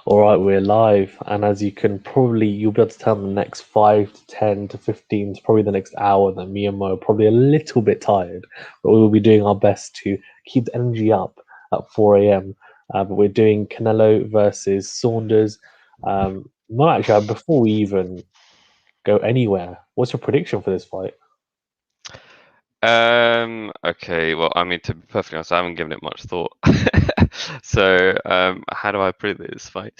All right, we're live, and as you can probably, you'll be able to tell in the next 5 to 10 to 15 to probably the next hour that me and Mo are probably a little bit tired, but we will be doing our best to keep the energy up at 4 a.m. But we're doing Canelo versus Saunders. Mo, actually, before we even go anywhere, what's your prediction for this fight? Okay, well, I mean, to be perfectly honest, I haven't given it much thought. So, how do I predict this fight?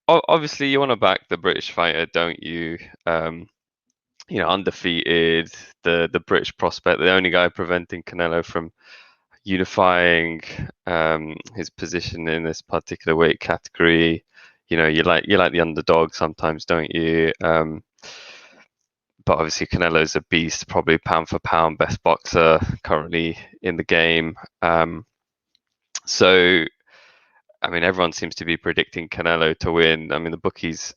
Obviously, you want to back the British fighter, don't you? Undefeated, the British prospect, the only guy preventing Canelo from unifying his position in this particular weight category. You like the underdog sometimes, don't you? But obviously Canelo's a beast, probably pound for pound best boxer currently in the game. So, I mean, everyone seems to be predicting Canelo to win. I mean, the bookies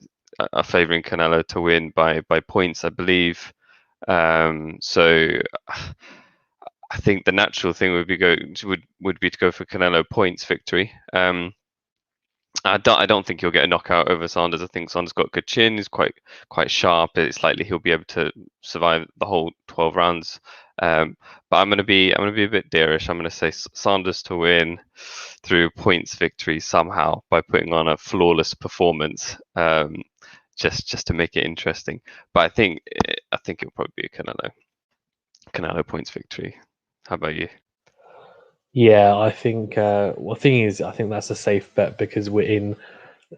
are favoring Canelo to win by points, I believe. So, I think the natural thing would be to go for Canelo points victory. I don't think he'll get a knockout over Saunders. I think Saunders got a good chin. He's quite sharp. It's likely he'll be able to survive the whole 12 rounds. But I'm gonna be a bit dearish. I'm gonna say Saunders to win through points victory somehow by putting on a flawless performance. Just to make it interesting. But I think it'll probably be a Canelo points victory. How about you? Yeah, I think. Well, the thing is, I think that's a safe bet because we're in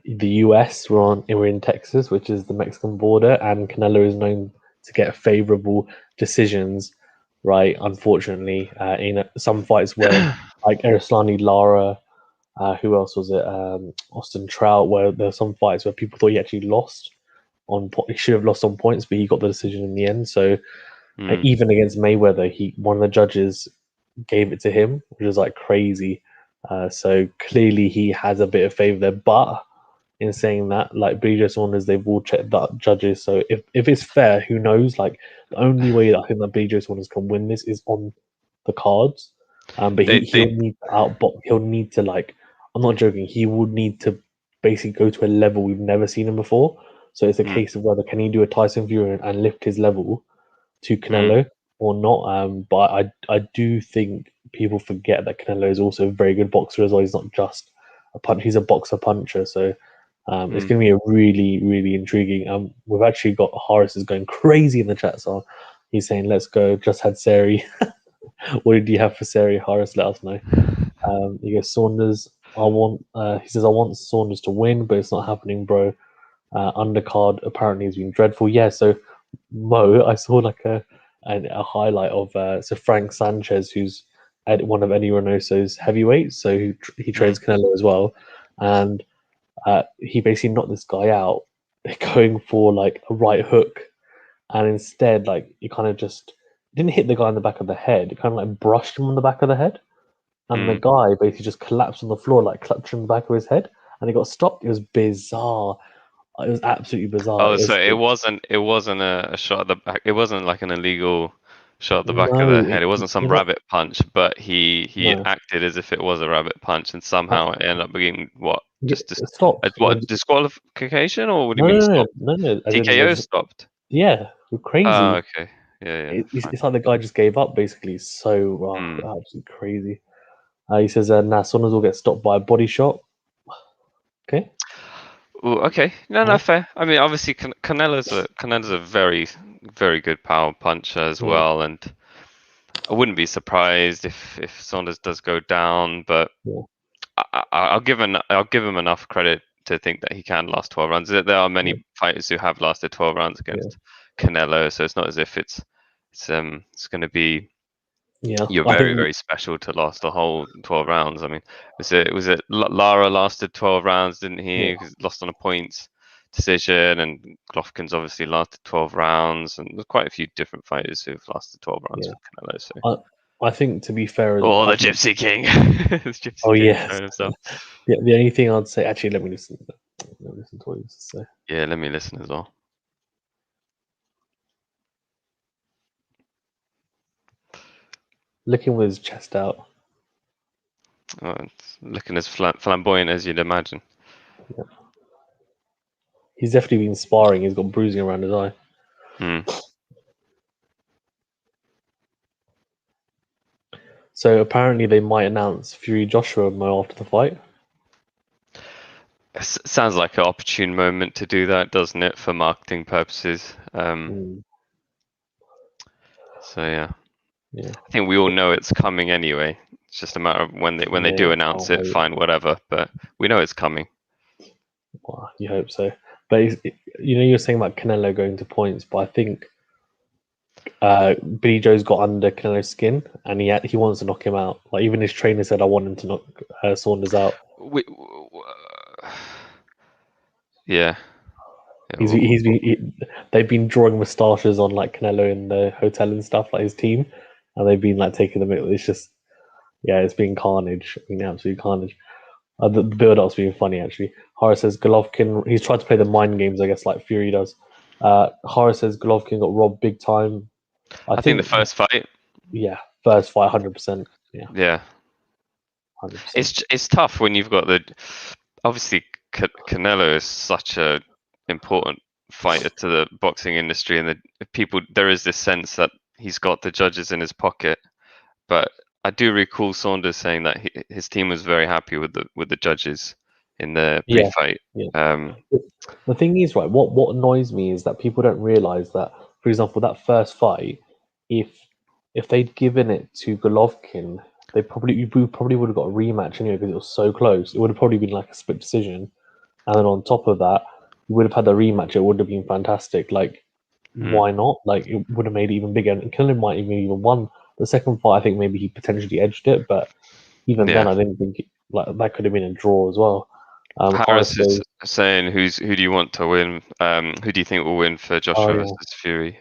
the US. We're in Texas, which is the Mexican border, and Canelo is known to get favorable decisions. Right, unfortunately, in some fights where like Arislani Lara, who else was it? Austin Trout, where there were some fights where people thought he actually lost he should have lost on points, but he got the decision in the end. So Mm, even against Mayweather, one of the judges gave it to him, which was like crazy. So clearly he has a bit of favor there. But in saying that, like BJ Saunders, they've all checked that judges. So if it's fair, who knows? Like the only way that I think that BJ Saunders can win this is on the cards. But they he'll they need to outbox. He'll need to like. I'm not joking. He would need to basically go to a level we've never seen him before. So it's a mm, case of whether can he do a Tyson Fury and lift his level to mm, Canelo or not. But I do think people forget that Canelo is also a very good boxer as well. He's not just a punch; he's a boxer puncher. So it's mm. going to be a really really intriguing. We've actually got Horace is going crazy in the chat, so he's saying let's go. Just had Seri. What did you have for Seri? Horace, let us know. He goes Saunders. He says I want Saunders to win, but it's not happening, bro. Undercard apparently has been dreadful. Yeah, so Mo, I saw like a highlight of so Frank Sanchez, who's one of Eddie Reynoso's heavyweights, so he Mm. trains Canelo as well, and he basically knocked this guy out, going for like a right hook, and instead like he kind of just didn't hit the guy in the back of the head, it kind of like brushed him on the back of the head, and the Mm. guy basically just collapsed on the floor, like clutching the back of his head, and he got stopped. It was bizarre. It was absolutely bizarre. Oh, so it wasn't a shot at the back. It wasn't like an illegal shot at the back of No, the head. It wasn't some you know, rabbit punch, but he no. acted as if it was a rabbit punch, and Uh, somehow it ended up being what? yeah, Just stop. what, disqualification, or what do you No, mean no, no, stop? no, no. As in, TKO stopped. yeah, Oh, crazy. okay. Yeah, yeah, fine. It's like the guy just gave up. Basically, so Hmm. absolutely crazy. He says, "Nah, Saunders will get stopped by a body shot." Okay, Ooh, okay. No, yeah, no, fair. I mean, obviously, Canelo's a very, very good power puncher as yeah, well, and I wouldn't be surprised if Saunders does go down, but yeah, I'll give him enough credit to think that he can last 12 rounds. There are yeah, many fighters who have lasted 12 rounds yeah. against Canelo, so it's not as if it's going to be Yeah. you're I very, think very special to last the whole 12 rounds. I mean, was it Lara lasted 12 rounds, didn't yeah, he? 'Cause lost on a points decision, and Golovkin's obviously lasted 12 rounds, and there's quite a few different fighters who've lasted 12 rounds yeah. with Canelo. So, I I think to be fair as well, or I the think. Gypsy King, this Oh Gypsy King yes. showing himself. The only thing I'd say, actually, let me listen. Let me listen to what you say. Yeah, let me listen as well. Looking with his chest out. It's looking as flamboyant as you'd imagine. He's definitely been sparring. He's got bruising around his eye. So apparently they might announce Fury Joshua Mo after the fight. Sounds like an opportune moment to do that, doesn't it, for marketing purposes? So yeah, I think we all know it's coming anyway. It's just a matter of when they do announce it, fine, whatever. But we know it's coming. Well, you hope so. But you're saying about Canelo going to points, but I think Billy Joe's got under Canelo's skin, and he wants to knock him out. Like even his trainer said, "I want him to knock Saunders out." Yeah. They've been drawing moustaches on like Canelo in the hotel and stuff, like his team, and they've been like taking them. It's just, it's been carnage. I mean, absolute carnage. The build-up's been funny actually. Horace says Golovkin. He's tried to play the mind games, I guess, like Fury does. Horace says Golovkin got robbed big time. I think the first fight. Yeah, first fight, 100%. Yeah. 100%. It's tough when you've got obviously Canelo is such a important fighter to the boxing industry, and there is this sense that he's got the judges in his pocket. But I do recall Saunders saying that his team was very happy with the judges in the pre-fight. The thing is, right, what annoys me is that people don't realize that, for example, that first fight, if they'd given it to Golovkin, we probably would have got a rematch anyway because it was so close. It would have probably been like a split decision, and then on top of that, we would have had the rematch. It would have been fantastic. Like, why not? Like, it would have made it even bigger. And Canelo might even won the second fight. I think maybe he potentially edged it, but even then, I didn't think that could have been a draw as well. Harris is saying, who do you want to win? Who do you think will win for Joshua versus Fury?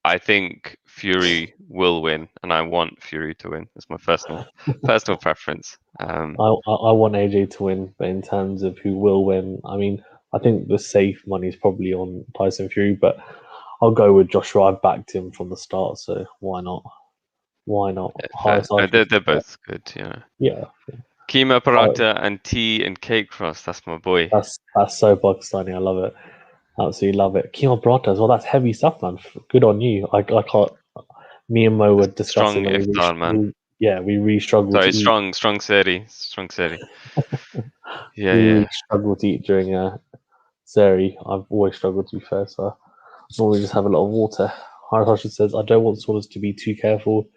I think Fury will win, and I want Fury to win. That's my personal preference. I want AJ to win, but in terms of who will win, I mean, I think the safe money is probably on Tyson Fury, but I'll go with Joshua. I've backed him from the start, so why not? Why not? They're both good, Yeah. Keema paratha and tea and cake crust. That's my boy. That's so Pakistani. I love it. Absolutely love it. Keema paratha as well. That's heavy stuff, man. Good on you. I can't. Me and Mo were discussing. Strong iftar, man. We really struggled. Sorry, strong seri. Yeah, we really struggled to eat during seri. I've always struggled, to be fair. So normally just have a lot of water. Harashid says, I don't want Saunders to be too careful.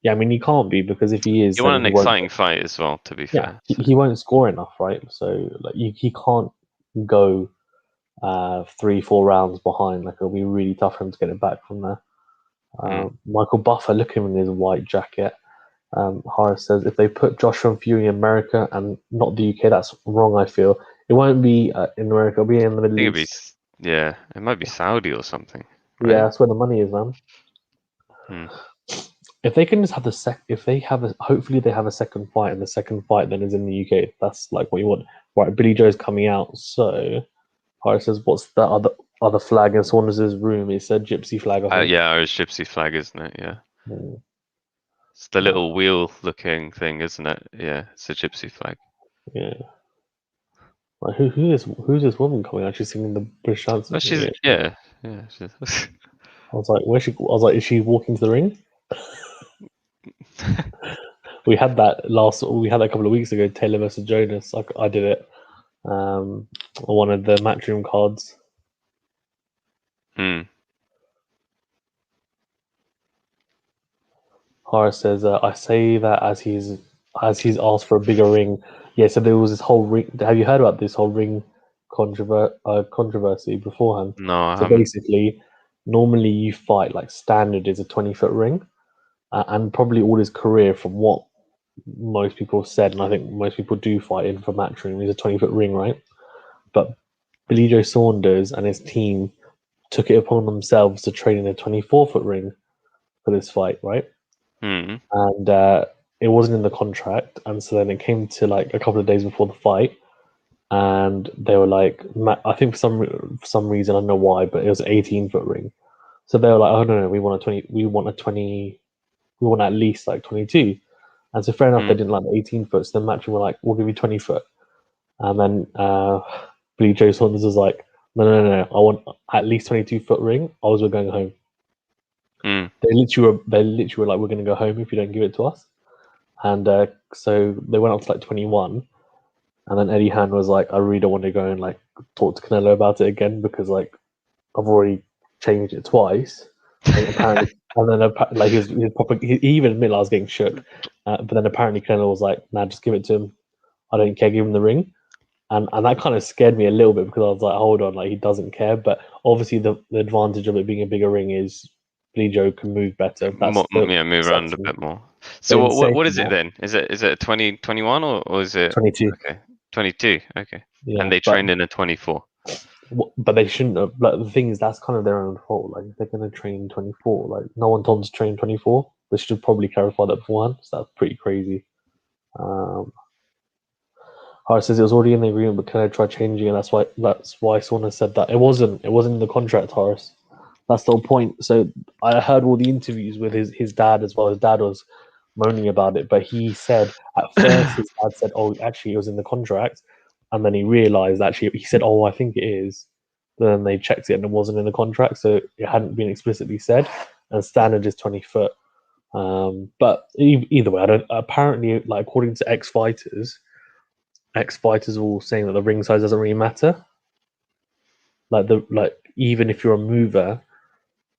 Yeah, I mean, he can't be, because if he is, you want an exciting fight as well, to be fair. He won't score enough, right? So like, he can't go 3-4 rounds behind. Like, it'll be really tough for him to get it back from there. Michael Buffer, look at him in his white jacket. Horace says, if they put Joshua and Fury in America and not the UK, that's wrong, I feel. It won't be in America, it'll be in the Middle East. It might be Saudi or something. Right? Yeah, that's where the money is, man. If they can just have hopefully they have a second fight, and the second fight then is in the UK. That's like what you want. Right, Billy Joe's coming out. So, Horace says, what's that other flag in Saunders' room? It's a gypsy flag, I think. It's gypsy flag, isn't it? Yeah. It's the little wheel-looking thing, isn't it? Yeah, it's a gypsy flag. Yeah. Like, who's this woman coming out? She's singing the British anthem. I was like, where's she? I was like, is she walking to the ring? We had that a couple of weeks ago. Taylor versus Jonas. I did it. On one of the Matchroom cards. Horace says, I say that as he's asked for a bigger ring. Yeah, so there was this whole ring. Have you heard about this whole ring controversy beforehand? No, I haven't. Basically, normally you fight, like, standard is a 20-foot ring, and probably all his career, from what most people have said, and I think most people do fight in for Matchroom, is a 20-foot ring, right? But Billy Joe Saunders and his team took it upon themselves to train in a 24-foot ring for this fight, right? And it wasn't in the contract, and so then it came to like a couple of days before the fight, and they were like, I think for some reason, I don't know why, but it was an 18-foot ring. So they were like, oh no, we want a 20 we want at least like 22. And so fair enough, they Mm. didn't like the 18 foot. So the match were like, we'll give you 20 foot. And then Joe Saunders was like, no, I want at least 22-foot ring. We're going home. Mm. They literally were like, we're going to go home if you don't give it to us. And so they went up to like 21. And then Eddie Hearn was like, I really don't want to go and like talk to Canelo about it again because like I've already changed it twice. And apparently, like he was proper. He even admitted I was getting shook. But then apparently Canelo was like, "Nah, just give it to him. I don't care. Give him the ring." And that kind of scared me a little bit because I was like, hold on, like he doesn't care. But obviously the advantage of it being a bigger ring is Joe can move better. That's Move around a exception. bit more. But So in saying what is it that, then? Is it a 21 or is it 22. okay? 22. Okay. Yeah, And they trained in a 24. but they shouldn't have. Like the thing is, that's kind of their own fault. Like if they're going to train 24, like no one told them to train 24. They should have probably clarified that beforehand. So that's pretty crazy. Horace says it was already in the agreement, but can I try changing it? That's why someone said that it wasn't in the contract, Horace. That's the whole point. So I heard all the interviews with his dad as well. His dad was moaning about it, but he said at first his dad said, "Oh, actually, it was in the contract," and then he realized actually he said, "Oh, I think it is." Then they checked it and it wasn't in the contract, so it hadn't been explicitly said. And standard is 20 foot. But either way, I don't. Apparently, like according to ex-fighters are all saying that the ring size doesn't really matter. Like even if you're a mover,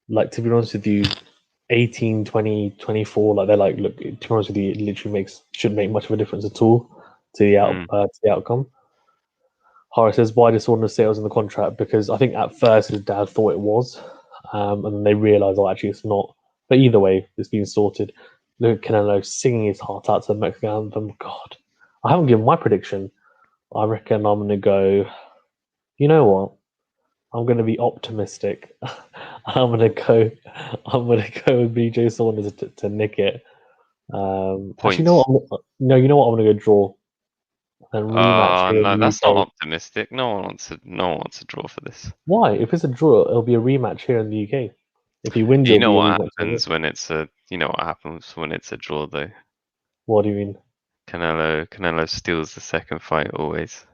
like to be honest with you, 18, 20, 24, like they're like, look, to be honest with you, it literally shouldn't make much of a difference at all to the outcome. Horace says, why did Saunders say it was in the contract? Because I think at first his dad thought it was, and then they realised, oh, actually it's not. But either way, it's been sorted. Look at Canelo singing his heart out to the Mexican anthem. God, I haven't given my prediction. I reckon I'm going to go, you know what? I'm going to be optimistic. I'm going to go with BJ Saunders to nick it. Actually, Points. you know what? I'm going to go draw and rematch here in No, the that's not UK. optimistic. No one wants to draw for this. Why? If it's a draw, it'll be a rematch here in the UK. If he wins, You it'll know be a what rematch. happens when it's a draw though. What do you mean? Canelo steals the second fight always,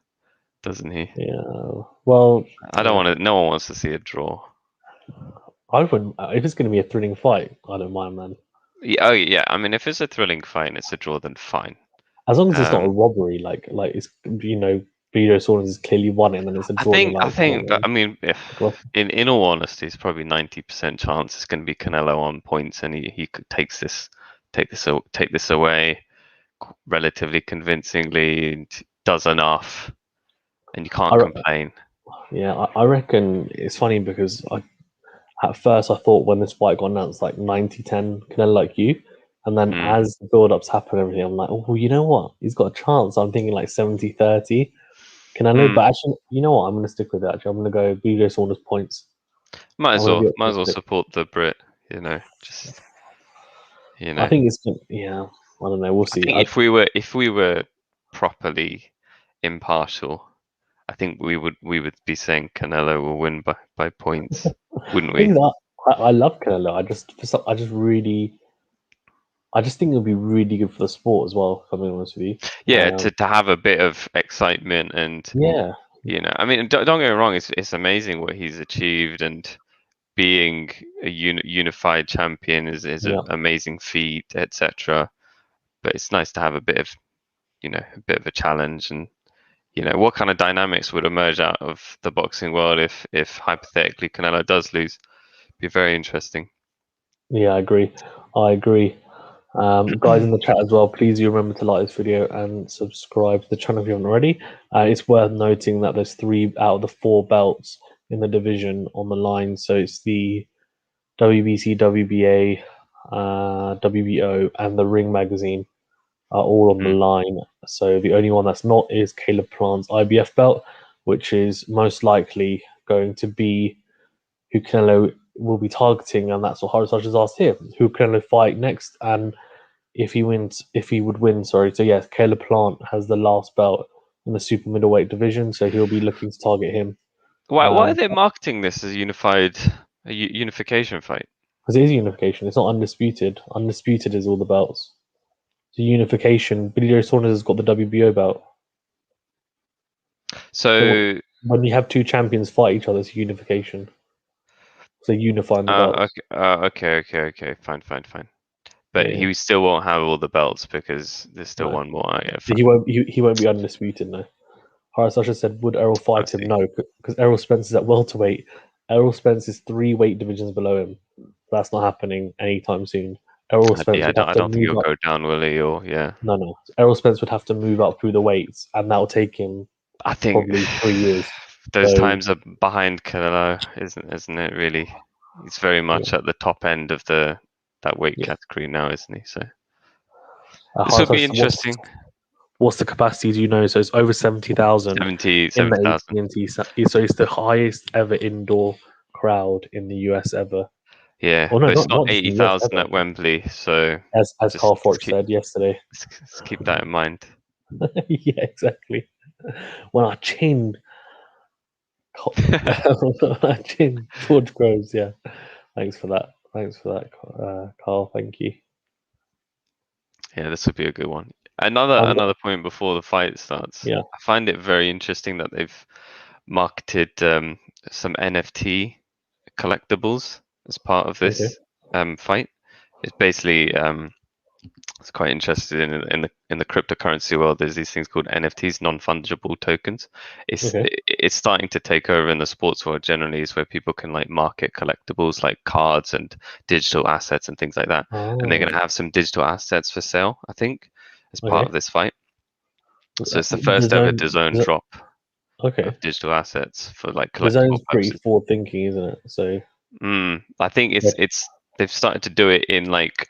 doesn't he? Yeah. Well, I don't want to. No one wants to see a draw. I wouldn't. If it's going to be a thrilling fight, I don't mind, man. Yeah, yeah. I mean, if it's a thrilling fight and it's a draw, then fine. As long as it's not a robbery, like it's BJ Saunders has clearly won it, and then it's a draw. I mean, if in all honesty, it's probably 90% chance it's going to be Canelo on points, and he could take this away relatively convincingly, and does enough, and you can't complain. Yeah, I reckon it's funny because at first I thought when this fight got announced like 90-10 Canelo like you, and then as the build-ups happen and everything, I'm like, oh, you know what? He's got a chance. I'm thinking like 70-30 Canelo, but actually, you know what? I'm going to stick with it. Actually, I'm going to go BJ Saunders points. Might as well support the Brit. Just I think it's yeah. I don't know. We'll see. I think if we were properly impartial, I think we would be saying Canelo will win by points, wouldn't we? I love Canelo. I just think it'll be really good for the sport as well. If I'm being honest with you. Yeah, to have a bit of excitement and yeah, I mean, don't get me wrong. It's amazing what he's achieved, and being a unified champion is an amazing feat, etc. But it's nice to have a bit of a challenge, and what kind of dynamics would emerge out of the boxing world if hypothetically Canelo does lose. Be very interesting. Yeah, I agree. Guys in the chat as well, please do remember to like this video and subscribe to the channel if you haven't already. It's worth noting that there's 3 out of the 4 belts in the division on the line. So it's the WBC, WBA, WBO, and the Ring Magazine are all on the line. So the only one that's not is Caleb Plant's IBF belt, which is most likely going to be who Canelo will be targeting, and that's what Horace has asked here. Who Canelo fight next, and if he would win, sorry. So yes, Caleb Plant has the last belt in the super middleweight division, so he'll be looking to target him. Why are they marketing this as a unification fight? Because it is unification. It's not undisputed. Undisputed is all the belts. So unification. Billy Joe Saunders has got the WBO belt. So when you have two champions fight each other, it's unification. So unifying the belts. okay. Fine. But he still won't have all the belts because there's still one more. Yeah, he won't be undisputed, no. Horace Usher said, would Errol fight him? No, because Errol Spence is at welterweight. Errol Spence is 3 weight divisions below him. That's not happening anytime soon. Errol Spence would have I to don't think move he'll up. go down, will he? Or yeah. No. Errol Spence would have to move up through the weights, and that'll take him I think probably 3 years. Those times are behind Canelo, isn't it? Really, he's very much at the top end of that weight category now, isn't he? So this will be interesting. What's the capacity? Do you know? So it's over 70,000 in the 70,000. AT&T. So it's the highest ever indoor crowd in the US ever. Yeah, no, but it's not just in the US 80,000 at Wembley. So as Carl Froch said yesterday. Let's keep that in mind. Yeah, exactly. When I chinned George Groves, yeah. Thanks for that, Carl. Thank you. Yeah, this would be a good one. Another point before the fight starts. Yeah. I find it very interesting that they've marketed some NFT collectibles as part of this fight. It's basically it's quite interested in the cryptocurrency world. There's these things called NFTs, non-fungible tokens. It's starting to take over in the sports world generally, is where people can like market collectibles like cards and digital assets and things like that. And they're going to have some digital assets for sale, I think, as part of this fight. So it's the first ever DAZN drop of digital assets for like collectible DAZN's pretty forward thinking, isn't it? So I think it's they've started to do it in like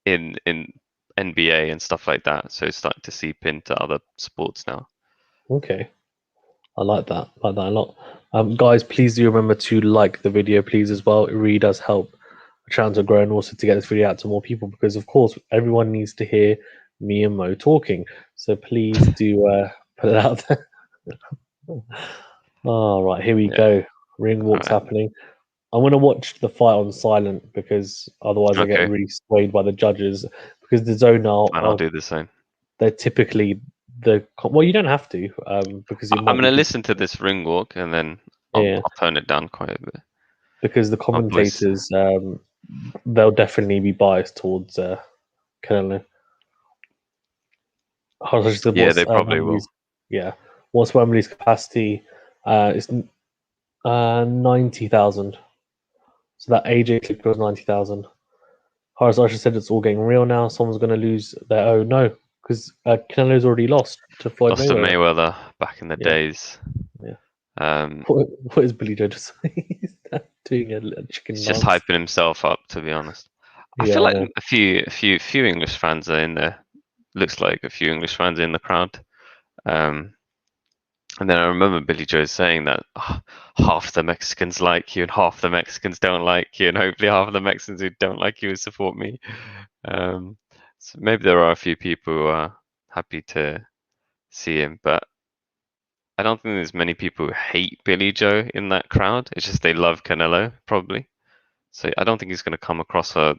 in NBA and stuff like that. So it's starting to seep into other sports now. Okay. I like that. A lot. Guys, please do remember to like the video, please, as well. It really does help the channel to grow and also to get this video out to more people, because of course everyone needs to hear me and Mo talking. So please do put it out there. All right, here we go. Ring walk's happening. I'm going to watch the fight on silent because otherwise I get really swayed by the judges. Because the DAZN I'll do the same. They're typically well, you don't have to because I'm going to listen to this ring walk and then I'll turn it down quite a bit. Because the commentators, they'll definitely be biased towards Canelo. Yeah, they probably will. Yeah. What's Wembley's capacity? It's 90,000. So that AJ clip was 90,000. Horace Usher said it's all getting real now. Someone's going to lose their own. No, because Canelo's already lost to Floyd Mayweather. Lost to Mayweather back in the days. Yeah. What is Billy Joe just doing a chicken He's dance? just hyping himself up, to be honest. I feel like a few English fans are in there. Looks like a few English fans in the crowd. And then I remember Billy Joe saying that half the Mexicans like you and half the Mexicans don't like you, and hopefully half of the Mexicans who don't like you will support me. So maybe there are a few people who are happy to see him, but I don't think there's many people who hate Billy Joe in that crowd. It's just they love Canelo, probably. So I don't think he's going to come across a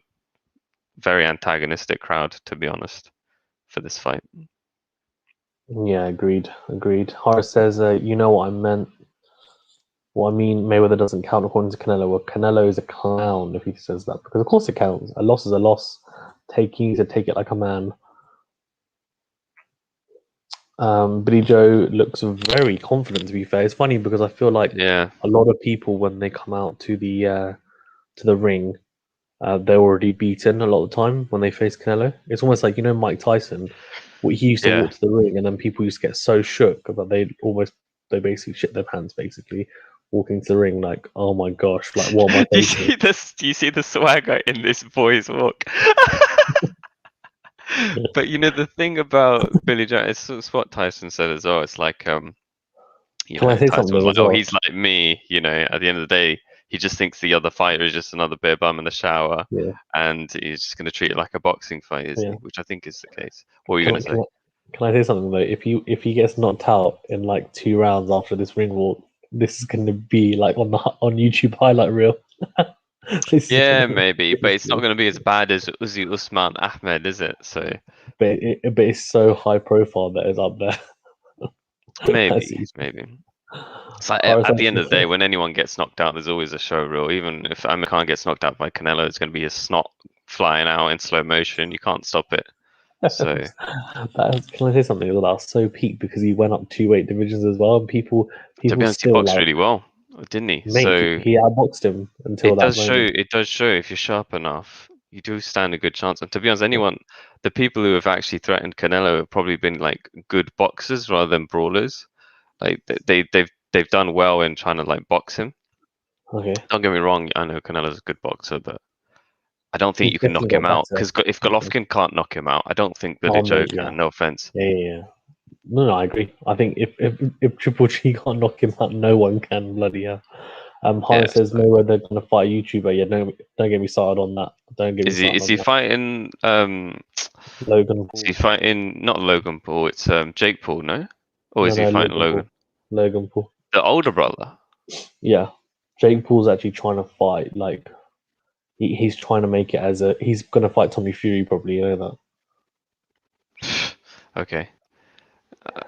very antagonistic crowd, to be honest, for this fight. Yeah, agreed. Horace says, you know what I meant. What I mean, Mayweather doesn't count according to Canelo. Well, Canelo is a clown if he says that, because of course it counts. A loss is a loss. You need to take it like a man. Billy Joe looks very confident, to be fair. It's funny because I feel like a lot of people, when they come out to the ring, they're already beaten a lot of the time when they face Canelo. It's almost like, Mike Tyson. He used to walk to the ring, and then people used to get so shook that they basically shit their pants, basically walking to the ring, like, oh my gosh, like what am I facing? Do you see the swagger in this boy's walk? But the thing about Billy Joe, it's what Tyson said as well. It's like, Can I say Tyson was something like, oh, he's like me. At the end of the day, he just thinks the other fighter is just another beer bum in the shower, and he's just going to treat it like a boxing fight, isn't he? Which I think is the case. What are you going to say? Can I say something though? If he gets knocked out in like 2 rounds after this ring walk, this is going to be like on YouTube highlight reel. Yeah, maybe, but it's not going to be as bad as Uzi Usman Ahmed, is it? So but it's so high profile that it's up there. That's maybe, easy. maybe. It's like Horace at the end actually of the day, when anyone gets knocked out, there's always a show reel. Even if Amir Khan gets knocked out by Canelo, it's going to be his snot flying out in slow motion. You can't stop it. So can I say something as well? That was so peak because he went up 2 weight divisions as well, and people to be honest, he still boxed like, really well, didn't he? mate, So he outboxed him until it that does show. moment. It does show if you're sharp enough, you do stand a good chance. And to be honest, the people who have actually threatened Canelo have probably been like good boxers rather than brawlers. Like they've done well in trying to like box him. Okay, Don't get me wrong, I know Canelo's a good boxer, but I don't think he's you can definitely knock him got out better. because if Golovkin can't knock him out, I don't think Billy Oh Joe mate, yeah, can. No offense. yeah. No, I agree. I think if Triple G can't knock him out, no one can. Bloody hell. Yeah. Harris says So Mayweather gonna fight a YouTuber. Yeah, don't get me started on that. Don't get me started is on he that. fighting? Logan Is he Paul. fighting not Logan Paul? It's Jake Paul, no? Or No, is he no, fighting Logan Logan? Paul. Logan Paul. The older brother. Yeah, Jake Paul's actually trying to fight. Like he's trying to make it as a. He's gonna fight Tommy Fury probably. You know that. Okay.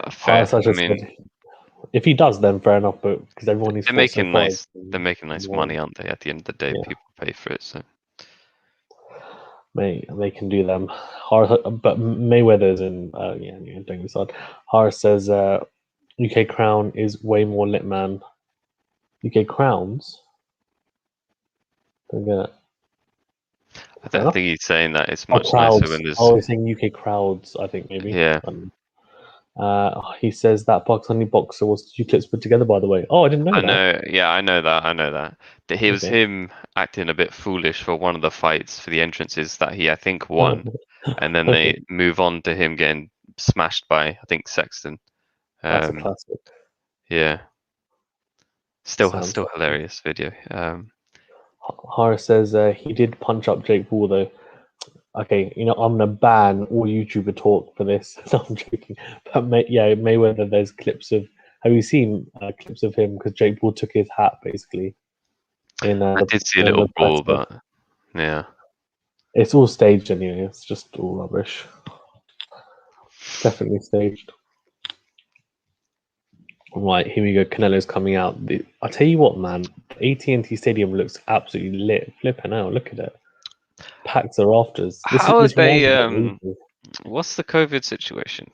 Harris, Fair. I I just mean, said if he does, then fair enough. But because everyone he's fought so far, they're making nice money, aren't they? At the end of the day, yeah, people pay for it. So they can do them. But Mayweather's in. Yeah, don't get me started. Harris says UK Crown is way more lit, man. UK Crowns. Don't get it. Fair I enough. think he's saying that it's Oh, much nicer crowds. when there's Oh, he's saying UK crowds. I think maybe. yeah. He says that Pakistani boxer was 2 clips put together. By the way. Oh, I didn't know I that. know, yeah, I know that. I know that. That it was Okay. him acting a bit foolish for one of the fights for the entrances that he, I think, won, and then Okay. they move on to him getting smashed by, I think, Sexton. That's a Um, classic. yeah, Sounds still like it. hilarious video. Harris says he did punch up Jake Paul though. Okay, I'm gonna ban all YouTuber talk for this. No, I'm joking. But Mayweather. There's clips of. Have you seen clips of him because Jake Paul took his hat basically in I did see a in little the brawl, presser. but yeah, It's all staged anyway. It's just all rubbish. Definitely staged. Right, here we go. Canelo's coming out. I tell you what, man. AT&T Stadium looks absolutely lit. Flipping out. Look at it. Packed the rafters. how are This they? reminds me of Leeds. What's the COVID situation?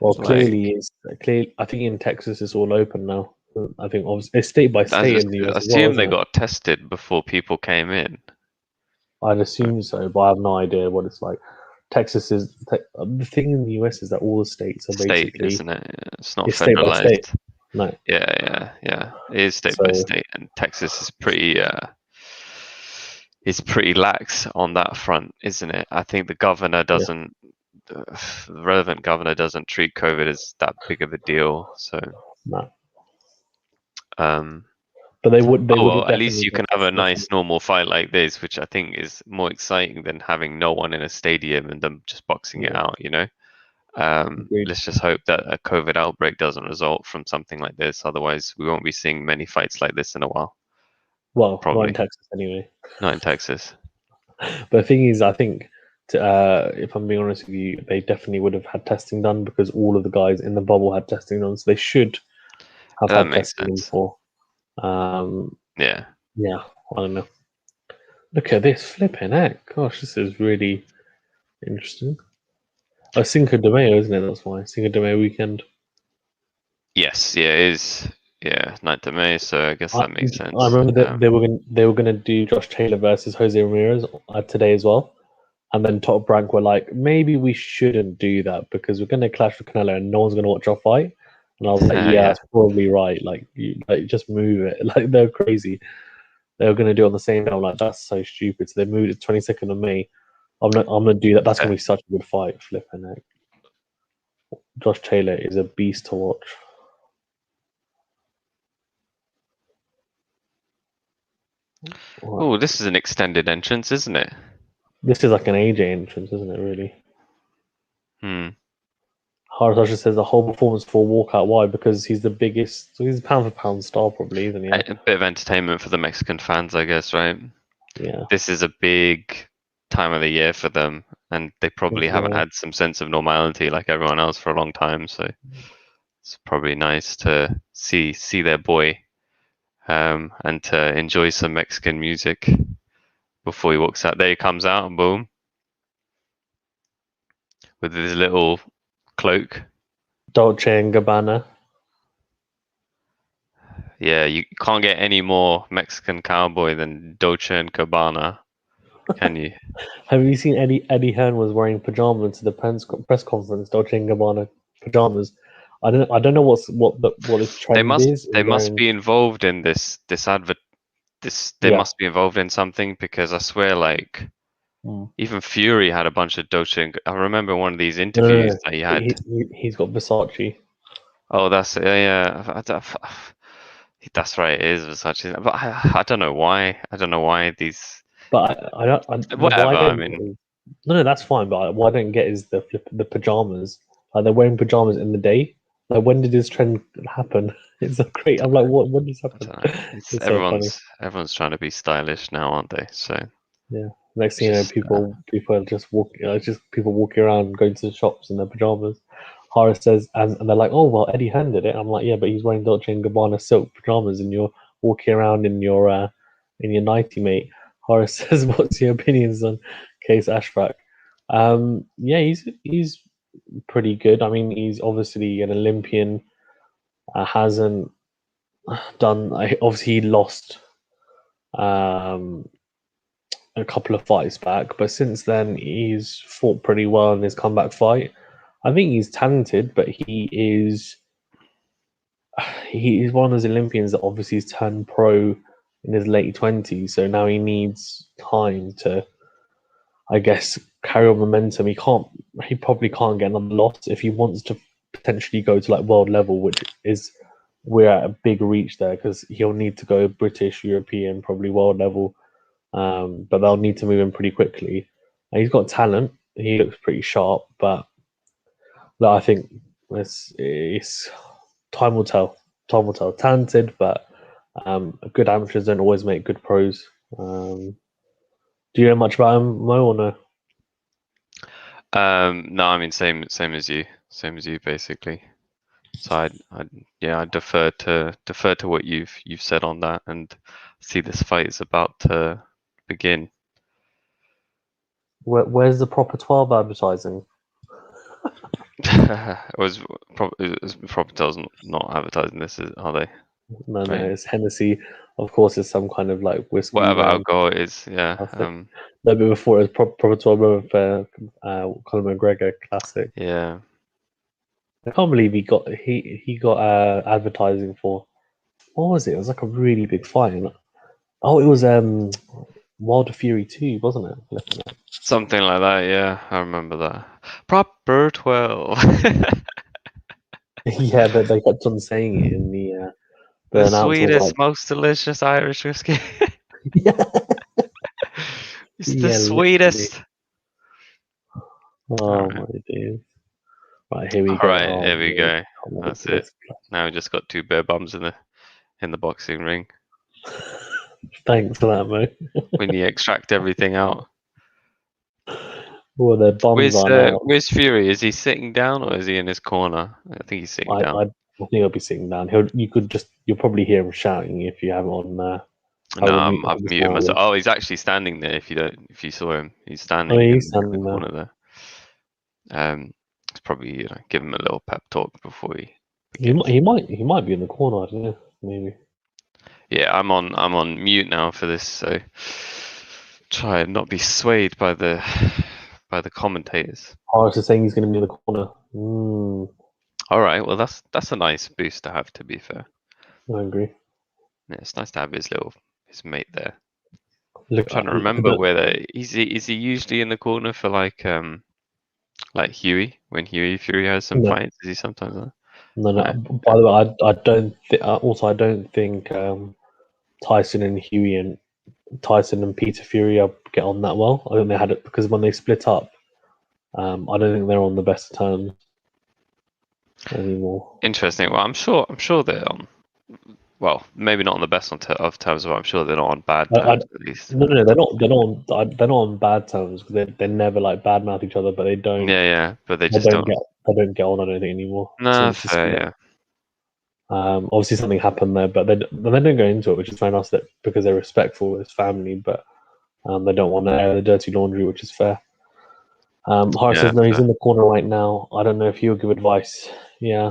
Well, Like, clearly it's clearly. I think in Texas it's all open now. I think obviously it's state by I state just in the US as well, assume they isn't it? got tested before people came in. I'd assume so, but I have no idea what it's like. Texas is the thing in the US is that all the states are State, basically isn't it? It's not it's state by state. federalized. No, Yeah. It is state by so state, and Texas is pretty lax on that front, isn't it? I think yeah, the relevant governor doesn't treat COVID as that big of a deal. So, no. um, But they oh would well, have at least definitely you been can have a testing nice normal fight like this, which I think is more exciting than having no one in a stadium and them just boxing it Yeah, out. agreed. Let's just hope that a COVID outbreak doesn't result from something like this. Otherwise, we won't be seeing many fights like this in a while. Well, not in Probably Texas anyway. not in Texas. But the thing is, I think, if I'm being honest with you, they definitely would have had testing done because all of the guys in the bubble had testing done, so they should have That had makes testing sense. before. Um, Yeah. yeah, I don't know. Look at this flipping heck! Gosh, this is really interesting. Oh, Cinco de Mayo, isn't it? That's why Cinco de Mayo weekend. Yes. Yeah. It is. Yeah. 9th of May. So I guess I, that makes I sense. remember that they were gonna do Josh Taylor versus Jose Ramirez today as well. And then Top Rank were like, maybe we shouldn't do that because we're going to clash with Canelo and no one's going to watch our fight. And I was like, yeah, Yeah. that's probably right. Like, just move it. Like, they're crazy. They were going to do it on the same day. I'm like, that's so stupid. So they moved it 22nd of May. I'm gonna do that. That's going to be such a good fight. Flipping it. Josh Taylor is a beast to watch. Oh, this is an extended entrance, isn't it? This is like an AJ entrance, isn't it? Really. Hmm. Harasha says the whole performance for walkout. Why? Because he's the biggest. He's a pound for pound star, probably, isn't he? A bit of entertainment for the Mexican fans, I guess, right? Yeah. This is a big time of the year for them, and they probably haven't had some sense of normality like everyone else for a long time. So it's probably nice to see their boy, and to enjoy some Mexican music before he walks out. There he comes out, and boom, with his little cloak. Dolce and Gabbana. Yeah, you can't get any more Mexican cowboy than Dolce and Gabbana, can you? Have you seen Eddie Hearn was wearing pajamas to the press conference? Dolce and Gabbana pajamas. I don't know what this trend is. They must Wearing, be involved in this advert. They must be involved in something, because I swear, like, even Fury had a bunch of Dolce and I remember one of these interviews that he had. He's got Versace. Oh, that's that's right. It is Versace, but I don't know why. I don't know why these. But I don't. Whatever. Why I mean, no, that's fine. But what I don't get is the pajamas. Like they're wearing pajamas in the day. Like when did this trend happen? It's so great. I'm like, what? When did this happen? It's so funny. everyone's trying to be stylish now, aren't they? So yeah. Next thing you know, people are just walking. Just people walking around, going to the shops in their pajamas. Horace says, and they're like, oh well, Eddie Hearn did it. I'm like, yeah, but he's wearing Dolce and Gabbana silk pajamas, and you're walking around in your nightie, mate. Horace says, what's your opinions on Case Ashback? Yeah, he's pretty good. I mean, he's obviously an Olympian. Hasn't done. Obviously, he lost a couple of fights back, but since then he's fought pretty well in his comeback fight. I think he's talented, but he's one of those Olympians that obviously has turned pro in his late 20s, so now he needs time to, I guess, carry on momentum. He probably can't get another loss if he wants to potentially go to like world level, which is we're at a big reach there, because he'll need to go British, European, probably world level. But they'll need to move him pretty quickly. And he's got talent. He looks pretty sharp, but I think it's time will tell. Time will tell. Talented, but good amateurs don't always make good pros. Do you know much about him, Mo, or no? No, I mean same as you, basically. So I defer to what you've said on that, and see this fight is about to begin. Where's the proper 12 advertising? it was Propertel's not advertising this, are they? No, it's Hennessy. Of course, it's some kind of like whiskey. Whatever alcohol it is, yeah. No, but before it was proper 12 with Conor McGregor classic. Yeah. I can't believe he got advertising for, what was it? It was like a really big fight. Oh, it was Wilder Fury 2, wasn't it? Something like that, yeah. I remember that. Proper 12. Yeah, they kept on saying it in the sweetest, most delicious Irish whiskey. Yeah. It's the sweetest. Oh my dude. Right, here we go. Alright, here we go. That's it. Now we just got two bare bums in the boxing ring. Thanks for that, Mo. When you extract everything out. Well, their bums are where's Fury? Is he sitting down or is he in his corner? I think he's sitting down. I think he'll be sitting down. You'll probably hear him shouting if you have it on there. No, I've muted myself. Oh, he's actually standing there. If you saw him, he's standing, in the corner there. It's probably give him a little pep talk before he might be in the corner. I don't know, maybe. Yeah, I'm on mute now for this, so try and not be swayed by the commentators. I was just saying he's going to be in the corner. All right, well that's a nice boost to have. To be fair, I agree. Yeah, it's nice to have his mate there. I'm trying to remember whether is he usually in the corner for like Huey, when Fury has some fights? Is he sometimes there? No. By the way, I don't think. Also, I don't think Tyson and Peter Fury get on that well. I think they had it because when they split up, I don't think they're on the best terms. anymore. Interesting. Well, I'm sure they're on. Well, maybe not on the best of terms, but I'm sure they're not on bad terms at least. No, they're not. They're not on bad terms because they never like badmouth each other, but they don't. Yeah, but they just don't. They don't get on. I don't think anymore. No, fair. Yeah. Obviously something happened there, but they don't go into it, which is very nice. That because they're respectful as family, but they don't want to air the dirty laundry, which is fair. Horace says no, he's in the corner right now. I don't know if he'll give advice. Yeah,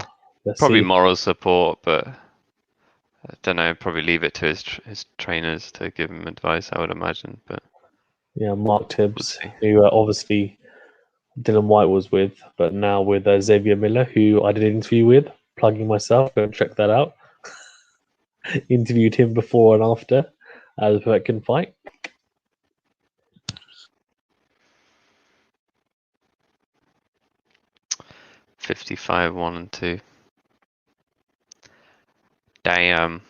probably see. moral support, but I don't know. Probably leave it to his trainers to give him advice. I would imagine, but yeah, Mark Tibbs, who obviously Dylan White was with, but now with Xavier Miller, who I did an interview with. Plugging myself, go and check that out. Interviewed him before and after the Povetkin fight. $55, 1 and 2. Damn.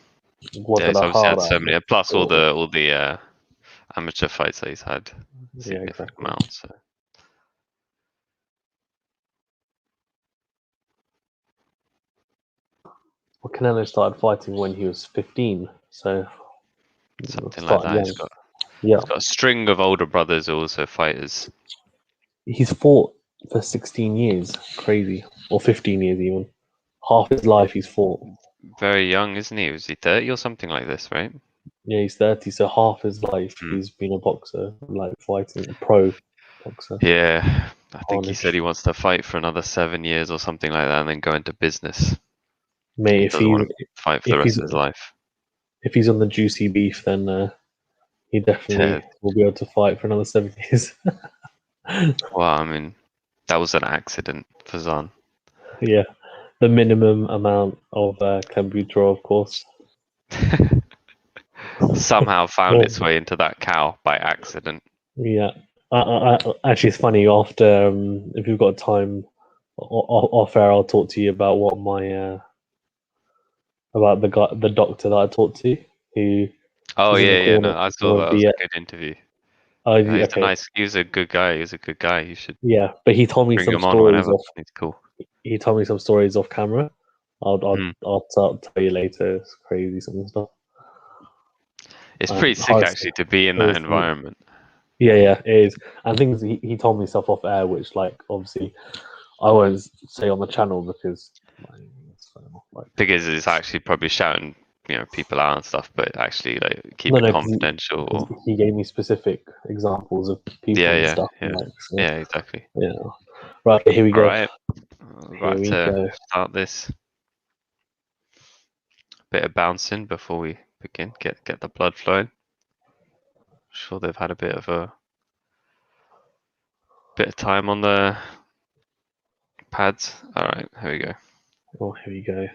Was yeah, it he's a obviously had hard so many. Plus all the amateur fights that he's had. Significant amount. So. Well, Canelo started fighting when he was 15, so something like that. He's got a string of older brothers who are also fighters. He's fought for 16 years. Crazy. Or 15 years even. Half his life he's fought. Very young, isn't he? Was he 30 or something like this, right? Yeah, he's 30, so half his life he's been a boxer, like fighting, a pro boxer. Yeah, I think he said he wants to fight for another 7 years or something like that and then go into business. Mate, he doesn't want to fight for the rest of his life. If he's on the juicy beef, then he definitely will be able to fight for another 7 years. Well, I mean, that was an accident for Zahn. Yeah, the minimum amount of Clenbuterol, of course. Somehow found its way into that cow by accident. Yeah. Actually, it's funny. After, if you've got time off air, I'll talk to you about what my about the doctor that I talked to. Who? Oh yeah. No, I saw that. It was a good interview. Oh, okay. He was a good guy. You should. Yeah, but he told me some stories off. It's cool. He told me some stories off camera. I'll tell you later. It's crazy, some stuff. It's pretty sick actually to be in that environment. Yeah, it is. And things he told me stuff off air, which like obviously I won't say on the channel because it's actually probably shouting people out and stuff, but actually like keep it confidential. He gave me specific examples of people and stuff. Yeah, exactly. Yeah. Right, here we go. Right. About to start this. Bit of bouncing before we begin. Get the blood flowing. I'm sure they've had a bit of time on the pads. All right, here we go. Oh, here we go.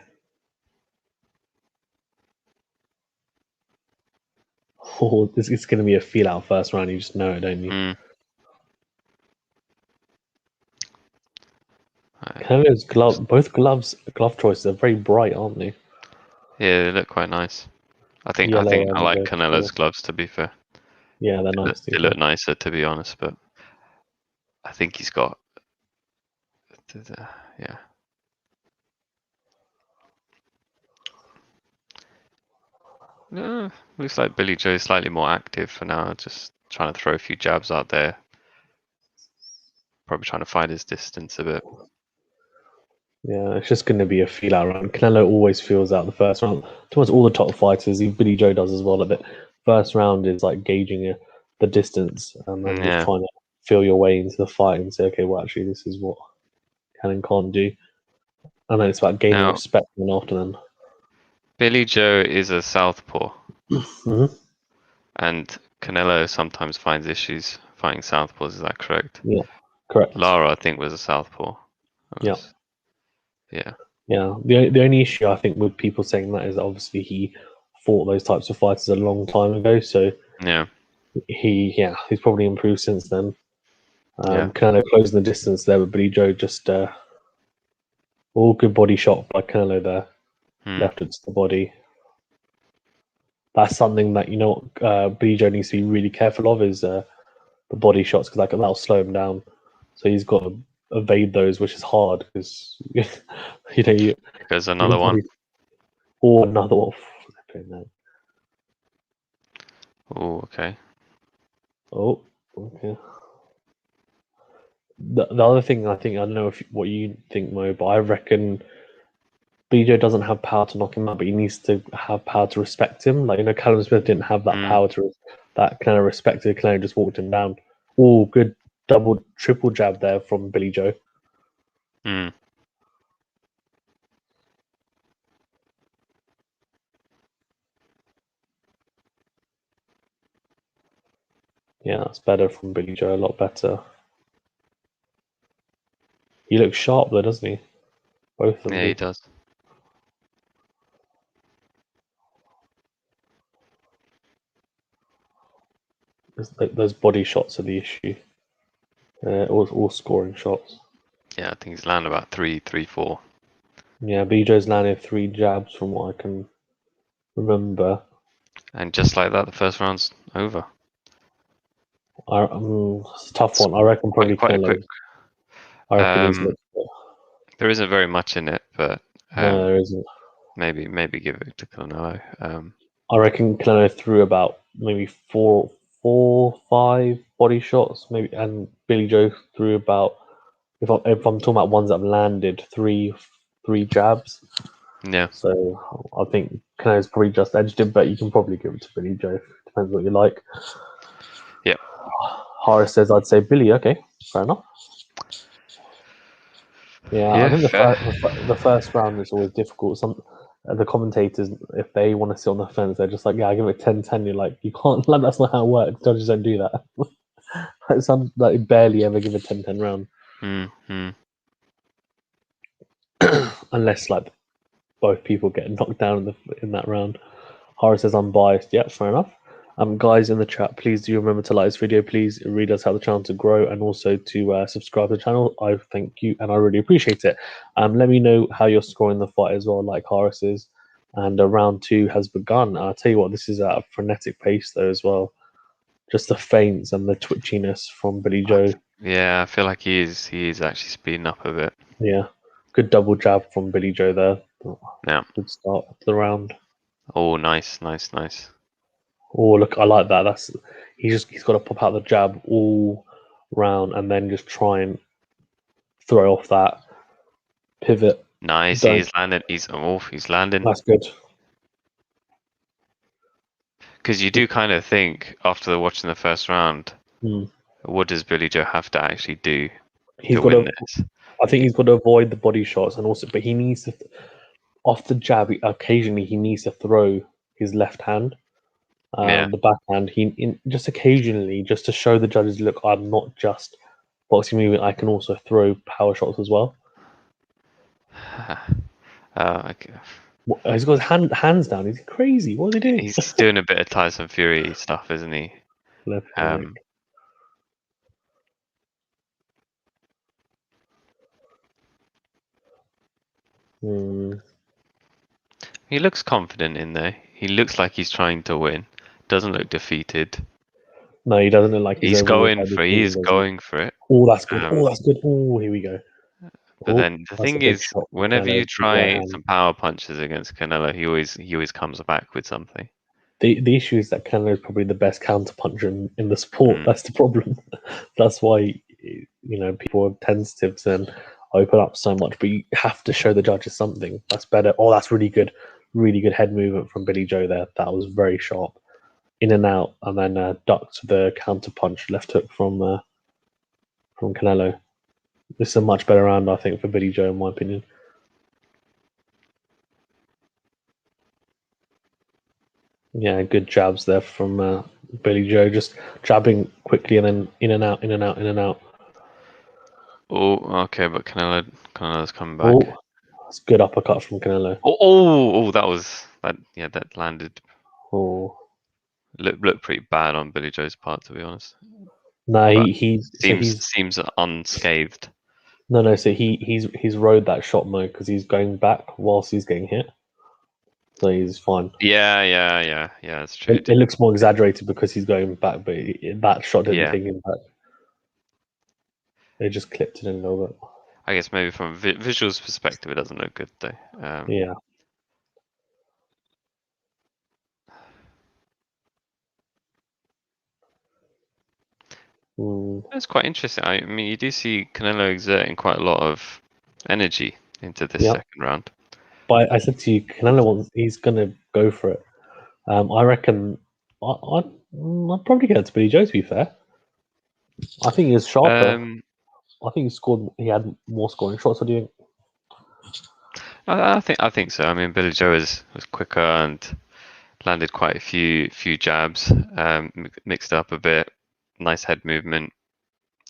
Oh, it's going to be a feel out first round. You just know it, don't you? Canelo's both glove choices are very bright, aren't they? Yeah, they look quite nice. I think I like Canelo's gloves, to be fair. Yeah, they're nice. They look nicer, to be honest, but I think he's got yeah. Looks like Billy Joe's slightly more active for now, just trying to throw a few jabs out there. Probably trying to find his distance a bit. Yeah, it's just going to be a feel out round. Canelo always feels out the first round. Towards all the top fighters, Billy Joe does as well. A bit. First round is like gauging the distance and then just trying to feel your way into the fight and say, okay, well, actually, this is what can and can't do. And then it's about gaining respect and after then. Billy Joe is a southpaw. Mm-hmm. And Canelo sometimes finds issues fighting southpaws. Is that correct? Yeah, correct. Lara, I think, was a southpaw. Yeah. Yeah. The only issue I think with people saying that is obviously he fought those types of fighters a long time ago. So he's probably improved since then. Canelo closing the distance there, but Billy Joe just all good body shot by Canelo there. Left it to the body. That's something that Billy Joe needs to be really careful of is the body shots because that'll slow him down. So he's got evade those, which is hard because you There's can another one. probably, or another one. Flipping that. Oh, okay. Oh, okay. The other thing I think, I don't know what you think, Mo, but I reckon BJ doesn't have power to knock him out, but he needs to have power to respect him. Like, Callum Smith didn't have that power that kind of respected. Canelo just walked him down. Oh, good double, triple jab there from Billy Joe. Mm. Yeah, that's better from Billy Joe. A lot better. He looks sharp though, doesn't he? Both of them Yeah, do. he does. Those body shots are the issue. All scoring shots. Yeah, I think he's landed about 3, 4. Yeah, BJ's landed 3 jabs from what I can remember. And just like that, the first round's over. It's a tough one. I reckon probably Quite a Canelo. quick. I reckon he's looked. There isn't very much in it, but No, there isn't. maybe give it to Canelo. I reckon Canelo threw about maybe four, 5 body shots, maybe, and Billy Joe threw about. If I'm talking about ones that have landed, three jabs. Yeah. So I think Canelo's probably just edged him, but you can probably give it to Billy Joe. Depends what you like. Yeah. Horace says, "I'd say Billy." Okay, fair enough. Yeah, I think the first round is always difficult. The commentators, if they want to sit on the fence, they're just like, "Yeah, I give it 10-10." You're like, you can't. Like, that's not how it works. Judges don't do that. Some like barely ever give a 10-10 round, unless like both people get knocked down in that round. Horace says, "I'm biased." Yeah, fair enough. Guys in the chat, please do remember to like this video. Please read us how the channel to grow, and also to subscribe to the channel. I thank you, and I really appreciate it. Let me know how you're scoring the fight as well, like Horace is. And round 2 has begun. I'll tell you what, this is at a frenetic pace though as well. Just the feints and the twitchiness from Billy Joe. Yeah, I feel like he is actually speeding up a bit. Yeah, good double jab from Billy Joe there. Yeah. Good start to the round. Oh, nice. Oh, look, I like that. He's got to pop out the jab all round and then just try and throw off that pivot. Nice. Don't. He's landed. He's landing. That's good. Because you do kind of think after watching the first round, Hmm. what does Billy Joe have to actually do He's to got win to. this? I think he's got to avoid the body shots and also, but he needs to off the jab. Occasionally, he needs to throw his left hand, Yeah. the backhand. Just occasionally, just to show the judges, look, I'm not just boxing movement. I can also throw power shots as well. Okay. He's got his hands down. He's crazy. What is he doing? He's doing a bit of Tyson Fury stuff, isn't he? He looks confident in there. He looks like he's trying to win. Doesn't look defeated. No, he doesn't look like he's going for. He's going for it. Oh, that's good. That's good. Oh, here we go. But then the thing is, whenever you try right some power punches against Canelo, he always comes back with something. The issue is that Canelo is probably the best counter puncher in the sport. That's the problem. That's why people are tentative to then open up so much. But you have to show the judges something. That's better. Oh, that's really good. Really good head movement from Billy Joe there. That was very sharp. In and out, and then ducked the counter punch, left hook from Canelo. This is a much better round, I think, for Billy Joe, in my opinion. Yeah, good jabs there from Billy Joe, just jabbing quickly and then in and out, in and out, in and out. Oh, okay, but Canelo's coming back. Oh, that's good uppercut from Canelo. That landed. Oh, Looked pretty bad on Billy Joe's part, to be honest. no, seems unscathed. No. So he's rode that shot mode because he's going back whilst he's getting hit, so he's fine. Yeah. That's true. It looks more exaggerated because he's going back, but that shot didn't take him back. They just clipped it in a little bit. I guess maybe from a visuals perspective, it doesn't look good though. Yeah. It's quite interesting. I mean, you do see Canelo exerting quite a lot of energy into this second round. But I said to you, Canelo he's gonna go for it. I reckon I'd probably get it to Billy Joe. To be fair, I think he was sharper. I think he had more scoring shots. What do you think? I think so. I mean, Billy Joe was quicker and landed quite a few jabs, mixed up a bit, nice head movement.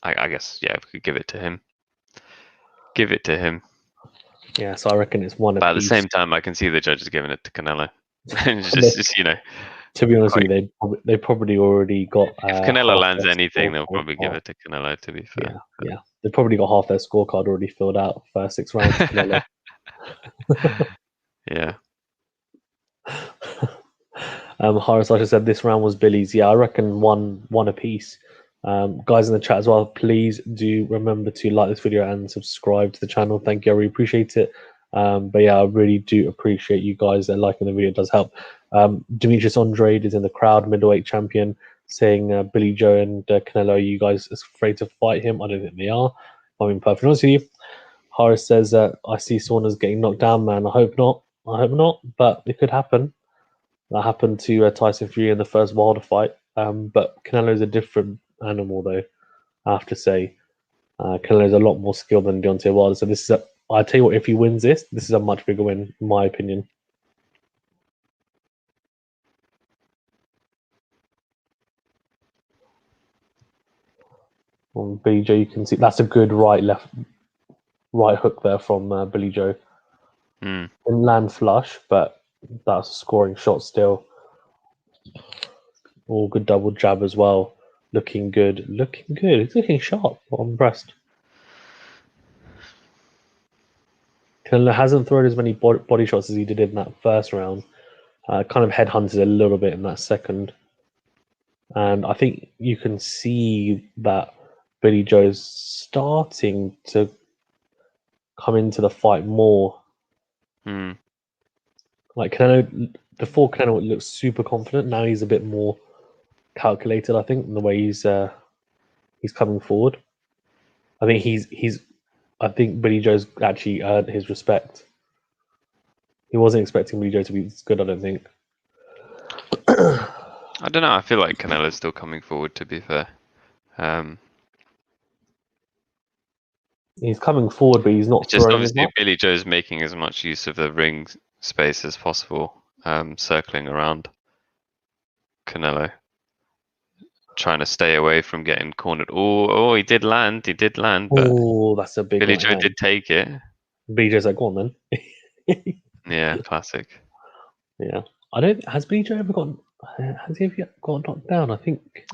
I guess we could give it to him. Give it to him. Yeah, so I reckon it's one. But at the same time, I can see the judges giving it to Canelo. just to be honest with you, they probably already got. If Canelo lands anything, they'll probably give it to Canelo. To be fair, yeah, they probably got half their scorecard already filled out. First 6 rounds, Canelo. Yeah. Horace Archer said this round was Billy's. Yeah, I reckon one apiece. Guys in the chat as well, please do remember to like this video and subscribe to the channel. Thank you, I really appreciate it. But yeah, I really do appreciate you guys liking the video. It does help. Demetrius Andrade is in the crowd, middleweight champion, saying Billy Joe and Canelo, are you guys afraid to fight him? I don't think they are. I mean, perfectly honest with you. Horace says I see Saunders getting knocked down, man. I hope not. But it could happen. That happened to Tyson Fury in the first Wilder fight. But Canelo's a different animal, though, I have to say. Canelo's a lot more skilled than Deontay Wilder. So this is I tell you what, if he wins this is a much bigger win, in my opinion. On Billy Joe, you can see that's a good right hook there from Billy Joe. Didn't land flush, but that's a scoring shot still. All good double jab as well. Looking good. He's looking sharp. I'm impressed. Canelo hasn't thrown as many body shots as he did in that first round. Kind of headhunted a little bit in that second. And I think you can see that Billy Joe's starting to come into the fight more. Like Canelo, before Canelo looked super confident. Now he's a bit more calculated, I think, in the way he's coming forward. I think Billy Joe's actually earned his respect. He wasn't expecting Billy Joe to be good, I don't think. I don't know. I feel like Canelo's still coming forward, to be fair. He's coming forward, but he's not just throwing obviously as much. Billy Joe's making as much use of the ring space as possible, circling around Canelo, trying to stay away from getting cornered. Oh, he did land, but that's a big Billy one, Joe did take it. Billy Joe's like, go on then. Yeah, classic. Yeah, has Billy Joe ever gotten? Has he ever got knocked down? I think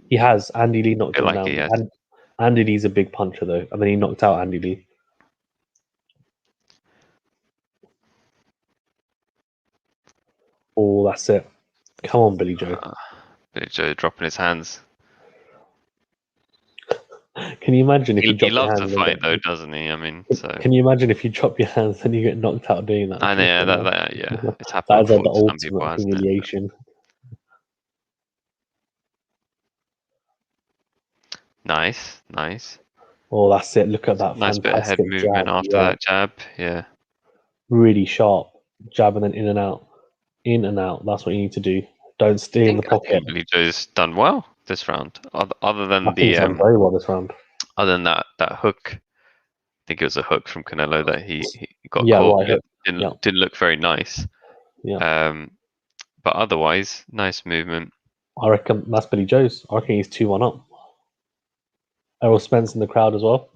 he has. Andy Lee knocked him down. And Andy Lee's a big puncher though, and then he knocked out Andy Lee. Oh, that's it. Come on, Billy Joe. Billy Joe dropping his hands. Can you imagine if you drop he your loves hands? The fight though, doesn't he? I mean, so. Can you imagine if you drop your hands and you get knocked out doing that? I know, yeah, it's happened. That's like the ultimate humiliation. Nice. Oh, that's it. Look at that nice bit of head movement jab. after that jab. Yeah. Really sharp jab and then in and out. In and out. That's what you need to do. Don't stay in the pocket. I think Billy Joe's done well this round. Other than he's done very well this round. Other than that hook, I think it was a hook from Canelo that he got caught. Right, didn't look very nice. Yeah. But otherwise, nice movement. I reckon that's Billy Joe's. I reckon he's 2-1 up. Errol Spence in the crowd as well.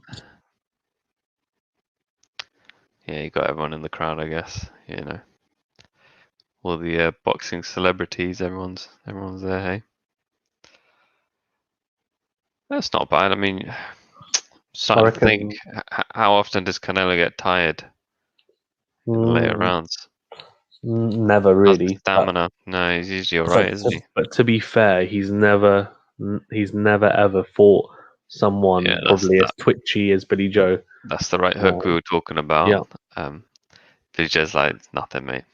Yeah, you got everyone in the crowd, I guess. You know, all the boxing celebrities. Everyone's there. Hey, that's not bad. I mean, starting to think, how often does Canelo get tired in the later rounds? Never really. Stamina. No, he's usually alright, isn't he? But to be fair, he's never ever fought someone Yeah, probably as twitchy as Billy Joe. that's the right hook we were talking about. Yeah. Billy Joe's like, nothing, mate.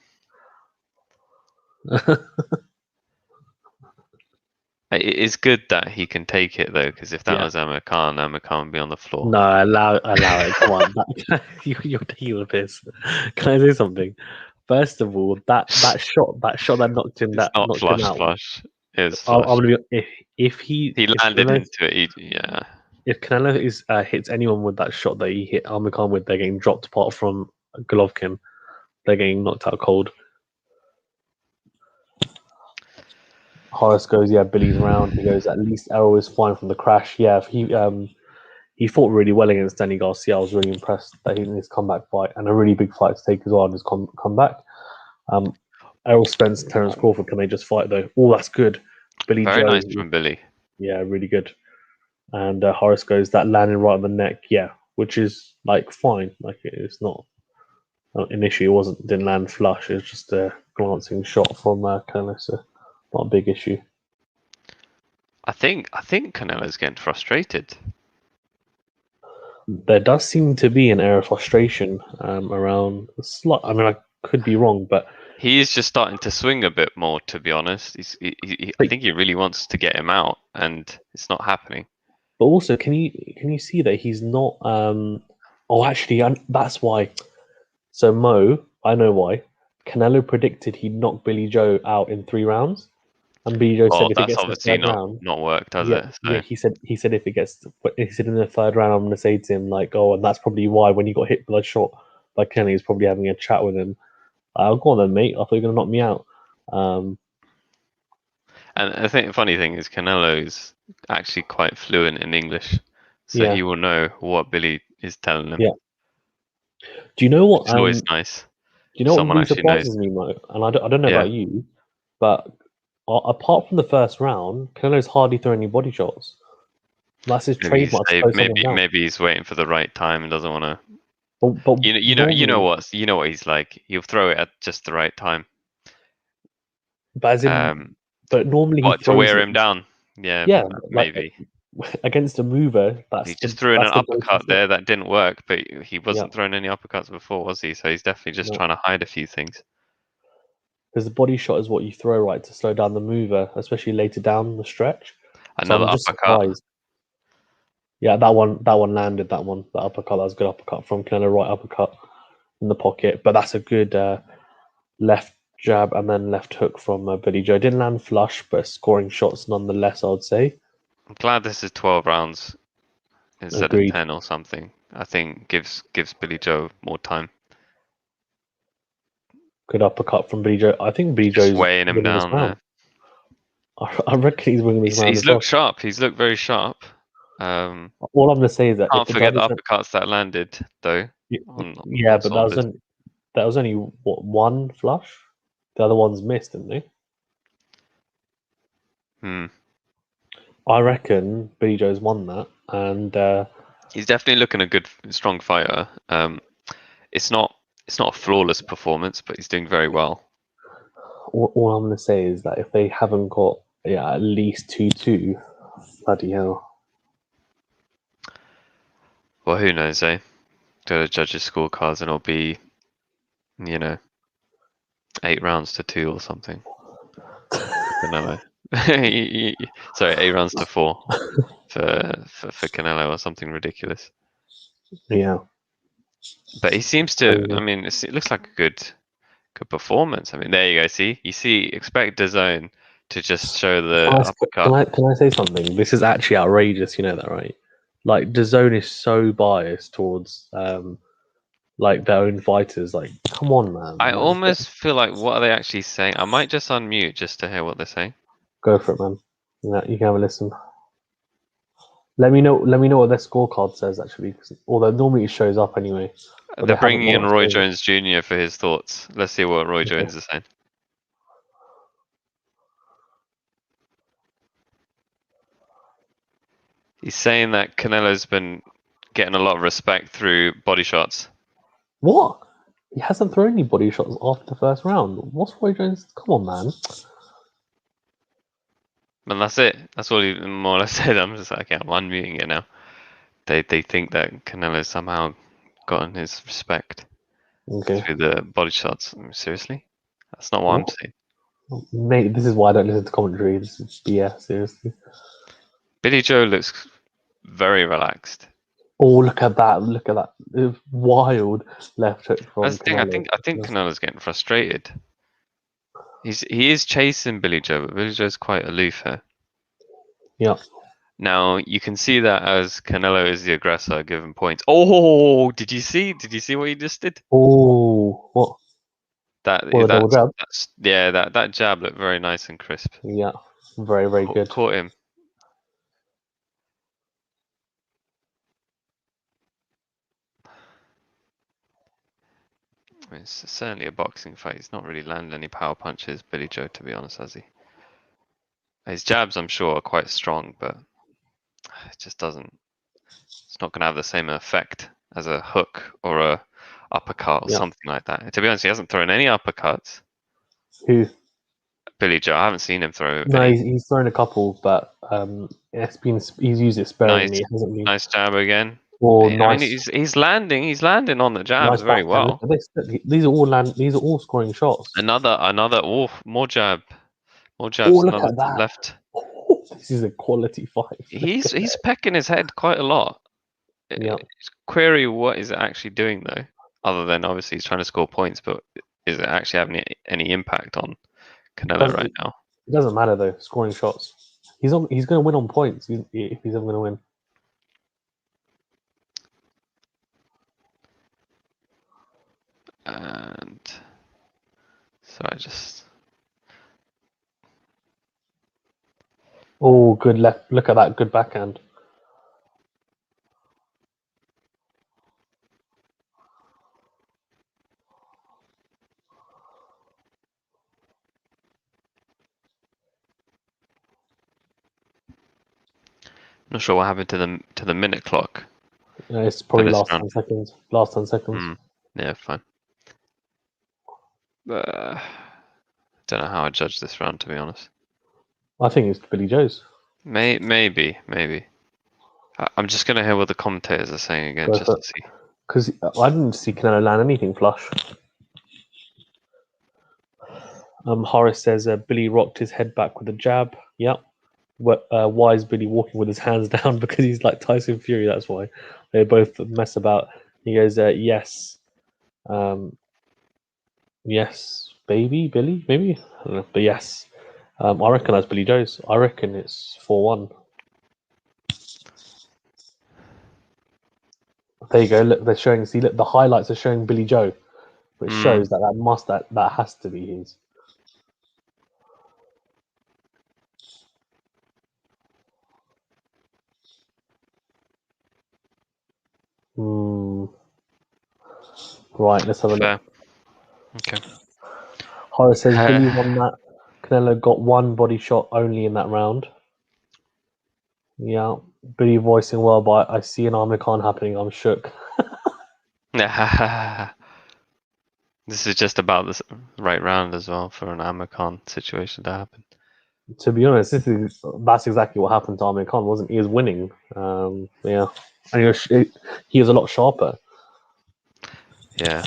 It's good that he can take it though, because if that was Amir Khan would be on the floor. No, allow it. Come on, you're taking the piss. Can I say something? First of all, that shot that knocked him It's not knocked him out. flush. It's I'm flush. gonna be, if landed Canelo, into it. Yeah. if Canelo hits anyone with that shot that he hit Amir Khan with, they're getting dropped apart from Golovkin. They're getting knocked out cold. Horace goes, yeah, Billy's round. He goes, at least Errol is fine from the crash. Yeah, he fought really well against Danny Garcia. I was really impressed that he in his comeback fight, and a really big fight to take as well in his comeback. Errol Spence and Terence Crawford, can they just fight though? Oh, that's good. Billy Very Joe, nice from Billy. yeah, really good. And Horace goes, that landing right on the neck, yeah, which is like fine. Like it's not an issue. Didn't land flush. It was just a glancing shot from Canelo, so not a big issue. I think Canelo's getting frustrated. There does seem to be an air of frustration around the slot. I mean, I could be wrong, but he is just starting to swing a bit more. To be honest, I think he really wants to get him out, and it's not happening. But also, can you see that he's not? Actually, that's why. So Mo, I know why. Canelo predicted he'd knock Billy Joe out in 3 rounds, and Billy Joe said if it that's gets to the obviously third round, not worked, has yeah, it? So. yeah. He said if it gets, he said in the third round, I'm gonna say to him like, oh, and that's probably why when he got hit by a shot, like Kenny is probably having a chat with him. I'll go on then, mate. I thought you were gonna knock me out. And I think the funny thing is Canelo is actually quite fluent in English, so he will know what Billy is telling him. Yeah. Do you know what? It's always nice. Do you know what someone really actually surprises me, Mo? And I don't know about you, but apart from the first round, Canelo's hardly thrown any body shots. That's his trademark. Maybe he's waiting for the right time and doesn't want to. But you know what he's like. He'll throw it at just the right time. But but normally he throws to wear him down. Yeah, maybe against a mover. He just threw in an uppercut there that didn't work, but he wasn't throwing any uppercuts before, was he? So he's definitely just trying to hide a few things. Because the body shot is what you throw right to slow down the mover, especially later down the stretch. Another uppercut. Surprised. Yeah, that one landed. That uppercut, that was a good uppercut from Canelo, right uppercut in the pocket. But that's a good left jab and then left hook from Billy Joe. Didn't land flush, but scoring shots nonetheless, I would say. I'm glad this is 12 rounds instead of 10 or something. I think gives Billy Joe more time. Good uppercut from Billy Joe. I think Billy Joe's weighing him down there. I reckon he's winning this round. He's looked sharp. He's looked very sharp. All I'm gonna say is that can't forget the uppercuts that landed though. But that was only what, one flush. The other ones missed, didn't they? I reckon Billy Joe's won that, and he's definitely looking a good, strong fighter. It's not a flawless performance, but he's doing very well. All I'm gonna say is that if they haven't got at least 2-2, bloody hell. Well, who knows, eh? Go to judges' scorecards and it'll be, 8 rounds to 2 or something. Canelo. Sorry, 8 rounds to 4 for Canelo or something ridiculous. Yeah. But he seems to. I mean, it looks like a good performance. I mean, there you go. Expect DAZN to just show the uppercut. Can I say something? This is actually outrageous. You know that, right? Like DAZN is so biased towards like their own fighters. Like, come on, man. I almost feel like, what are they actually saying? I might just unmute just to hear what they're saying. Go for it, man. You can have a listen. Let me know what their scorecard says, actually, although normally it shows up anyway. They're bringing in Roy Jones Jr. for his thoughts. Let's see what Roy Jones is saying. He's saying that Canelo's been getting a lot of respect through body shots. What? He hasn't thrown any body shots after the first round. What's Roy Jones? Come on, man. But that's it. That's all he more or less said. I'm just like, okay, I'm unmuting it now. They think that Canelo's somehow gotten his respect Okay. through the body shots. I mean, seriously? That's not what I'm saying. Mate, this is why I don't listen to commentary. This is BS, seriously. Billy Joe looks very relaxed. Oh, look at that! Look at that! Wild left hook from That's the thing. Canelo. I think Canelo's getting frustrated. He is chasing Billy Joe, but Billy Joe's quite aloof here. Yeah. Now you can see that as Canelo is the aggressor, given points. Oh, did you see? Did you see what he just did? Oh, what? That What a double jab? that's yeah. That jab looked very nice and crisp. Yeah, very, very good. Caught him. It's certainly a boxing fight. He's not really landed any power punches, Billy Joe, to be honest, has he? His jabs, I'm sure, are quite strong, but it just doesn't. It's not going to have the same effect as a hook or a uppercut or something like that. To be honest, he hasn't thrown any uppercuts. Who? Billy Joe, I haven't seen him throw No, any. he's thrown a couple, but he's used it sparingly, hasn't he? Nice jab again. Or I nice. mean, he's landing on the jabs Nice very backhand. well. Look at this. These are all scoring shots. Another. Oh, more jabs. Oh, look Another at that! left. Oh, this is a quality fight. He's pecking his head quite a lot. Yeah. Query what is it actually doing though, other than obviously he's trying to score points, but is it actually having any impact on Canelo right now? It doesn't matter though. Scoring shots. He's going to win on points if he's ever going to win. And sorry, just Oh, good left. Look at that. Good backhand. not sure what happened to the minute clock. It's probably this last round. 10 seconds. Last 10 seconds. Yeah, fine. Don't know how I judge this round, to be honest. I think it's Billy Joe's. Maybe. I'm just gonna hear what the commentators are saying again, just to see. Because I didn't see Canelo land anything flush. Horace says Billy rocked his head back with a jab. Yep. Why is Billy walking with his hands down? Because he's like Tyson Fury. That's why they both mess about. He goes, yes, yes, baby, Billy, maybe. I don't know, but yes, I reckon that's Billy Joe's. I reckon it's 4-1. There you go. Look, they're showing. See, look, the highlights are showing Billy Joe, which shows that has to be his. Right, let's have a look. Okay. Horace says Billy won that. Canelo got one body shot only in that round. Yeah, Billy voicing well, but I see an Amir Khan happening. I'm shook. This is just about the right round as well for an Amir Khan situation to happen. To be honest, that's exactly what happened to Amir Khan, wasn't he? He was winning. Yeah, and he was a lot sharper. Yeah.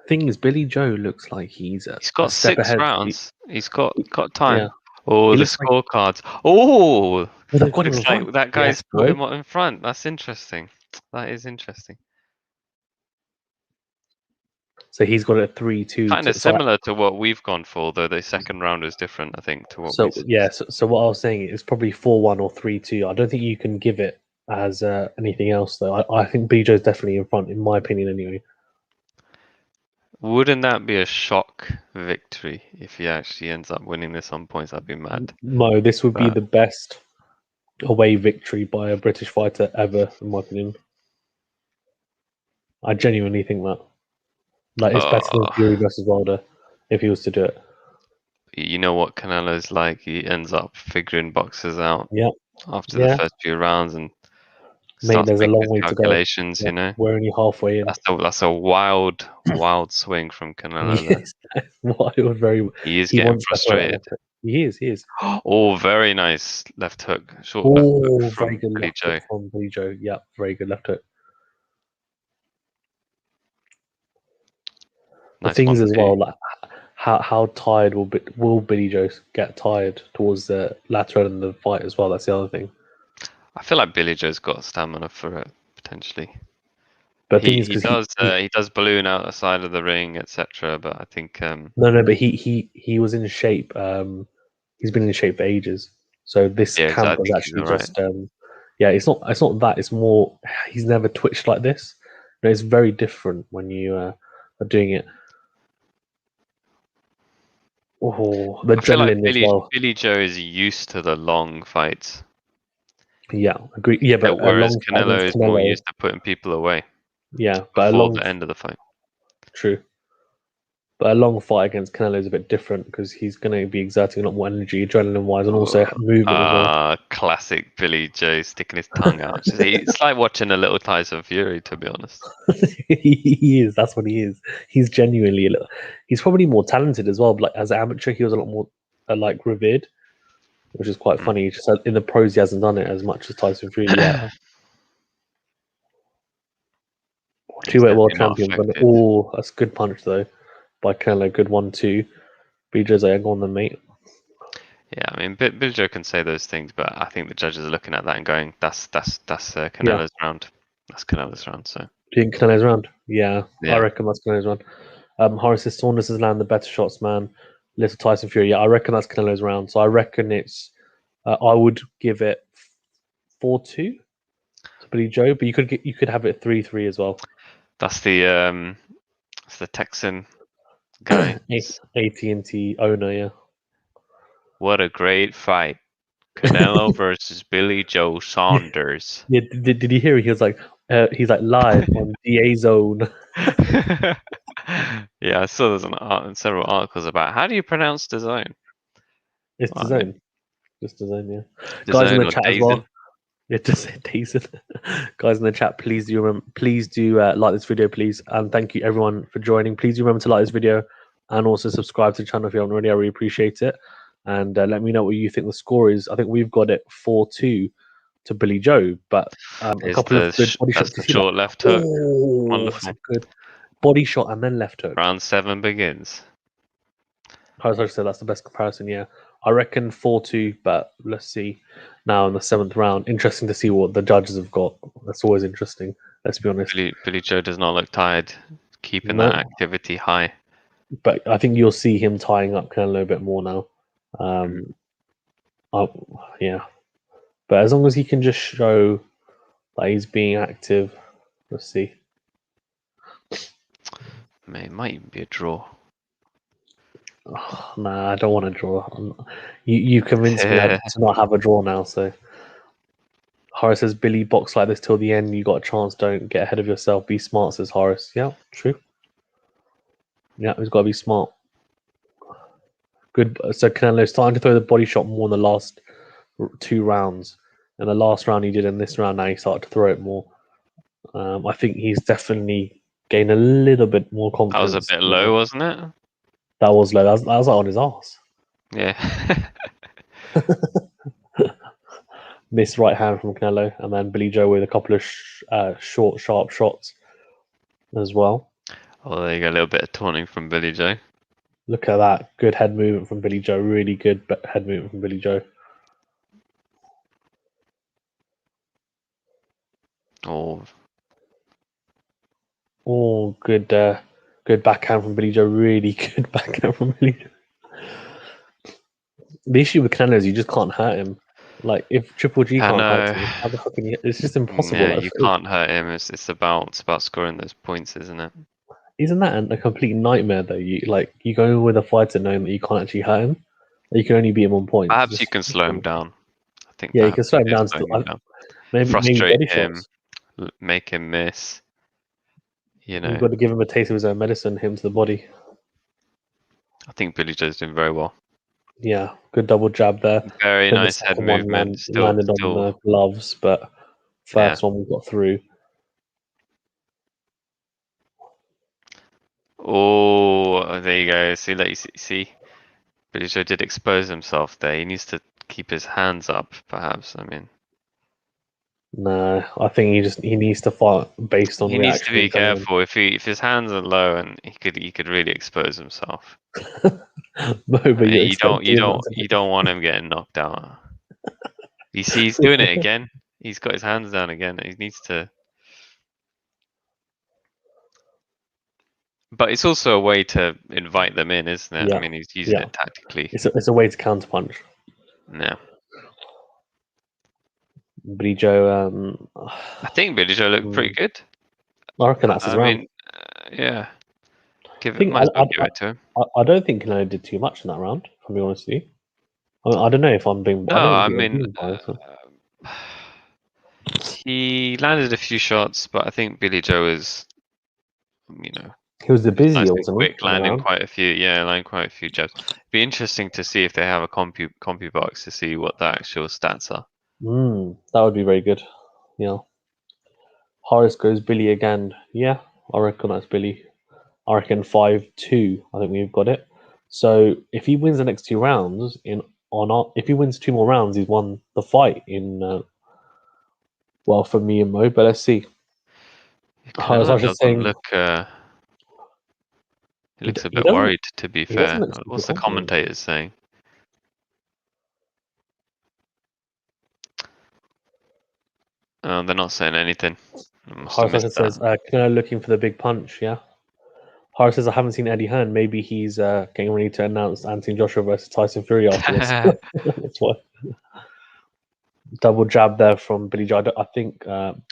Thing is, Billy Joe looks like he's got a step 6 ahead. rounds. He's got time. Yeah. Oh, the scorecards. Oh, they've got looks him in like front. that guy's Yes, put him in front. That's interesting. That is interesting. So he's got a 3-2. Kind of similar to what we've gone for, though the second round is different, I think, to what So what I was saying is probably 4-1 or 3-2. I don't think you can give it as anything else, though. I think Billy Joe's definitely in front, in my opinion, anyway. Wouldn't that be a shock victory if he actually ends up winning this on points? I'd be mad. No, this would be the best away victory by a British fighter ever, in my opinion. I genuinely think that. Like, it's better than Fury versus Wilder if he was to do it. You know what Canelo's like? He ends up figuring boxes out after the first few rounds and Mate, there's a long way to go. Calculations, you know. We're only halfway in. That's a wild swing from Canelo. Yes, wild, very. He is getting frustrated. He is. He is. Oh, very nice left hook, short left hook Oh, very from good Billy left Joe. hook from Billy Joe. Yeah, very good left hook. The Nice things as 1-2. well, like how tired will Billy Joe get tired towards the latter end of the fight as well? That's the other thing. I feel like Billy Joe's got stamina for it potentially. But the thing He is, he because does he does balloon out the side of the ring, etc. But I think no, but he was in shape. He's been in shape for ages. So this yeah, camp I was think he's actually all right. just yeah. It's not that. It's more he's never twitched like this. You know, it's very different when you are doing it. Oh, the I feel like adrenaline as well. Billy Joe is used to the long fights, Yeah, agree. Yeah, but a whereas long fight Canelo against is more Canelo. used to putting people away Yeah, but before the end of the fight. true. But a long fight against Canelo is a bit different because he's going to be exerting a lot more energy, adrenaline wise, and also movement as well. Classic Billy Joe sticking his tongue out. It's like watching a little Tyson Fury, to be honest. He is. That's what he is. He's genuinely a little. He's probably more talented as well. But like as an amateur, he was a lot more like revered, which is quite funny. Just in the pros, he hasn't done it as much as Tyson Fury yet. He's Two-weight world definitely not champion. But affected. oh, that's a good punch though by Canelo. Good 1-2. BJ's like, go on then, mate. Yeah, I mean, Billy Joe can say those things, but I think the judges are looking at that and going, "That's Yeah. Canelo's round. That's Canelo's round." So Do you think Canelo's round? Yeah, I yeah, reckon that's Canelo's round. Horace says Saunders has landed the better shots, man. Little Tyson Fury. Yeah, I reckon that's Canelo's round. So I reckon it's. I would give it 4-2 to Billy Joe, but you could have it 3-3 as well. that's the Texan guy. AT&T owner, yeah. What a great fight, Canelo versus Billy Joe Yeah, Saunders. yeah. Did you hear? He's like live on DAZN. Yeah, I saw there's several articles about how do you pronounce DAZN? It's Well, the I mean, zone. Just the zone, yeah. Guys in DAZN the or chat as DAZN. well. Yeah, just say decent. Guys in the chat, please do like this video, please, and thank you everyone for joining. Please do remember to like this video and also subscribe to the channel if you haven't already. I really appreciate it. And let me know what you think the score is. I think we've got it 4-2 to Billy Joe, but a Is couple of good body that's shots. Do the you see that? short left hook. Oh, it's a Wonderful. good body shot and then left hook. Round 7 begins. As I said, that's the best comparison. Yeah, I reckon 4-2, but let's see now in the seventh round. Interesting to see what the judges have got. That's always interesting. Let's be honest. Billy Joe does not look tired, keeping that No, activity high. but I think you'll see him tying up Canelo a bit more now. Mm. I, yeah, but as long as he can just show that he's being active, let's see. It might even be a draw. Oh, nah, I don't want to draw. You convinced me to not have a draw now. So Horace says Billy box like this till the end. You got a chance. Don't get ahead of yourself. Be smart, says Horace. Yeah, true. Yeah, he's got to be smart. Good. So Canelo's starting to throw the body shot more in the last 2 rounds. And the last round he did, in this round now he started to throw it more. I think he's definitely gained a little bit more That was a confidence. bit low, wasn't it? That was low. That was like on his ass. Yeah. Missed right hand from Canelo, and then Billy Joe with a couple of short, sharp shots as well. Oh, there you go. A little bit of taunting from Billy Joe. Look at that. Good head movement from Billy Joe. Really good head movement from Billy Joe. Oh, good good backhand from Billy Joe. Really good backhand from Billy Joe. The issue with Canelo is you just can't hurt him. Like, if Triple G I can't hurt know. him, how the fuck can you? It's just impossible. Yeah, Like, you can't hurt him. It's about scoring those points, isn't it? isn't that a complete nightmare, though? You go with a fighter knowing that you can't actually hurt him. You can only beat him on points. Perhaps you can slow him down. I think Yeah, you can perhaps slow it him is down. slowing him down. Maybe Frustrate body him, shots. make him miss. You You've know, got to give him a taste of his own medicine, him to the body. I think Billy Joe's doing very well. Yeah, good double jab there. Very Then the nice head second one movement. landed on the gloves, but Yeah. first one we got through. Oh, there you go. See, let you see. Billy Joe did expose himself there. He needs to keep his hands up, perhaps. I mean, No, I think he needs to fight based on he needs to reaction be and adrenaline. careful. If his hands are low, and he could really expose himself. But you expect him not You don't want him getting knocked out. You see, he's doing it again. He's got his hands down again. He needs to. But it's also a way to invite them in, isn't it? I Yeah, mean, he's using yeah. it tactically. It's a way to counterpunch. Yeah. Billy Joe, I think Billy Joe looked pretty good. I reckon that's his I round. mean, yeah. I think Might as well give it to him. I don't think Canelo did too much in that round. If I'm being honest with you, I don't know if I'm being. No, I don't I think I'm mean, being biased. he landed a few shots, but I think Billy Joe is, you know, He was the nice busier, and wasn't he? quick, In the landing round. quite a few. Yeah, landing quite a few jabs. Be interesting to see if they have a CompuBox to see what the actual stats are. That would be very good. Yeah. Horace goes Billy again. Yeah, I reckon that's Billy. I reckon 5-2. I think we've got it. So if he wins the next two rounds if he wins two more rounds, he's won the fight in. Well, for me and Mo, but let's see. Horace Canelo was just doesn't saying look. He looks a he bit doesn't. worried, to be He doesn't fair. look super What's the confident. commentators saying? They're not saying anything. I must have Horace missed just that. says Canelo looking for the big punch. Yeah. Horace says I haven't seen Eddie Hearn. Maybe he's getting ready to announce Anthony Joshua versus Tyson Fury after this. That's why. Double jab there from Billy Joe. I think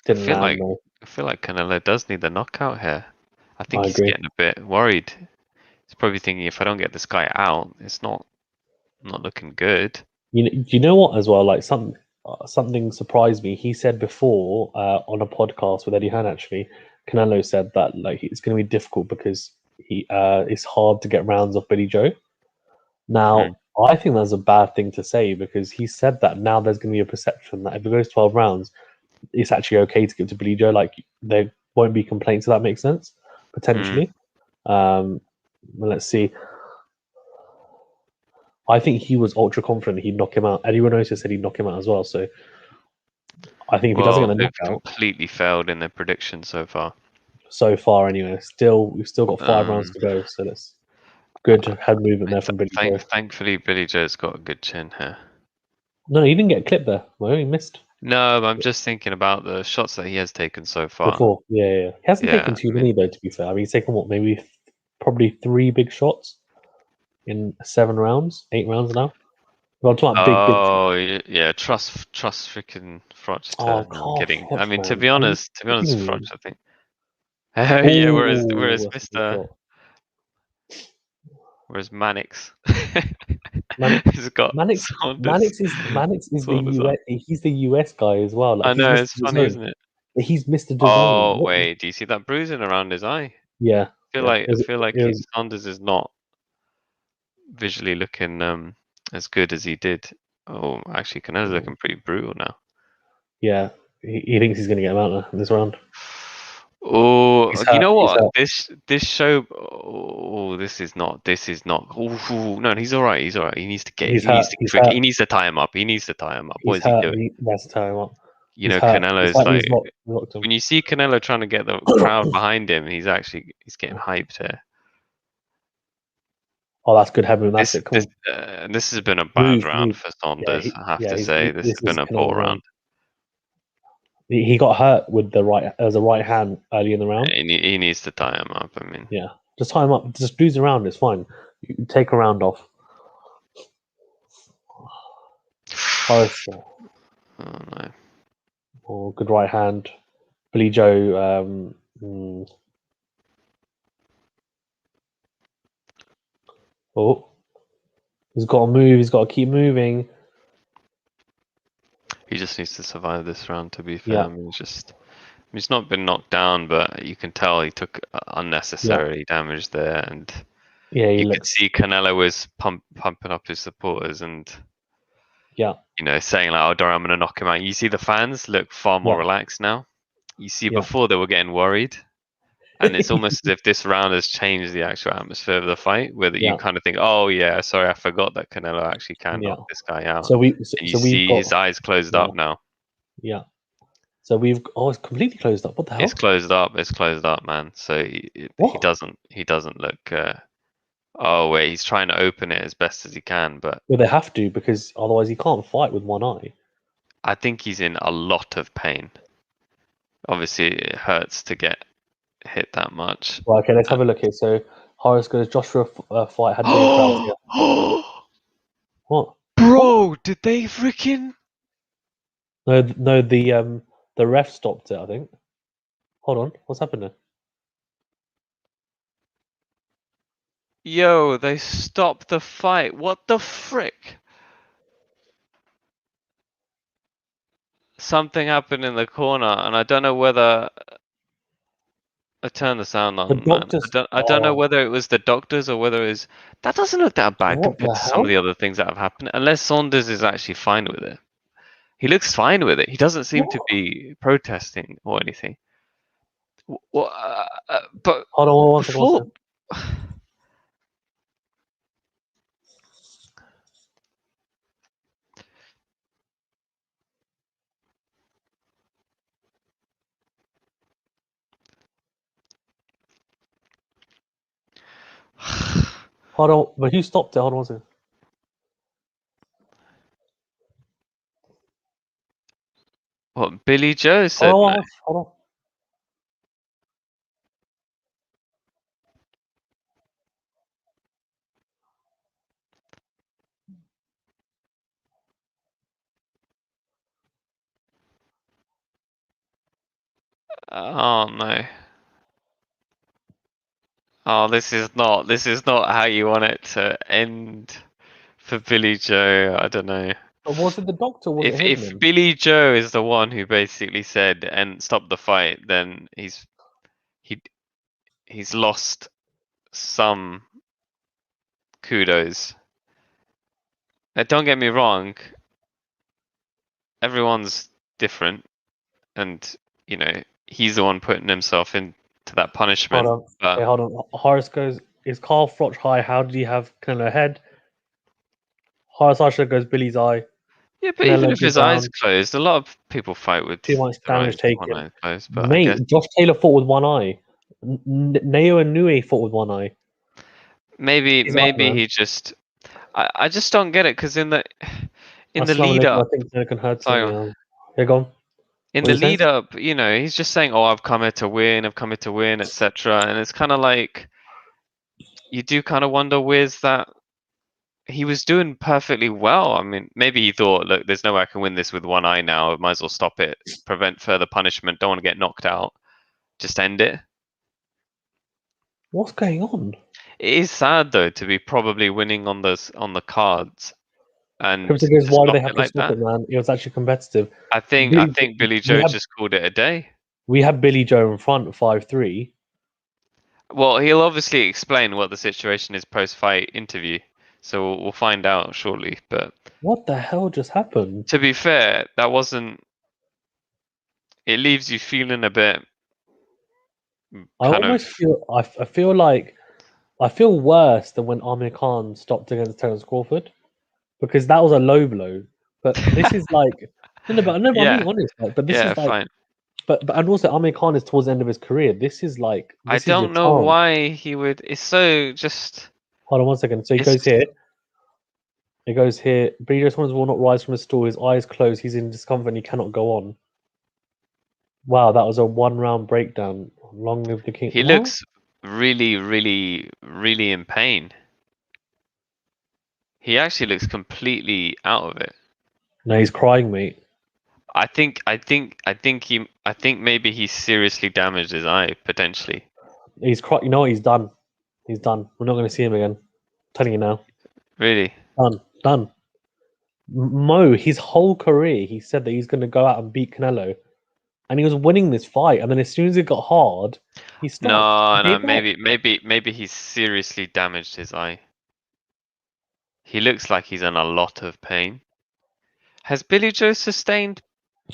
didn't land though. I feel like Canelo does need the knockout here. I think I he's agree. getting a bit worried. He's probably thinking, if I don't get this guy out, it's not looking good. You know what as well? Like something surprised me. He said before on a podcast with Eddie Hearn actually, Canelo said that like it's going to be difficult because it's hard to get rounds off Billy Joe. Now I think that's a bad thing to say because he said that now there's going to be a perception that if it goes 12 rounds, it's actually okay to give to Billy Joe. Like there won't be complaints. If that makes sense, potentially. Well, let's see. I think he was ultra confident he'd knock him out. Eddie Reynoso said he'd knock him out as well. So I think if he doesn't get Well, the they've knockout completely failed in their prediction so far. so far, anyway, we've still got 5 rounds to go. So that's good head movement there from Billy Joe. Thankfully, Billy Joe's got a good chin here. No, he didn't get a clip there. Well, he missed. No, but I'm just thinking about the shots that he has taken so far. Before, yeah. He hasn't Yeah, taken too many though. To be fair, I mean, he's taken what, maybe probably 3 big shots in 7 rounds, 8 rounds now. Well, I'm talking about big. yeah. Trust freaking Frotch. Oh, No, I'm Carl kidding. I Froch, mean, to man. be Are you honest, kidding Frotch, me? I think. Yeah, whereas Oh, that's a good shot. Mannix Man- has got Mannix, Saunders. Mannix is the Saunders up. US. He's the US guy as well. Like I he's know, Mr. it's funny, DAZN. isn't it? He's Mr. DAZN. Oh wait, do you see that bruising around his eye? Yeah, yeah. I feel like It was, Saunders is not visually looking as good as he did. Oh, actually, Canelo's looking pretty brutal now. yeah. He thinks he's going to get him out in this round. Oh, you know what? hurt. This show. Oh, this is not. Oh, no, he's all right. He's all right. He needs to get. He's He hurt. needs to He's trick. hurt. He needs to tie him up. He needs to tie him up. What He's is he hurt. doing? He has to tie him up. You He's know, hurt. Canelo's It's like like he's locked him. when you see Canelo trying to get the crowd behind him, he's getting hyped here. Oh, that's good head movement. That's it. Cool. This has been a bad round for Saunders. Yeah, I have to say, this has been a poor round. He got hurt with the right hand early in the round. He needs to tie him up. I mean, yeah, just tie him up. Just lose the round. It's fine. You take a round off. Horace. Oh no. Oh, good right hand. Billy Joe. Oh, he's got to move. He's got to keep moving. He just needs to survive this round. To be fair, Yeah. I mean, he's not been knocked down, but you can tell he took unnecessary damage there, and you could see Canelo was pumping up his supporters and saying like, "Oh, Dorian, I'm gonna knock him out." You see the fans look far more relaxed now. You see before they were getting worried, And it's almost as if this round has changed the actual atmosphere of the fight, where you Yeah. kind of think, oh yeah, sorry, I forgot that Canelo actually can Yeah. knock this guy out. So And you we've see got his eyes closed yeah, up now. yeah. So it's completely closed up. What the hell? It's closed up. It's closed up, man. So he What? doesn't look. Oh wait, he's trying to open it as best as he can, but Well, they have to because otherwise he can't fight with one eye. I think he's in a lot of pain. Obviously, it hurts to get hit that much. Right, okay, let's have a look here. So Horace goes, Joshua fight had big crowds here. What? Bro, did they freaking? No, the ref stopped it, I think. Hold on, what's happening? Yo, they stopped the fight. What the frick? Something happened in the corner, and I don't know whether I turned the sound The on, man. doctors. I don't know whether it was the doctors or whether it was. That doesn't look that bad What compared the to some of the hell? other things that have happened. Unless Saunders is actually fine with it. He looks fine with it. He doesn't seem to What? be protesting or anything. Well, but Hold on, one second, one before. second. Hold on, but who stopped it? Hold on one second. What Billy Joe said? Hold No. on, hold on. Oh no. Oh, this is not how you want it to end for Billy Joe. I don't know. But was it the doctor or was it him If then? Billy Joe is the one who basically said and stopped the fight, then he he's lost some kudos. Don't get me wrong, everyone's different, and you know he's the one putting himself into that punishment. Hold on. But Okay, hold on. Horace goes, is Carl Froch high? How did he have Canelo head? Horace Archer goes, Billy's eye. yeah, but even Canelo if good his eyes round. closed, a lot of people fight with Too much their damage eyes, one taken. eye closed. But I guess Mate, Josh Taylor fought with one eye. Neo and Nue fought with one eye. His eye, maybe man. he just. I just don't get it because in the Assalamu lead alaikum. I up, think Canelo can hurt him. sorry, Yeah. Here, go on. in What are the you saying? lead up, you know, he's just saying, "Oh, I've come here to win. I've come here to win," etc. And it's kind of like you do kind of wonder where's that. He was doing perfectly well. I mean, maybe he thought, "Look, there's no way I can win this with one eye now. I might as well stop it, prevent further punishment. Don't want to get knocked out. Just end it." What's going on? It is sad though to be probably winning on the cards and Crypto goes, to why do stop they have it to like stop that. it, man? It was actually competitive. I Billy, think Billy we Joe have just called it a day. Billy Joe in front 5-3. Well, he'll obviously explain what the situation is post-fight interview, so we'll find out shortly. But What the hell just happened? to be fair, that wasn't. It leaves you feeling a bit I kind of. almost feel I feel like I feel worse than when Amir Khan stopped against Terence Crawford because that was a low blow. But this is like no, but I'm being Yeah, honest. Like, but this yeah, is like, fine. but and also Amir Khan is towards the end of his career. I This is your don't know chance. why he would. It's so just. Hold on one second. So he It's goes here. It goes here. Billy Joe will not rise from his stool. His eyes closed. He's in discomfort and he cannot go on. Wow, that was a 1 round breakdown. Long live the king. he What? looks really, really, really in pain. He actually looks completely out of it. No, he's crying, mate. I think maybe he seriously damaged his eye potentially. He's crying. You know what? He's done. He's done. We're not going to see him again. I'm telling you now. Really. Done. Done. Mo, his whole career, he said that he's going to go out and beat Canelo, and he was winning this fight. And then as soon as it got hard, he stopped. He No, gave up. maybe he seriously damaged his eye. He looks like he's in a lot of pain. Has Billy Joe sustained?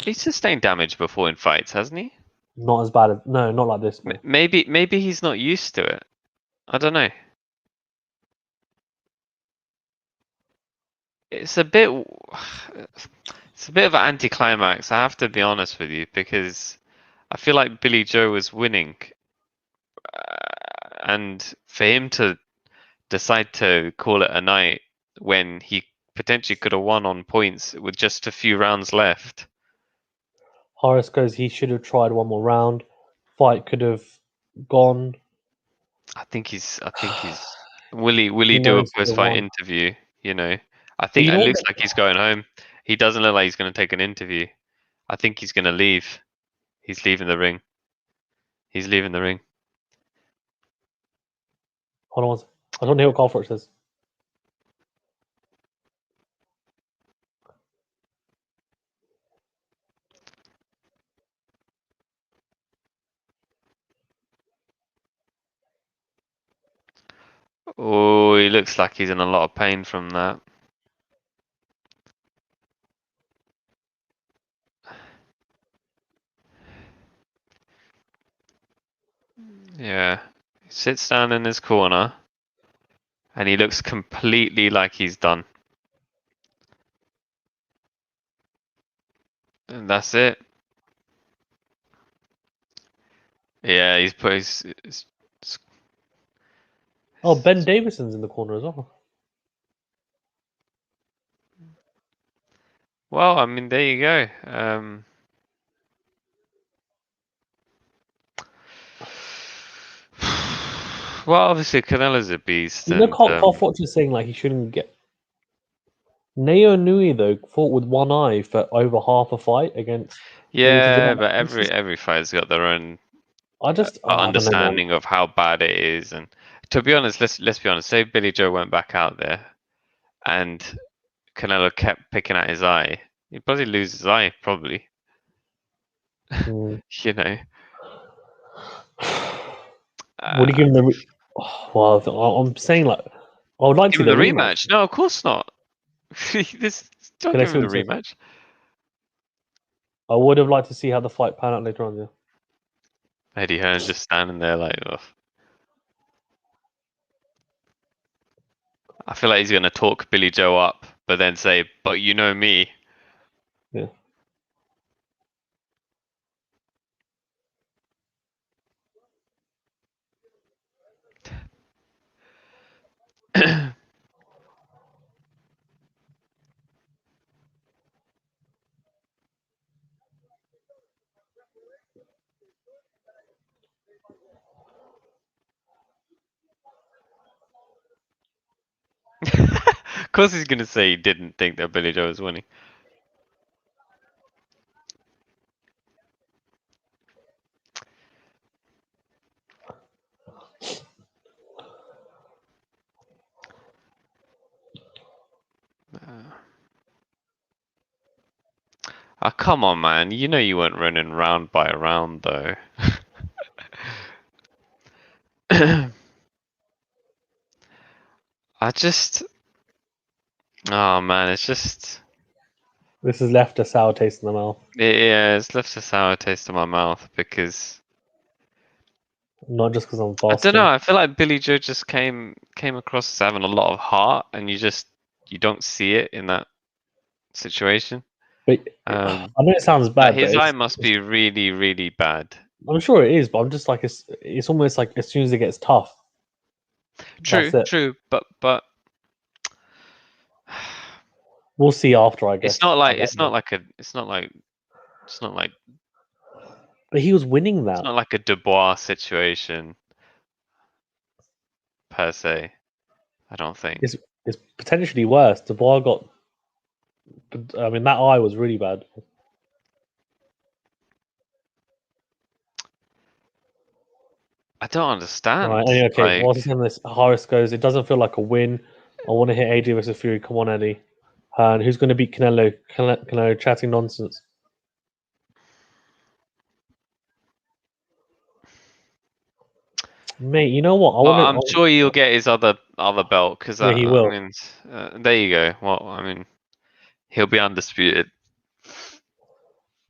He's sustained damage before in fights, hasn't he? Not as bad as not like this. No. Maybe he's not used to it. I don't know. It's a bit of an anticlimax. I have to be honest with you, because I feel like Billy Joe was winning, and for him to decide to call it a night when he potentially could have won on points with just a few rounds left. Horace goes, he should have tried one more round. Fight could have gone. I think he's. Will he He do a knows he could have post-fight won. interview? You know, I But think you it know looks what? like he's going home. He doesn't look like he's going to take an interview. I think he's going to leave. He's leaving the ring. He's leaving the ring. Hold on. I don't hear what Carl Froch says. Oh, he looks like he's in a lot of pain from that. Yeah. He sits down in his corner and he looks completely like he's done. And that's it. Yeah, he's put his Oh, Ben Davison's in the corner as well. well, I mean, there you go. Well, obviously Canelo's a beast, You know, and Carl Froch is saying like he shouldn't get. Neo Nui though fought with one eye for over half a fight against. yeah, but every fight's got their own I don't know, man. understanding of how bad it is, and to be honest, let's be honest. Say Billy Joe went back out there, and Canelo kept picking at his eye, he'd probably lose his eye, probably. Mm. You know. Would you give him the? Well, I'm saying like I would like to Give see him the the rematch. rematch? No, of course not. Don't Can I give see him what the he says? rematch. I would have liked to see how the fight pan out later on. Yeah. Eddie Hearn just standing there like, ugh. I feel like he's gonna talk Billy Joe up, but then say, "But you know me." Yeah. Of course, he's gonna say he didn't think that Billy Joe was winning. Oh, come on, man. You know you weren't running round by round, though. I just... Oh, man, it's just... This has left a sour taste in the mouth. Yeah, it's left a sour taste in my mouth, because... Not just because I'm I don't know, fasting. I feel like Billy Joe just came across as having a lot of heart, and you don't see it in that situation. But I know it sounds But bad, but his eye must be really, really bad. I'm sure it is. But I'm just like it's almost like as soon as it gets tough, that's it. True, but We'll see after, I guess. it's not like But he was winning that. a Dubois situation per se. I don't think. It's potentially worse. Dubois got. I mean, that eye was really bad. I don't understand. Right. Okay. Like, Whilst he's saying this, Harris goes. It doesn't feel like a win. I want to hit AJ versus Fury. Come on, Eddie. And who's going to beat Canelo? Canelo chatting nonsense. Mate, you know what? I'm sure he'll get his other belt, because Yeah, he I will. mean, there you go. Well, I mean, he'll be undisputed.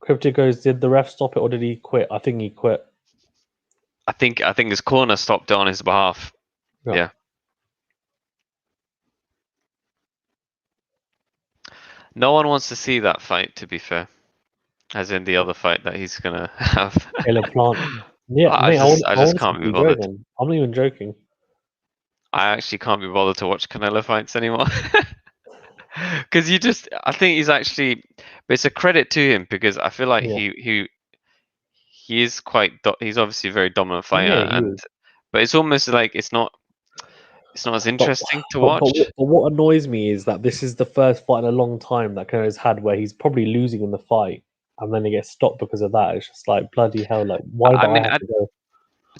Cryptic goes, did the ref stop it or did he quit? I think he quit. I think his corner stopped it on his behalf. Yeah. No one wants to see that fight, to be fair. As in the other fight that he's gonna have. Caleb Plant. Yeah, I mate, I just want to can't see be Billy Joe bothered. again. I'm not even joking. I actually can't be bothered to watch Canelo fights anymore. Because I think he's actually, but it's a credit to him because I feel like Yeah, he is he's obviously a very dominant yeah, fighter, he is. but it's almost like it's not as But, interesting to but watch. what annoys me is that this is the first fight in a long time that Canelo's had where he's probably losing in the fight and then he gets stopped because of that. It's just like bloody hell. Like, why I do I mean, have to go?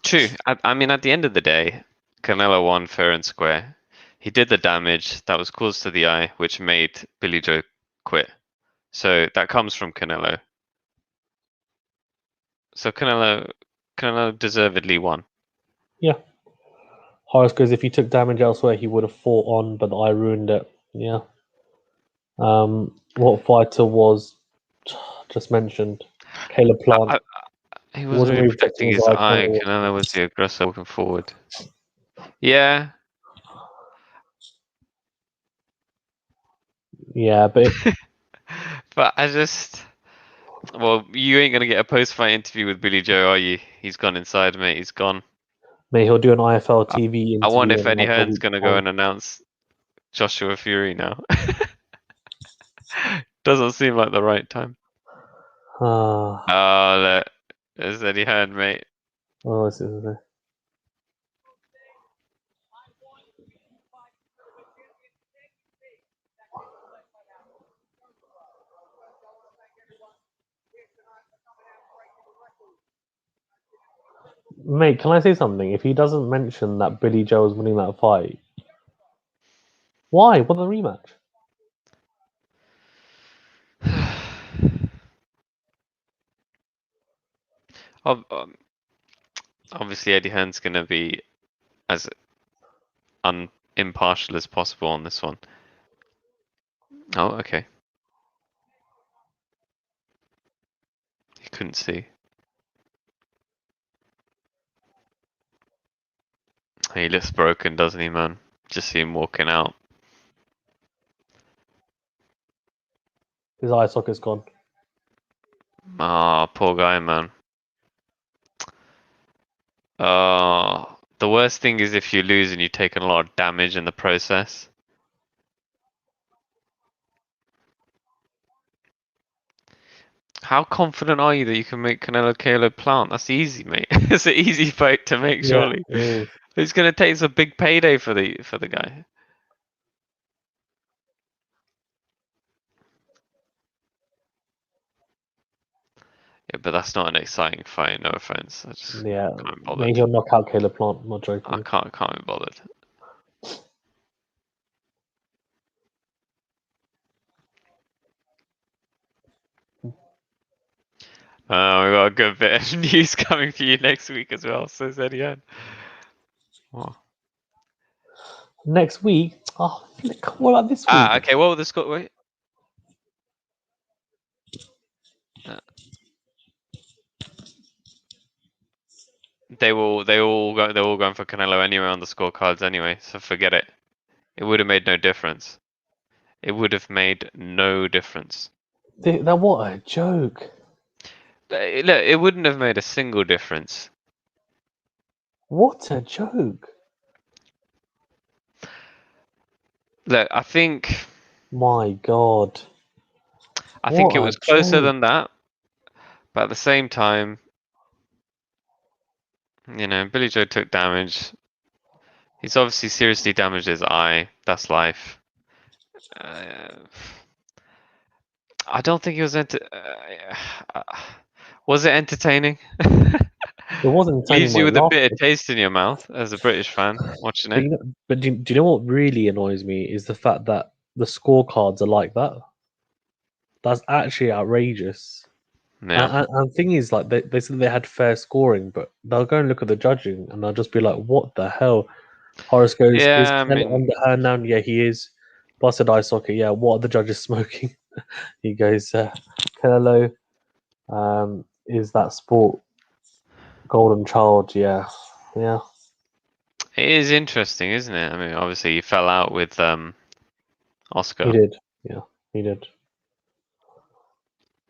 true. I mean, at the end of the day, Canelo won fair and square. He did the damage that was caused to the eye, which made Billy Joe quit. So that comes from Canelo. So Canelo deservedly won. Yeah. Horace goes, if he took damage elsewhere, he would have fought on, but the eye ruined it. Yeah. What fighter was just mentioned? Caleb Plant. He He wasn't wasn't really really protecting protecting his his eye. eye. Canelo was the aggressor walking forward. Yeah. Yeah, but But well, you ain't gonna get a post-fight interview with Billy Joe, are you? He's gone inside, mate. He's gone. mate, he'll do an IFL TV I wonder interview if in Eddie like a Hearn's week's gonna go time. and announce Joshua Fury now. Doesn't seem like the right time. Ah, Oh, look, there's Eddie Hearn, mate. oh, this is it. Mate, can I say something? If he doesn't mention that Billy Joe was winning that fight, why? What the rematch? Obviously, Eddie Hearn's gonna be as impartial as possible on this one. Oh, okay. He couldn't see. He looks broken, doesn't he, man? Just see him walking out. His eye socket's gone. Ah, poor guy, man. The worst thing is if you lose and you've taken a lot of damage in the process. How confident are you that you can make Canelo Plant? That's easy, mate. It's an easy fight to make, Yeah, surely. it is. It's gonna take a big payday for the guy. Yeah, but that's not an exciting fight. No offense. I just Yeah, can't be maybe bothered. he'll knock out Caleb Plant. I'm not I joking. can't be bothered. We got a good bit of news coming for you next week as well. So Eddie Hearn. What? Next week? Oh, flick. What about this week? Okay. What will the score? Wait. They're all going for Canelo anyway on the scorecards anyway. So forget it. It would have made no difference. It would have made no difference. That what a joke. Look, it wouldn't have made a single difference. What a joke. Look, I think My God. it What a was closer joke. than that, but at the same time, Billy Joe took damage. He's obviously seriously damaged his eye. That's life. I don't think he was was it entertaining? It wasn't entertaining Leaves when you it with a bitter lasted. taste in your mouth as a British fan watching But, it. do you know what really annoys me is the fact that the scorecards are like that. That's actually outrageous. Yeah. And the thing is, like, they said they had fair scoring, but they'll go and look at the judging and they'll just be like, what the hell? Horace goes, is Yeah, I Canelo mean, underhand now? Yeah, he is. Busted eye socket. Yeah, what are the judges smoking? He goes, Canelo is that sport golden child? Yeah. It is interesting, isn't it? I mean, obviously he fell out with Oscar. He did. Yeah, he did.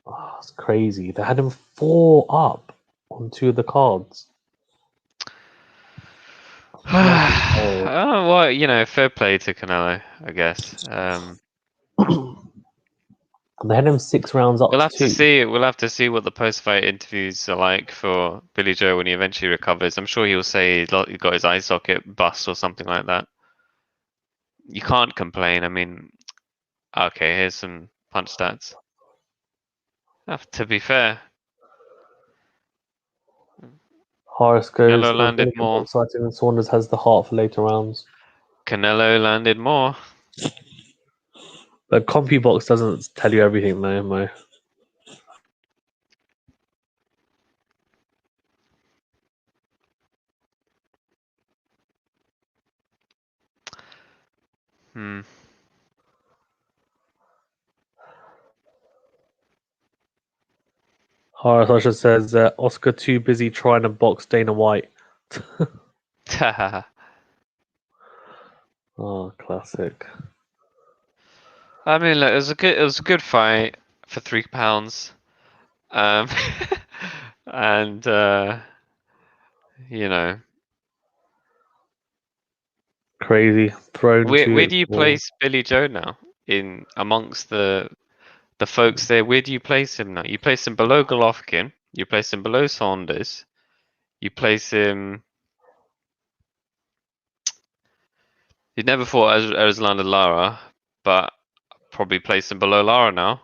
Oh, it's crazy. They had him 4 up on 2 of the cards. Oh, well, you know, fair play to Canelo, I guess. They had him 6 rounds up We'll to have to 2. see. We'll have to see what the post-fight interviews are like for Billy Joe when he eventually recovers. I'm sure he'll say he got his eye socket bust or something like that. You can't complain. I mean, okay, here's some punch stats. To be fair, Horace goes, Canelo it was going landed to get more. exciting, and Saunders has the heart for later rounds. Canelo landed more. But CompuBox doesn't tell you everything, though, Mo. Hmm. Horace Usher says, Oscar too busy trying to box Dana White. Oh, classic. I mean, look, it was a good fight for £3. And you know, Crazy. Thrown where to. do you place Billy Joe now in amongst the folks there? Where do you place him now? You place him below Golovkin. You place him below Saunders. You place him. He never fought Arizlanda Lara, but probably place him below Lara now.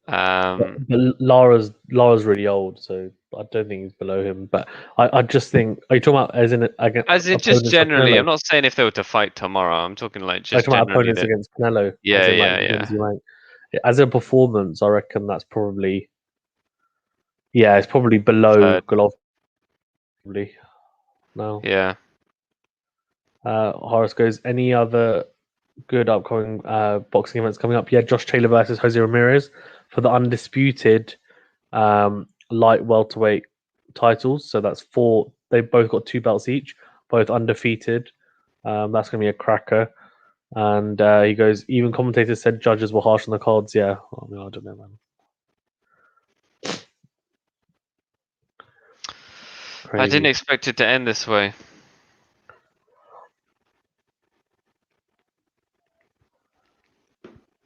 But Lara's really old, so I don't think he's below him. But I just think, are you talking about as in As in just opponents for generally, I'm Canelo? not saying if they were to fight tomorrow. I'm talking like Are you just talking about generally opponents that. against Canelo? As Yeah, in like yeah, yeah. WMC rank? As a performance, I reckon that's probably, yeah, it's probably below Third. Golovkin. Probably now. Yeah. Horace goes, any other good upcoming boxing events coming up? Yeah, Josh Taylor versus Jose Ramirez for the undisputed light welterweight titles. So that's 4. They both got 2 belts each, both undefeated. That's going to be a cracker. And he goes, even commentators said judges were harsh on the cards. Yeah, I mean, I don't know, man. I didn't Crazy. expect it to end this way.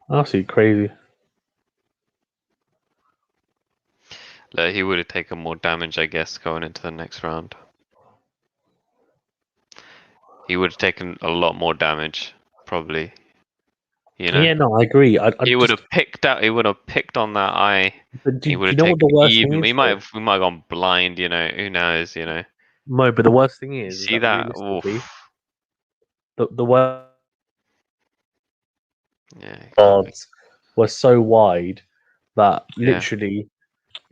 Absolutely crazy. Like, he would have taken more damage, I guess, going into the next round. He would have taken a lot more damage, probably. You know? Yeah, no, I agree. I He would just. have picked out. He would have picked on that eye. But do He would you have know what the taken worst thing even. is? We might have gone blind. You know, who knows? You know. Mo, but the worst thing You is see that that? realistically, Oof. the worst Yeah, you can't make. cards were so wide that Yeah. literally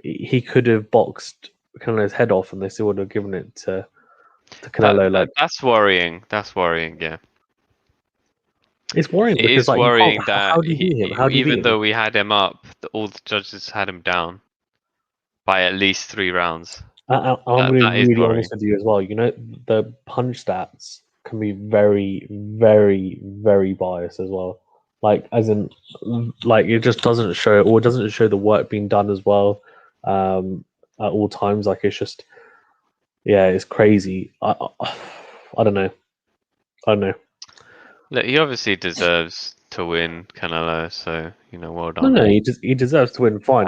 he could have boxed Canelo's head off, and they still would have given it to Canelo. Like, That's worrying. That's worrying. Yeah. it's worrying It because is like you can't. worrying that How do you beat him? How do you beat even him? though we had him up, all the judges had him down by at least 3 rounds. I'm going to That be is really worrying. honest with you as well. You know, the punch stats can be very, very, very biased as well. Like, as in, like it just doesn't show, or it doesn't show the work being done as well. At all times, like it's just, yeah, it's crazy. I don't know. I don't know. Look, he obviously deserves to win Canelo, so you know, well No, done. no, he deserves to win. Fine.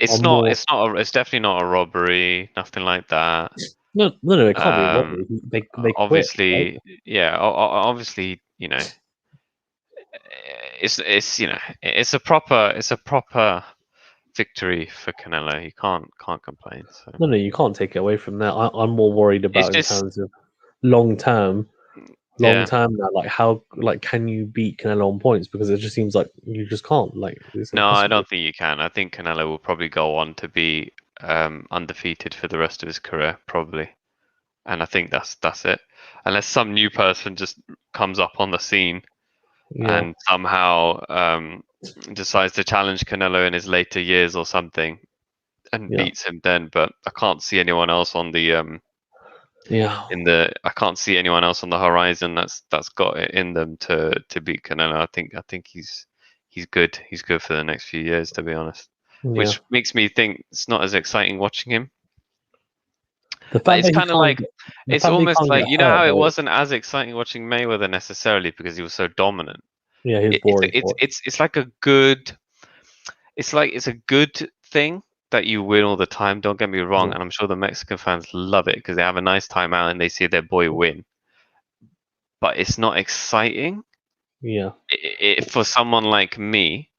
It's I'm not. more. It's definitely not a robbery. Nothing like that. No, it can't be a Um, robbery. They quit, right? obviously, yeah. Obviously, you know, it's you know, it's a proper victory for Canelo. He can't complain. So No, you can't take it away from that. I'm more worried it's about in just terms of long term. Long yeah. term now, like how like can you beat Canelo on points? Because it just seems like you just can't. Like it's No, I impossible. don't think you can. I think Canelo will probably go on to be undefeated for the rest of his career, probably. And I think that's it. Unless some new person just comes up on the scene Yeah, and somehow decides to challenge Canelo in his later years or something and Yeah, beats him then. But I can't see anyone else on the yeah, I can't see anyone else on the horizon that's got it in them to beat Canelo. I think he's good. He's good for the next few years, to be honest. yeah. Which makes me think it's not as exciting watching him. The Like fact it's that he kind of can't like get, the it's fact that he almost can't like get you know hurt how it though. wasn't as exciting watching Mayweather necessarily because he was so dominant. Yeah, he's boring to watch. It's like a good it's a good thing that you win all the time. Don't get me wrong, Yeah, and I'm sure the Mexican fans love it because they have a nice time out and they see their boy win. But it's not exciting yeah, for someone like me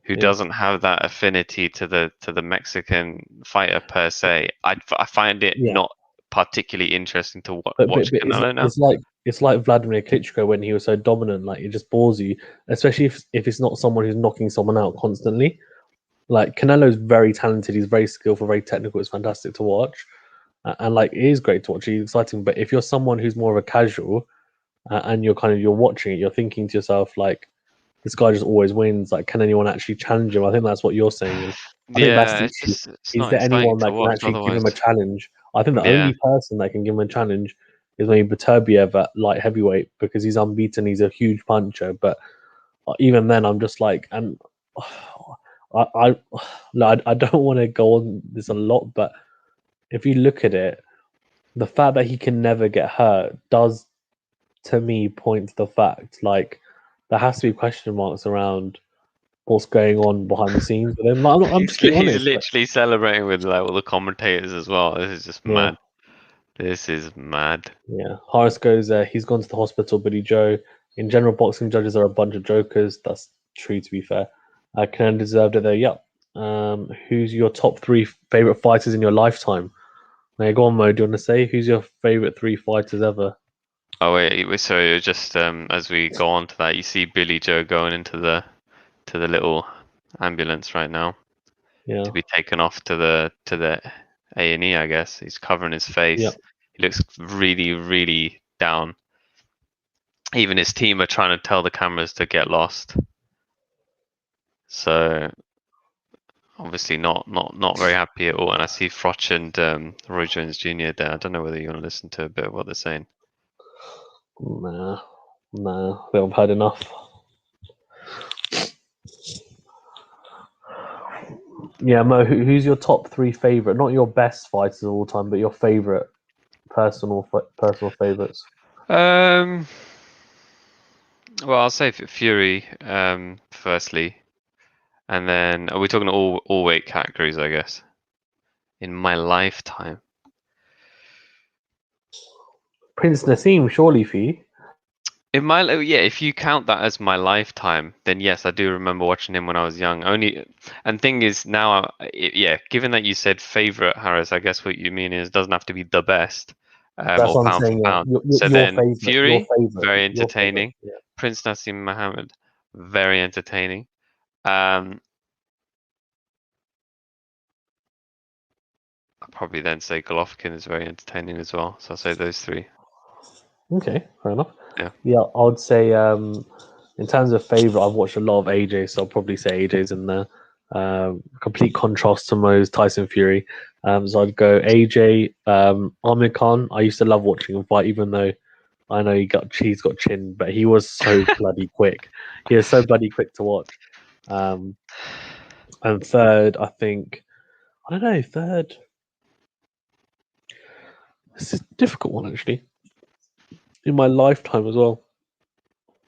who yeah, doesn't have that affinity to the Mexican fighter per se. I find it yeah. not particularly interesting to But watch but Canelo now. it's like Vladimir Klitschko when he was so dominant. Like it just bores you, especially if it's not someone who's knocking someone out constantly. Like Canelo's very talented. He's very skillful, very technical. It's fantastic to watch, and like it is great to watch. He's exciting. But if you're someone who's more of a casual, and you're watching it, you're thinking to yourself like, this guy just always wins. Like, can anyone actually challenge him? I think that's what you're saying, and I think that's Yeah, the it's issue. just it's Is not there exciting anyone to that can watch actually give otherwise. him a challenge? I think the Yeah. only person that can give him a challenge is maybe Beterbiev at light heavyweight because he's unbeaten. He's a huge puncher, but even then, I'm just like, and I no, I don't want to go on this a lot, but if you look at it, the fact that he can never get hurt does, to me, point to the fact like there has to be question marks around what's going on behind the scenes with him. Like, I'm just being He's honest. But literally celebrating with like all the commentators as well. This is just yeah, mad. This is mad. yeah. Horace goes, he's gone to the hospital, Billy Joe. In general, boxing judges are a bunch of jokers. That's true, to be fair. Cannon deserved it there. Yep. Who's your top three favorite fighters in your lifetime? Now, go on, Mo. Do you want to say who's your favorite three fighters ever? Oh wait, so just as we go on to that, you see Billy Joe going into the little ambulance right now Yeah, to be taken off to the A&E, I guess. He's covering his yeah. face. He looks really, really down. Even his team are trying to tell the cameras to get lost. So obviously not very happy at all. And I see Froch and Roy Jones Jr. there. I don't know whether you want to listen to a bit of what they're saying. Nah, nah. I think I've had enough. Yeah, Mo. Who's your top three favorite? Not your best fighters of all time, but your favorite personal favorites. Um, well, I'll say Fury firstly, and then are we talking all weight categories? I guess in my lifetime. Prince Nassim, surely for you. In my yeah, if you count that as my lifetime, then yes, I do remember watching him when I was young. Only, and thing is now, yeah, given that you said favorite, Harris, I guess what you mean is doesn't have to be the best, That's or what I'm pound for saying. Yeah, pound. So your then favorite, Fury, very your favorite. entertaining. Yeah. Prince Nassim Mohammed, very entertaining. I'd probably then say Golovkin is very entertaining as well. So I'll say those three. Okay, fair enough. Yeah. Yeah, I would say in terms of favorite, I've watched a lot of AJ, so I'll probably say AJ's in there. Complete contrast to Mo's Tyson Fury. So I'd go AJ, Amir Khan. I used to love watching him fight, even though I know he's got chin, but he was so bloody quick. He was so bloody quick to watch. Um, and third, I think I don't know. Third, this is a difficult one actually. In my lifetime as well,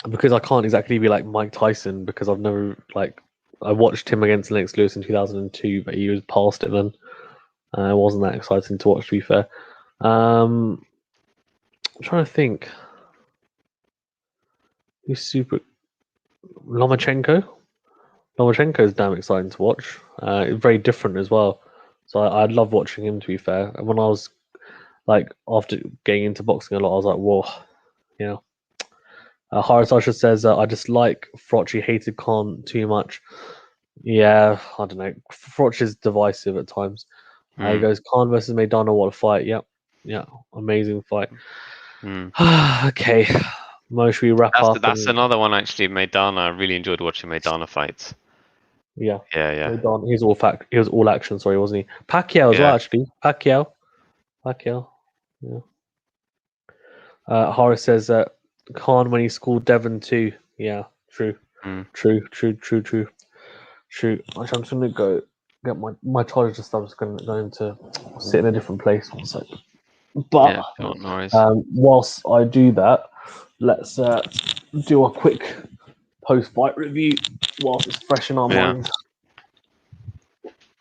because I can't exactly be like Mike Tyson because I've never like I watched him against Lennox Lewis in 2002, but he was past it then. It wasn't that exciting to watch, to be fair. I'm trying to think. Who's super Lomachenko? Lomachenko is damn exciting to watch. Very different as well. So I'd love watching him, to be fair. And when I was like after getting into boxing a lot, I was like, whoa, you know. Harasasha says, I just like Froch. Hated Khan too much. Yeah, I don't know. Froch is divisive at times. He Mm, goes, Khan versus Maidana, what a fight. Yep. Yeah, amazing fight. mm. Okay. Mo, should we wrap up? That's And another one actually. Maidana. I really enjoyed watching Maidana fights. yeah, Yeah. He was all fact. He was all action. Sorry, wasn't he? Pacquiao as well, Yeah. actually. Pacquiao. Yeah. Horace says that Khan when he schooled Devon too. Yeah, true. Mm. True. Actually, I'm just gonna go get my charger. Just I'm just going to sit in a different place. One sec. But Yeah. No worries. whilst I do that, let's do a quick post-fight review whilst it's fresh in our Yeah. minds,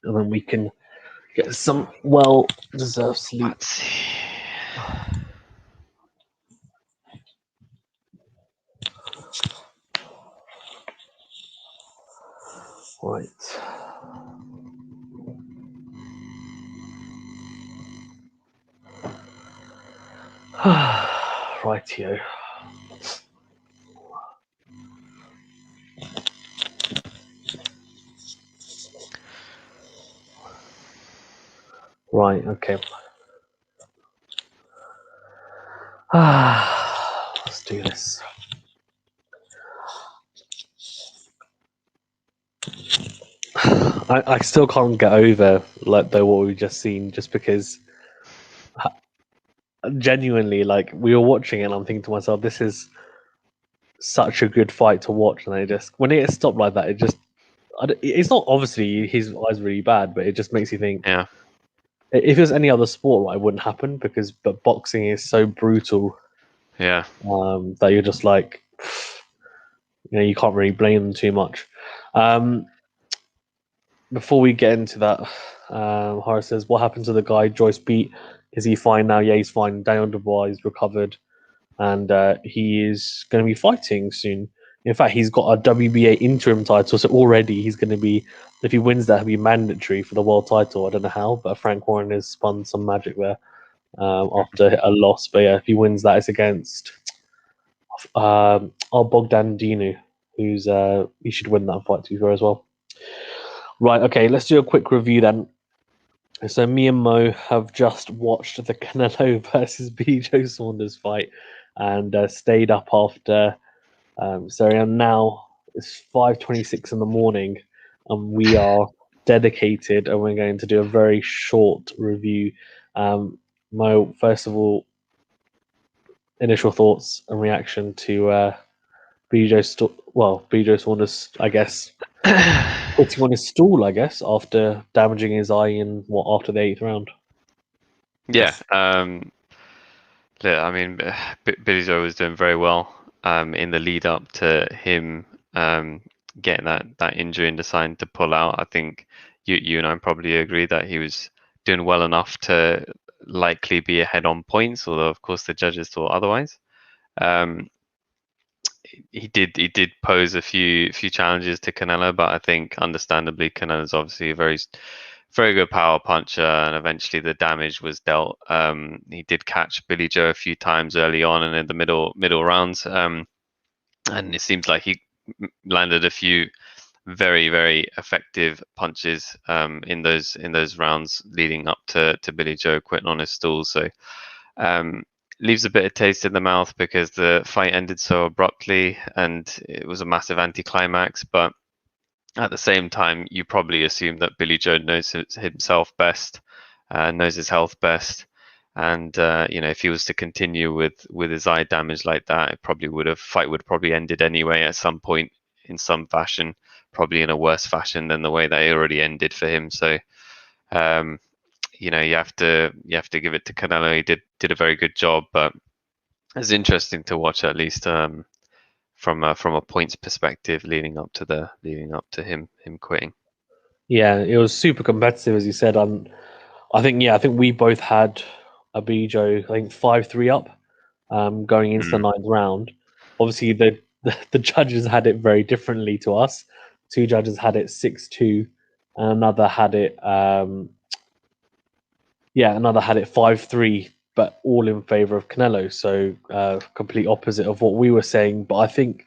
and then we can get some well-deserved sleep. Let's see. Right. Rightio. Right, okay. Let's do this. I still can't get over what we've just seen, just because genuinely, like, we were watching it and I'm thinking to myself, this is such a good fight to watch, and when it stopped like that, it's not obviously his eyes really bad, but it just makes you think. Yeah. If it was any other sport, it wouldn't happen but boxing is so brutal. Yeah. That you're just like, you can't really blame them too much. Before we get into that, Horace says, "What happened to the guy Joyce beat? Is he fine now?" Yeah, he's fine. Daniel Dubois is recovered, and he is going to be fighting soon. In fact, he's got a WBA interim title, so already he's going to be. If he wins that, he'll be mandatory for the world title. I don't know how, but Frank Warren has spun some magic there after a loss. But yeah, if he wins that, it's against Bogdan Dinu, who's he should win that fight to be fair as well. Right, okay, let's do a quick review then. So me and Mo have just watched the Canelo versus Joe Saunders fight and stayed up after. And now it's 5:26 in the morning, and we are dedicated, and we're going to do a very short review. Mo, first of all, initial thoughts and reaction to BJ Saunders, I guess, putting on his stool, I guess, after damaging his eye after the 8th round. Yeah. I mean, Billy Joe was doing very well in the lead up to him getting that injury and deciding to pull out. I think you and I probably agree that he was doing well enough to likely be ahead on points, although of course the judges thought otherwise. He did pose a few challenges to Canelo, but I think understandably Canelo's obviously a very good power puncher, and eventually the damage was dealt. He did catch Billy Joe a few times early on and in the middle rounds, and it seems like he landed a few very effective punches in those rounds leading up to Billy Joe quitting on his stool. So leaves a bit of taste in the mouth because the fight ended so abruptly and it was a massive anticlimax. But at the same time, you probably assume that Billy Joe knows himself best, knows his health best, and if he was to continue with his eye damage like that, fight would probably ended anyway at some point in some fashion, probably in a worse fashion than the way that it already ended for him. So you have to give it to Canelo. He did a very good job, but it's interesting to watch at least from a points perspective leading up to him quitting. Yeah, it was super competitive, as you said. I think we both had a Joe, I think 5-3 up, going into the 9th round. Obviously, the judges had it very differently to us. 2 judges had it 6-2, and another had it 5-3, but all in favor of Canelo. So complete opposite of what we were saying. But I think,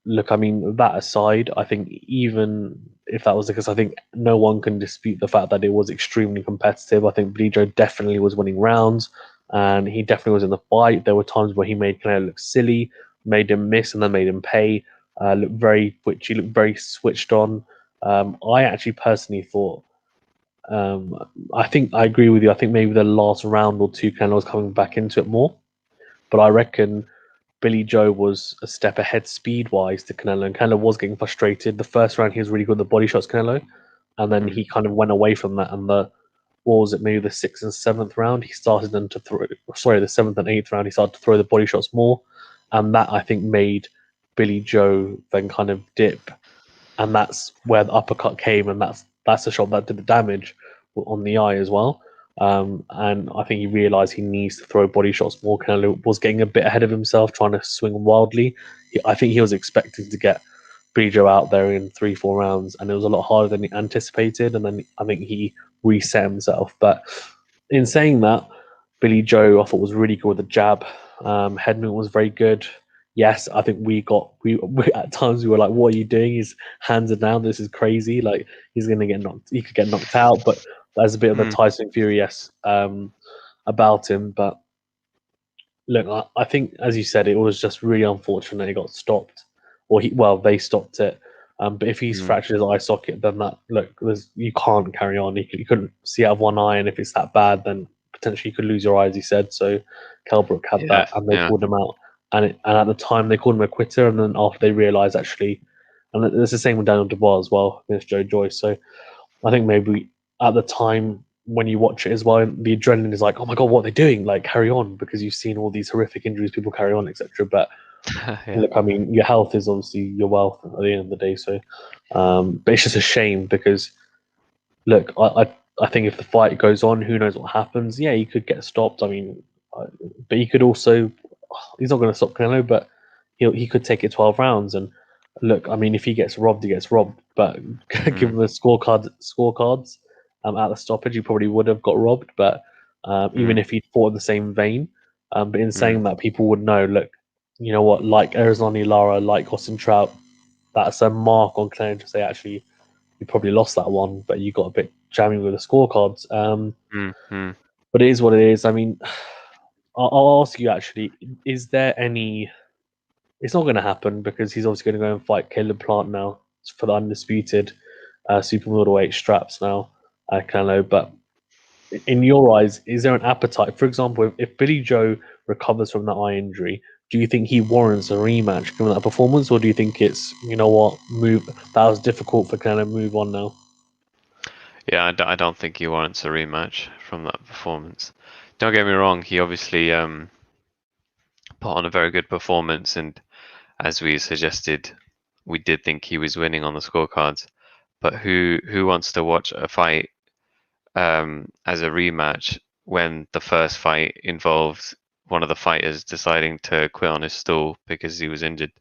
look, I mean, that aside, I think even if that was the case, I think no one can dispute the fact that it was extremely competitive. I think Blejo definitely was winning rounds. and he definitely was in the fight. There were times where he made Canelo look silly, made him miss, and then made him pay. Looked very twitchy, looked very switched on. I actually personally thought, um, I think I agree with you. I think maybe the last round or two, Canelo was coming back into it more, but I reckon Billy Joe was a step ahead speed wise to Canelo, and Canelo was getting frustrated. The first round, he was really good at the body shots, Canelo, and then he kind of went away from that. And the what was it, maybe the sixth and seventh round, he started then to throw. Sorry, the seventh and eighth round, he started to throw the body shots more, and that I think made Billy Joe then kind of dip, and that's where the uppercut came, and that's the shot that did the damage on the eye as well. And I think he realised he needs to throw body shots more. Canelo was getting a bit ahead of himself, trying to swing wildly. I think he was expecting to get Billy Joe out there in 3-4 rounds, and it was a lot harder than he anticipated. And then I think he reset himself. But in saying that, Billy Joe I thought was really good with the jab. Head movement was very good. Yes, I think we at times we were like, "What are you doing? His hands are down. This is crazy. Like he's gonna get knocked. He could get knocked out." But there's a bit of a Tyson Fury about him. But look, I think as you said, it was just really unfortunate he got stopped, or they stopped it. But if he's fractured his eye socket, then you can't carry on. You couldn't see out of one eye, and if it's that bad, then potentially you could lose your eye, as he said. So Kelbrook had that, and they called him out. And at the time they called him a quitter, and then after they realised actually, and it's the same with Daniel Dubois as well against Joe Joyce. So I think maybe at the time when you watch it as well, the adrenaline is like, oh my god, what are they doing? Like carry on, because you've seen all these horrific injuries, people carry on, etc. But look, I mean, your health is obviously your wealth at the end of the day. So, but it's just a shame because look, I think if the fight goes on, who knows what happens? Yeah, he could get stopped. I mean, but he could also, he's not going to stop Canelo, but he could take it 12 rounds. And look, I mean, if he gets robbed, he gets robbed. But given the scorecards at the stoppage, he probably would have got robbed. But even if he'd fought in the same vein, but in saying that, people would know. Look, you know what? Like Arizona Lara, like Austin Trout, that's a mark on Canelo to say actually you probably lost that one, but you got a bit jamming with the scorecards. But it is what it is. I mean, I'll ask you actually: is there any? It's not going to happen because he's obviously going to go and fight Caleb Plant now for the undisputed super middleweight straps now, Canelo. But in your eyes, is there an appetite? For example, if Billy Joe recovers from that eye injury, do you think he warrants a rematch given that performance, or do you think it's move that was difficult for Canelo, move on now? Yeah, I don't think he warrants a rematch from that performance. Don't get me wrong, he obviously put on a very good performance, and as we suggested, we did think he was winning on the scorecards. But who wants to watch a fight as a rematch when the first fight involved one of the fighters deciding to quit on his stool because he was injured?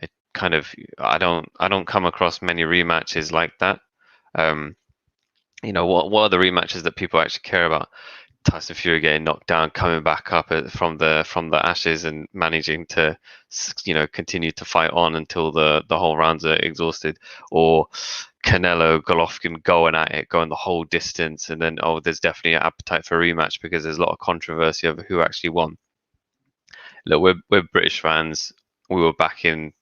It kind of I don't come across many rematches like that. What are the rematches that people actually care about? Tyson Fury getting knocked down, coming back up from the ashes, and managing to, continue to fight on until the whole rounds are exhausted, or Canelo Golovkin going at it, going the whole distance, and then there's definitely an appetite for a rematch because there's a lot of controversy over who actually won. Look, we're British fans. We were backing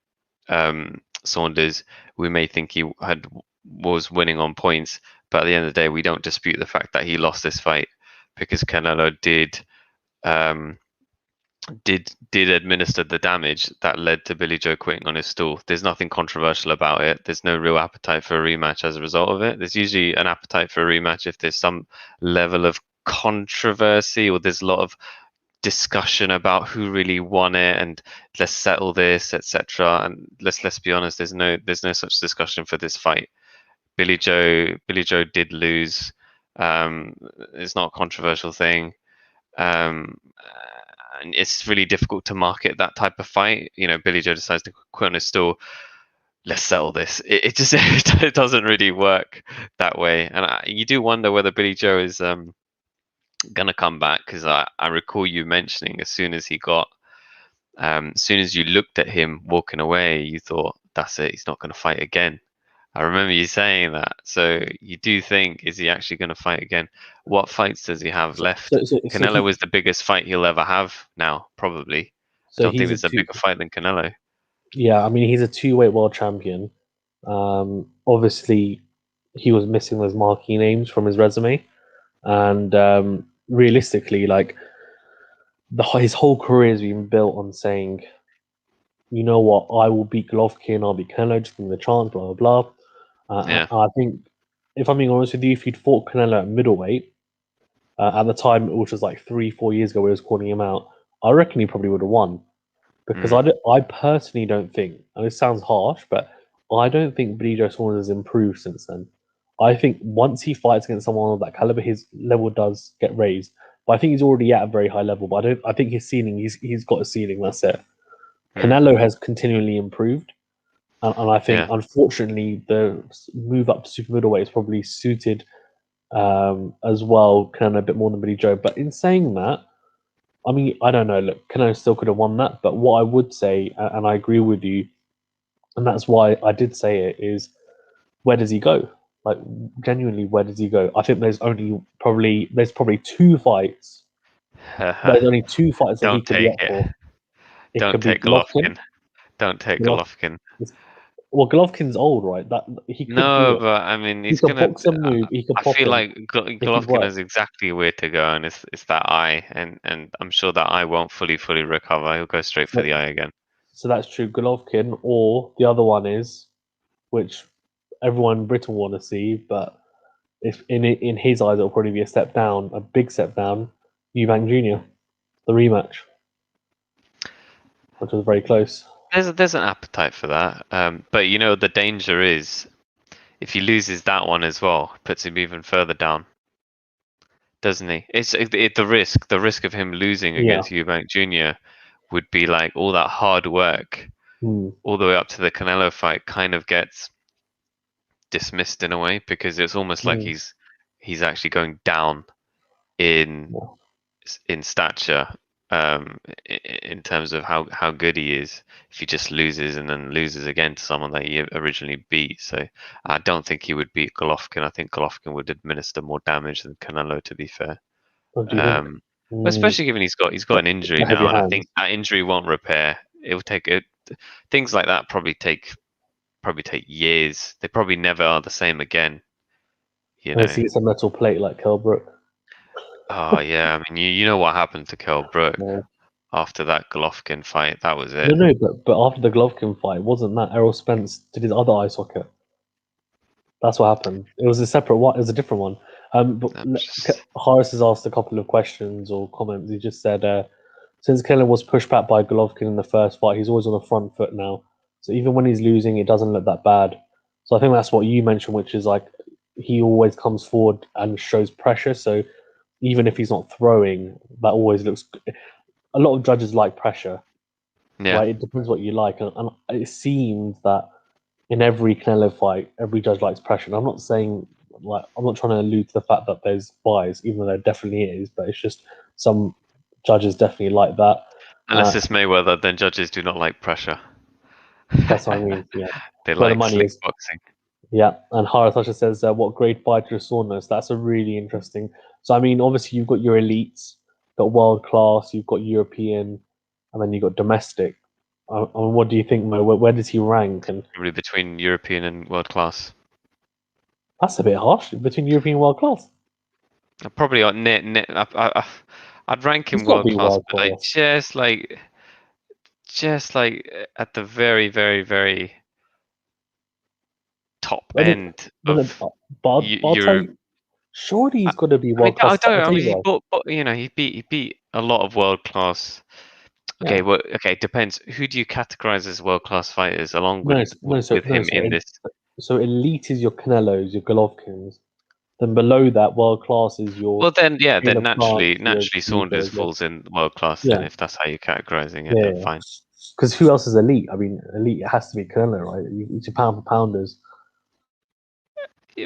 Saunders. We may think he was winning on points, but at the end of the day, we don't dispute the fact that he lost this fight because Canelo did administer the damage that led to Billy Joe quitting on his stool. There's nothing controversial about it. There's no real appetite for a rematch as a result of it. There's usually an appetite for a rematch if there's some level of controversy or there's a lot of discussion about who really won it and let's settle this, etc. And let's be honest, there's no such discussion for this fight. Billy Joe did lose. It's not a controversial thing. And it's really difficult to market that type of fight. Billy Joe decides to quit on his stool. Let's settle this. It just it doesn't really work that way. And you do wonder whether Billy Joe is gonna come back, because I recall you mentioning as soon as you looked at him walking away, you thought that's it. He's not going to fight again. I remember you saying that. So you do think, is he actually going to fight again? What fights does he have left? Canelo was the biggest fight he'll ever have now, probably. I so don't think he's a there's a two. bigger fight than Canelo. Yeah, I mean he's a two-weight world champion. Obviously, he was missing those marquee names from his resume, and realistically, like his whole career has been built on saying, you know what, I will beat Golovkin, I'll beat Canelo, just give me the chance, blah blah blah. Yeah. I think, if I'm being honest with you, if he'd fought Canelo at middleweight at the time, which was like 3-4 years ago, where he was calling him out, I reckon he probably would have won. Because Mm. I personally don't think, and it sounds harsh, but I don't think Joe Saunders has improved since then. I think once he fights against someone of that caliber, his level does get raised. But I think he's already at a very high level. But I don't. I think his ceiling, he's got a ceiling. That's it. Mm. Canelo has continually improved, and I think Yeah. unfortunately the move up to super middleweight is probably suited as well, Canelo a bit more than Billy Joe. But in saying that, I mean, I don't know. Look, Canelo still could have won that, but what I would say, and I agree with you, and that's why I did say it, is where does he go? Like, genuinely, where does he go? I think there's probably two fights. There's only two fights that he Don't could be take up it. for. It Don't could be take Golovkin. Golovkin. Don't take Golov, Golovkin. well, Golovkin's old, right? That he could do No, it. but I mean, He he's could gonna. box and move. He could I pop feel him like if he'd Golovkin work. knows exactly where to go, and it's that eye, and I'm sure that eye won't fully recover. He'll go straight for So, the eye again. so that's true. Golovkin, or the other one is, which everyone in Britain want to see, but if in his eyes it'll probably be a step down, a big step down. Eubank Jr. The rematch, which was very close. There's an appetite for that, but you know the danger is if he loses that one as well, it puts him even further down, doesn't he? The risk of him losing Yeah. against Eubank Jr. would be like all that hard work Hmm. all the way up to the Canelo fight kind of gets dismissed in a way because it's almost like Hmm. he's actually going down in Yeah. in stature in terms of how good he is if he just loses and then loses again to someone that he originally beat. So I don't think he would beat Golovkin. I think Golovkin would administer more damage than Canelo, to be fair. What do you think? Um, but Hmm. especially given he's got an injury The heavy now, and I think hands. that injury won't repair. It will take it. Things like that probably take years. They probably never are the same again. You Unless know. he gets a metal plate like Kell Brook. Oh yeah, I mean you know what happened to Kell Brook Yeah. after that Golovkin fight. That was No, it. no, but after the Golovkin fight, wasn't that Errol Spence did his other eye socket? That's what happened. It was a separate one. It was a different one. But I'm just Horace has asked a couple of questions or comments. He just said, since Kellen was pushed back by Golovkin in the first fight, he's always on the front foot now. So even when he's losing, it doesn't look that bad. So I think that's what you mentioned, which is like he always comes forward and shows pressure. So even if he's not throwing, that always looks. A lot of judges like pressure, yeah. right? It depends what you like, and it seems that in every Canelo fight, every judge likes pressure. And I'm not saying like I'm not trying to allude to the fact that there's bias, even though there definitely is, but it's just some judges definitely like that. Unless it's Mayweather, then judges do not like pressure. That's what I mean. Yeah, They where the like money slick is. boxing. Yeah, and Haratasha says, "What great fighter is Saunders?" That's a really interesting. So I mean, obviously you've got your elites, got world class, you've got European, and then you've got domestic. I mean, what do you think, Mo? Where does he rank? And Probably between European and world class. that's a bit harsh between European and world class. Probably on net. I'd rank He's him got to world be class, world but like class. just like at the very very very top I mean, end no, no, of but I'll tell Europe. you, surely I, he's got to be I mean, world class. I'll I tell mean, you why. he beat a lot of world class. Yeah. Okay, well, okay, it depends. Who do you categorize as world class fighters along No, with him so in this? elite is your Canelos, your Golovkins. Then below that, world class is your Well, then, yeah, King then of France, your naturally Saunders Bigos. Yeah, falls in world class. Then, yeah, if that's how you're categorizing it, then yeah. fine. Because who else is elite? I mean, elite it has to be Canelo, right? It's your pound for pounders.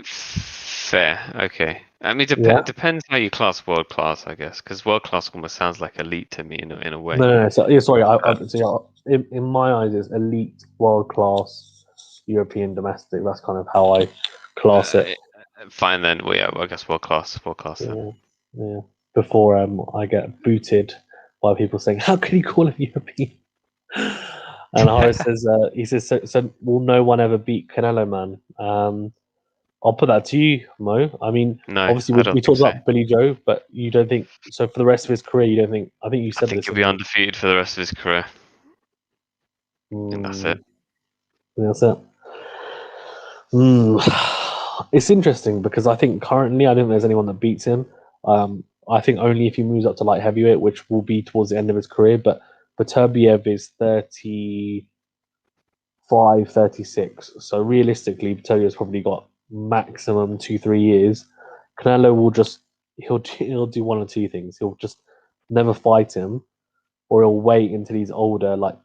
Fair, okay. I mean, Yeah. depends how you class world class, I guess, because world class almost sounds like elite to me in a way. No, no, no. So, yeah, sorry. Uh, So, yeah, in my eyes, it's elite, world class. European domestic. That's kind of how I class it. Fine then. Well, yeah, well, I guess world class then. Yeah. Before I get booted by people saying, "How can you call him European?" And Horace says, "He says, so will no one ever beat Canelo, man?" I'll put that to you, Mo. I mean, No, obviously I we don't think talked so. about Billy Joe, but you don't think so for the rest of his career. You don't think? I think you I said think this he'll in be the. undefeated for the rest of his career. I think that's it. That's it. It's interesting because I think currently I don't think there's anyone that beats him. I think only if he moves up to light heavyweight, which will be towards the end of his career. But Beterbiev is 35, 36. So realistically, Beterbiev's probably got maximum 2, 3 years. Canelo will just he'll do one or two things. He'll just never fight him, or he'll wait until he's older, like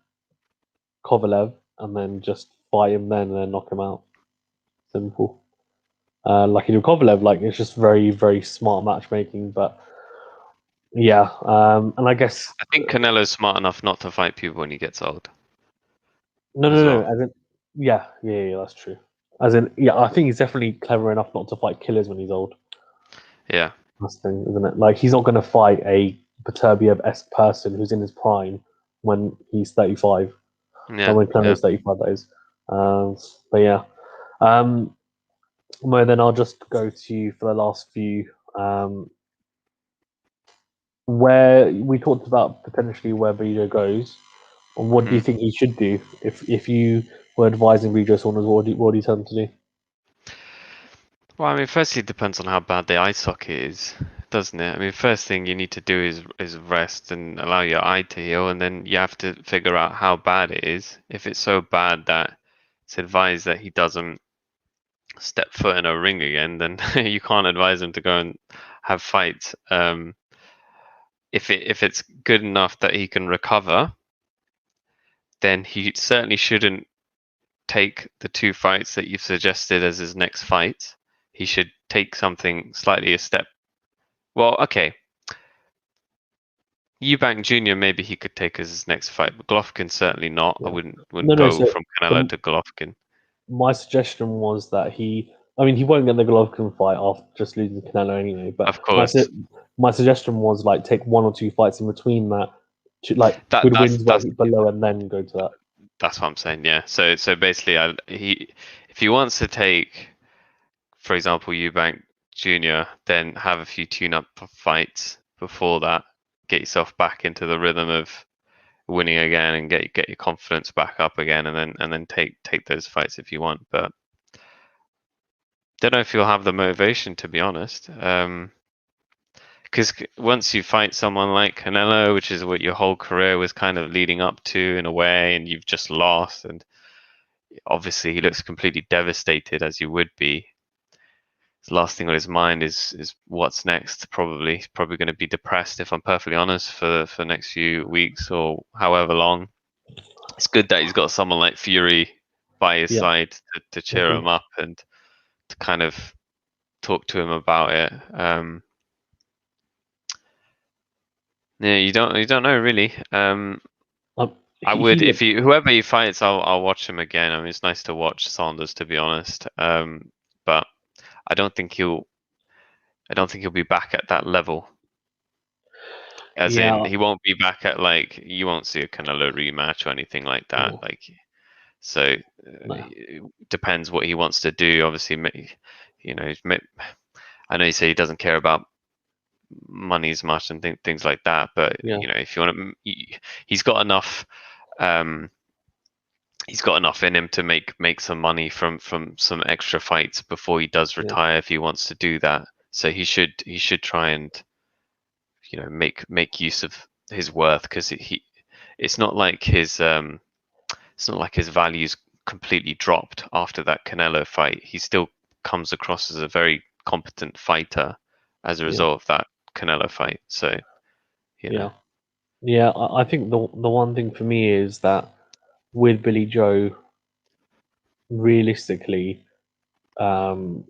Kovalev, and then just fight him then and then knock him out. Simple. Like in Kovalev, like it's just very, very smart matchmaking. But yeah, and I guess I think Canelo's smart enough not to fight people when he gets old no, as no, no. well. As in, yeah, that's true. As in, yeah, I think he's definitely clever enough not to fight killers when he's old. Yeah. That's the thing, isn't it? Like he's not going to fight a Beterbiev-esque person who's in his prime when he's 35. Yeah. When Yeah. Canelo's 35, that is. But yeah. Mo, then I'll just go to you for the last few. Where we talked about potentially where Breeder goes, and what do you Mhm. think he should do if you were advising Breeder Saunders? What do you tell him to do? Well, I mean, firstly, it depends on how bad the eye socket is, doesn't it? I mean, first thing you need to do is rest and allow your eye to heal, and then you have to figure out how bad it is. If it's so bad that it's advised that he doesn't step foot in a ring again, then you can't advise him to go and have fights. If it's good enough that he can recover, then he certainly shouldn't take the 2 fights that you've suggested as his next fight. He should take something slightly a step. Well, okay. Eubank Jr. maybe he could take as his next fight, but Golovkin certainly not. I Yeah. wouldn't No. go from Canelo So to Golovkin. my suggestion was that I mean, he won't get the Golovkin fight after just losing to Canelo anyway. But Of course, my suggestion was like take 1 or 2 fights in between that, like that good that's wins that's below, and then go to that. that's what I'm saying. Yeah. So basically, if he wants to take, for example, Eubank Jr., then have a few tune-up fights before that. Get yourself back into the rhythm of winning again and get your confidence back up again, and then take those fights if you want. But don't know if you'll have the motivation, to be honest. Because once you fight someone like Canelo, which is what your whole career was kind of leading up to in a way, and you've just lost, and obviously he looks completely devastated as you would be. The last thing on his mind is what's next. He's probably going to be depressed, if I'm perfectly honest, for the next few weeks or however long. It's good that he's got someone like Fury by his Yeah, side to cheer agree. him up and to kind of talk to him about it. Yeah, you don't know really. I would He if whoever he fights, I'll watch him again. I mean, it's nice to watch Saunders, to be honest. But I don't think he'll be back at that level. As in, yeah, he won't be back at like you won't see a Canelo rematch or anything like that. no, Like, so no, it depends what he wants to do. Obviously, you know, I know you say he doesn't care about money as much and things like that, but yeah, you know, if you want to, he's got enough. Um, he's got enough in him to make some money from some extra fights before he does yeah, retire if he wants to do that. So he should try and make use of his worth because it's not like his values completely dropped after that Canelo fight. He still comes across as a very competent fighter as a yeah, result of that Canelo fight. So you know, yeah, yeah. I think the one thing for me is that with Billy Joe, realistically, um,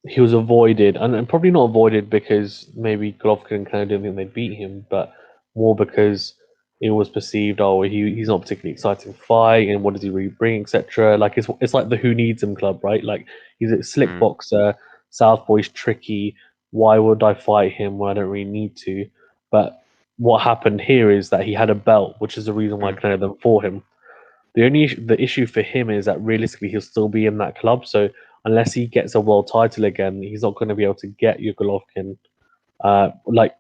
he was avoided, and probably not avoided because maybe Golovkin and Canelo didn't think they'd beat him, but more because it was perceived, oh, he's not particularly exciting to fight, and what does he really bring, etc. Like it's like the who needs him club, right? Like he's a slick Mm, boxer, southpaw's tricky. Why would I fight him when I don't really need to? But what happened here is that he had a belt, which is the reason why mm, Canelo then fought him. The issue for him is that realistically he'll still be in that club. So unless he gets a world title again, he's not going to be able to get Golovkin like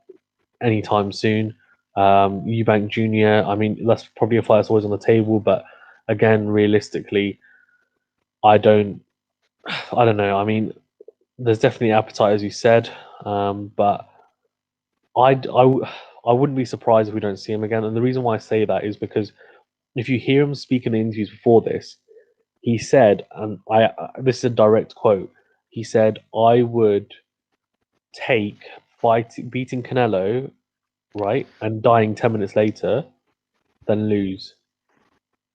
anytime soon. Eubank Jr. I mean, that's probably a fight that's always on the table, but again, realistically, I don't, I don't know. I mean, there's definitely appetite, as you said, but I wouldn't be surprised if we don't see him again. And the reason why I say that is because if you hear him speak in the interviews before this, he said, and this is a direct quote. He said, "I would take beating Canelo, right, and dying 10 minutes later than lose."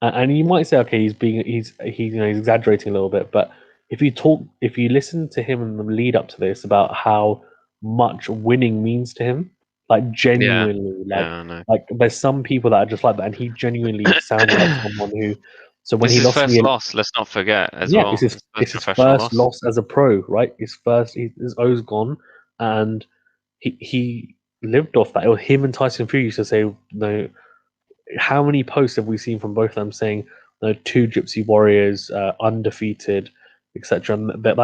And you might say, okay, he's exaggerating a little bit, but if you listen to him in the lead up to this about how much winning means to him, like yeah, genuinely, yeah, I know. like there's some people that are just like that, and he genuinely sounded like someone who. So when It's he his lost first loss. Let's not forget as yeah, well. His first it's his professional first loss. loss as a pro, right? His O's gone, and he lived off that. It was him and Tyson Fury used to say, how many posts have we seen from both of them saying, two Gypsy Warriors, undefeated, etc. And that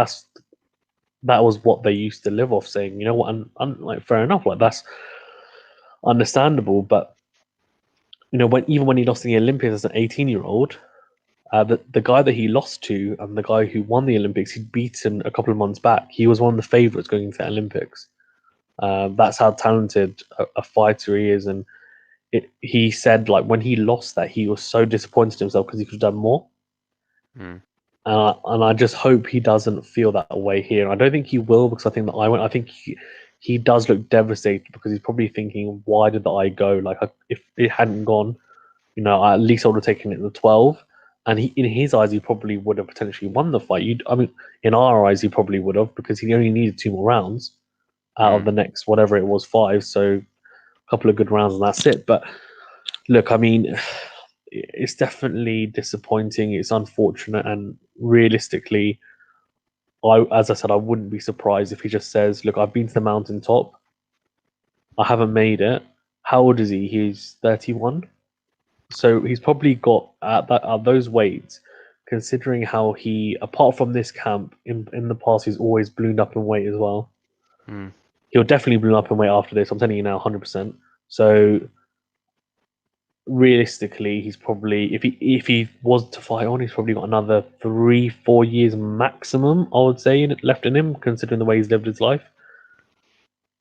was what they used to live off, saying, you know what, and like fair enough, like that's understandable, but when he lost in the Olympics as an 18-year-old. The guy that he lost to and the guy who won the Olympics, he'd beaten a couple of months back. He was one of the favourites going into the Olympics. That's how talented a fighter he is. And he said, like, when he lost that, he was so disappointed in himself because he could have done more. Mm, And I just hope he doesn't feel that way here. I don't think he will because I think that I think he does look devastated because he's probably thinking, why did the eye go? Like, if it hadn't gone, at least I would have taken it to 12. And in his eyes, he probably would have potentially won the fight. I mean, in our eyes, he probably would have because he only needed two more rounds out of mm. the next whatever it was five. So a couple of good rounds and that's it. But look, I mean, it's definitely disappointing. It's unfortunate, and realistically, as I said, I wouldn't be surprised if he just says, "Look, I've been to the mountaintop. I haven't made it." How old is he? He's 31. So he's probably got at those weights, considering how he, apart from this camp, in the past, he's always ballooned up in weight as well. Mm. He'll definitely balloon up in weight after this. I'm telling you now, 100%. So realistically, he's probably if he was to fight on, he's probably got another 3-4 years maximum. I would say left in him, considering the way he's lived his life.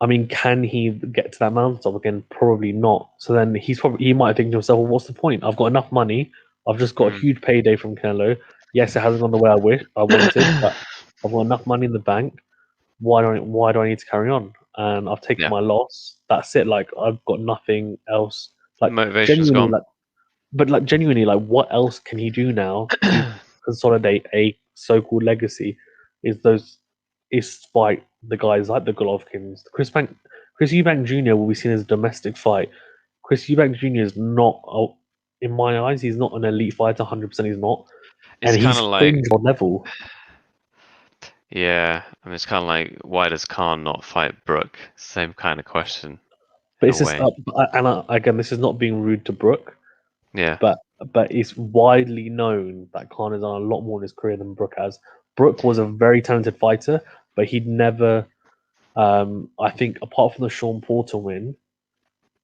I mean, can he get to that mountaintop again? Probably not. So then he might think to himself, well, what's the point? I've got enough money. I've just got a Mm. huge payday from Canelo. Yes, it hasn't gone the way I wanted, but I've got enough money in the bank. Why do I need to carry on? And I've taken Yeah, my loss. That's it. Like I've got nothing else. Like motivation's genuinely, gone. like but like genuinely, like what else can he do now to consolidate a so-called legacy? Is those is fight the guys like the Golovkins, Chris Eubank Jr. will be seen as a domestic fight. Chris Eubank Jr. is not, in my eyes, he's not an elite fighter. 100%, he's not, It's and kind he's of like, fringe on level. yeah. I mean, it's kind of like, why does Khan not fight Brook? Same kind of question But in a it's just, way. again, this is not being rude to Brook, Yeah. but it's widely known that Khan has done a lot more in his career than Brook has. Brook was a very talented fighter, but he'd never. I think apart from the Sean Porter win,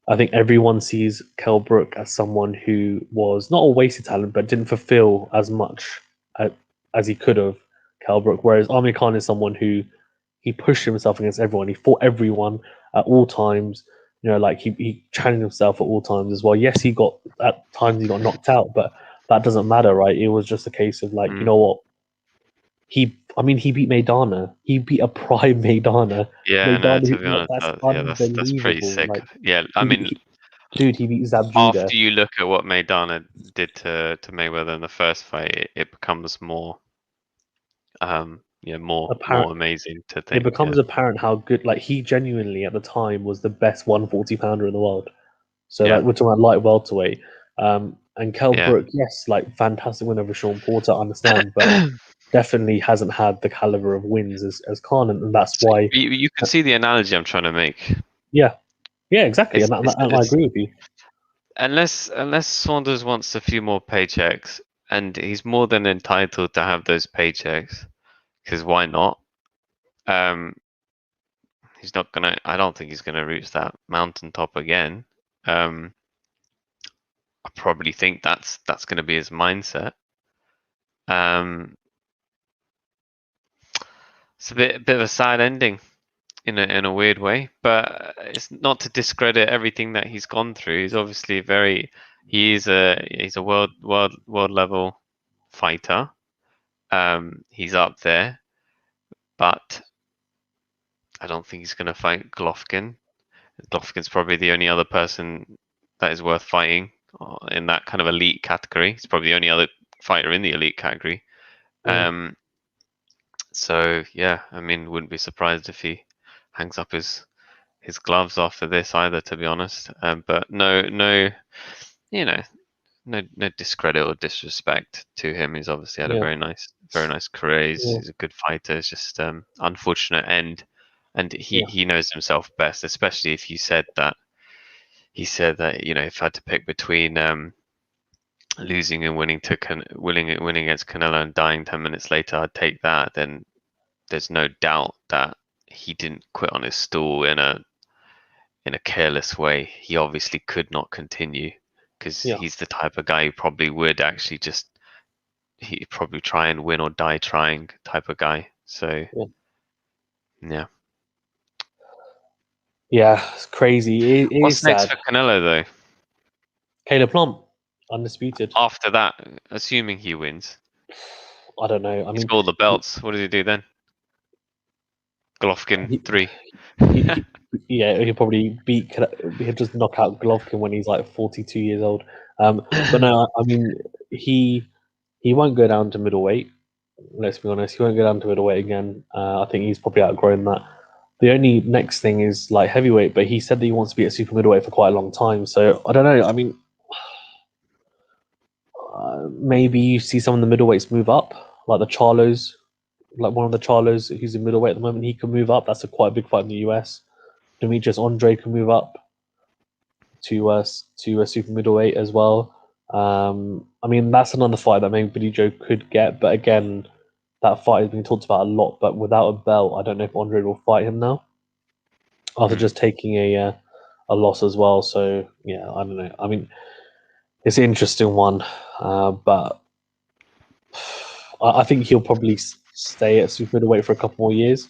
I think everyone sees Kell Brook as someone who was not a wasted talent, but didn't fulfill as much as, as he could have. Kell Brook, whereas Amir Khan is someone who he pushed himself against everyone. He fought everyone at all times. Like he challenged himself at all times as well. Yes, at times he got knocked out, but that doesn't matter, right? It was just a case of like, you Mm. know what? He beat Maidana. He beat a prime Maidana. Yeah, no, Maidana, to be like, honest, that's yeah, that's pretty unbelievable. sick. Like Yeah, I he, mean, dude, he beat Zab Judah. after you look at what Maidana did to Mayweather in the first fight, it becomes more, yeah, more Apparent, amazing to it think. Yeah, becomes apparent how good. Like he genuinely at the time was the best 140 pounder in the world. So Yeah. like we're talking about light welterweight. And Kell Yeah. Brook, yes, like fantastic win over Sean Porter, I understand, but definitely hasn't had the caliber of wins as Khan, and that's So why. you can see the analogy I'm trying to make. Yeah, yeah, exactly, It's, and I agree with you. unless Saunders wants a few more paychecks, and he's more than entitled to have those paychecks, because why not? He's not gonna. I don't think he's gonna reach that mountaintop again. I probably think that's gonna be his mindset. It's a bit of a sad ending in a weird way, but it's not to discredit everything that he's gone through. He's obviously he's a world level fighter. He's up there, but I don't think he's going to fight Golovkin. Golovkin's probably the only other person that is worth fighting in that kind of elite category. He's probably the only other fighter in the elite category. So yeah, I mean, wouldn't be surprised if he hangs up his gloves after this either, to be honest. But no, you know, no discredit or disrespect to him. He's obviously had a Yeah, very nice career. yeah, He's a good fighter. It's just unfortunate end, and yeah, he knows himself best. Especially if he said that if I had to pick between losing and winning against Canelo and dying 10 minutes later, I'd take that. Then there's no doubt that he didn't quit on his stool in a careless way. He obviously could not continue because yeah, he's the type of guy who probably would actually he'd probably try and win or die trying type of guy. So yeah. yeah. Yeah, it's crazy. It is What's next sad. for Canelo though? Caleb Plum, undisputed. After that, assuming he wins, I don't know. I he's mean, got all the belts. What does he do then? Golovkin he, 3. he yeah, he'll probably he'll just knock out Golovkin when he's like 42 years old. But no, I mean, he he won't go down to middleweight. Let's be honest, he won't go down to middleweight again. I think he's probably outgrown that. The only next thing is like heavyweight, but he said that he wants to be at super middleweight for quite a long time. So I don't know. I mean, maybe you see some of the middleweights move up, like the Charlos, like one of the Charlos who's in middleweight at the moment. He can move up. That's a quite big fight in the US. Demetrius Andre can move up to a super middleweight as well. I mean, that's another fight that maybe Billy Joe could get, but again, that fight has been talked about a lot. But without a belt, I don't know if Andre will fight him now after just taking a loss as well. So yeah, I don't know. I mean, it's an interesting one, but I think he'll probably stay at super middleweight for a couple more years,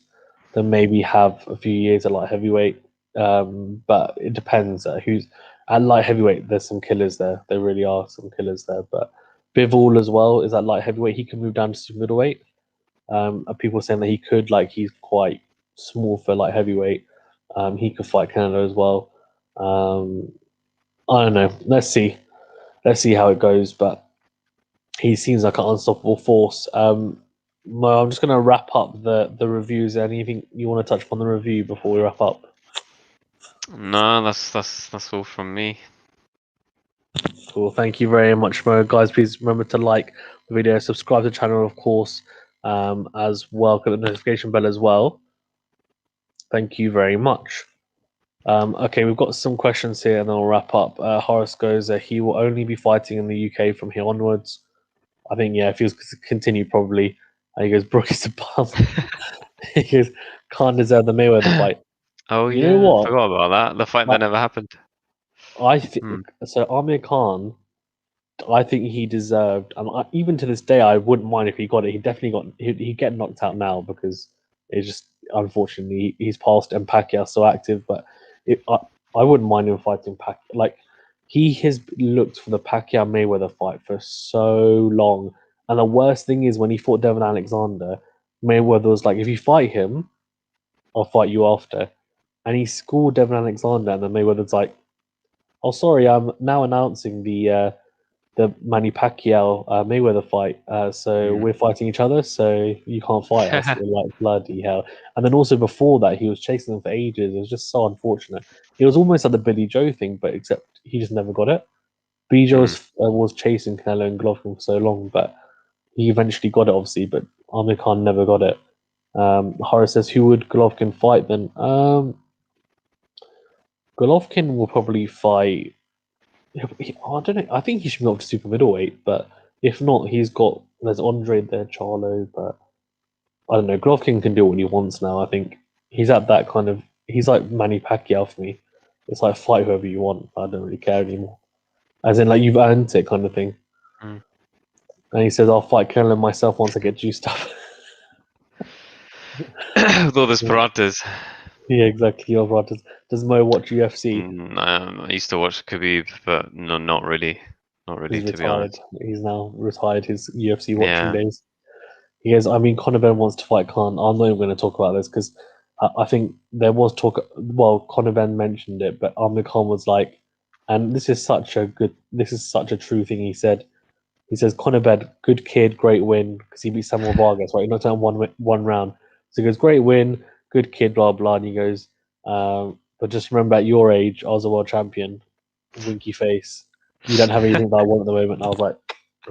then maybe have a few years at light heavyweight. But it depends who's at light heavyweight. There's some killers there. There really are some killers there. But Bivol as well is at light heavyweight. He can move down to super middleweight. Are people saying that he could? Like he's quite small for light heavyweight. He could fight Canada as well. I don't know. Let's see. Let's see how it goes. But he seems like an unstoppable force. Mo, I'm just going to wrap up the reviews. Anything you want to touch upon the review before we wrap up? No, that's all from me. Cool. Thank you very much, Mo. Guys, please remember to like the video, subscribe to the channel, of course, as well. Click the notification bell as well. Thank you very much. Okay, we've got some questions here, and then I'll wrap up. Horace goes, he will only be fighting in the UK from here onwards. I think, yeah, if he was to continue, probably. He goes, Brook is a bum. He goes, can't deserve the Mayweather fight. Oh You know yeah, I what? forgot about that. The fight that never happened. I think so. Amir Khan, I think he deserved, and even to this day, I wouldn't mind if he got it. He definitely got. He'd get knocked out now because it's just unfortunately he's past and Pacquiao's so active. But I wouldn't mind him fighting Pacquiao. Like he has looked for the Pacquiao Mayweather fight for so long, and the worst thing is when he fought Devin Alexander, Mayweather was like, "If you fight him, I'll fight you after," and he schooled Devin Alexander, and then Mayweather's like, "Oh, sorry, I'm now announcing the the Manny Pacquiao Mayweather fight. So we're fighting each other, so you can't fight us. We're like, bloody hell. And then also before that, he was chasing them for ages. It was just so unfortunate. It was almost like the Billy Joe thing, but except he just never got it. Billy Joe was chasing Canelo and Golovkin for so long, but he eventually got it, obviously. But Amir Khan never got it. Horace says, who would Golovkin fight then? Golovkin will probably fight. I don't know. I think he should go up to super middleweight, but if not, there's Andre there, Charlo, but I don't know. Golovkin can do what he wants now. I think he's at that kind of. He's like Manny Pacquiao for me. It's like fight whoever you want. I don't really care anymore. As in, like you've earned it, kind of thing. Mm. And he says, "I'll fight Canelo myself once I get juiced up." With all those paratas. Yeah, exactly. You're right. Does Mo watch UFC? I used to watch Khabib, but no, not really. Not really, He's to be retired. honest. He's now retired his UFC watching Yeah. days. He goes, I mean, Conor Ben wants to fight Khan. I'm not even going to talk about this because I think there was talk. Well, Conor Ben mentioned it, but Amir Khan was like, and this is such a true thing he said. He says, Conor Ben, good kid, great win, because he beat Samuel Vargas, right? He knocked out one round. So he goes, great win, good kid, blah, blah. And he goes, but just remember at your age, I was a world champion. Winky face. You don't have anything that I want at the moment. And I was like,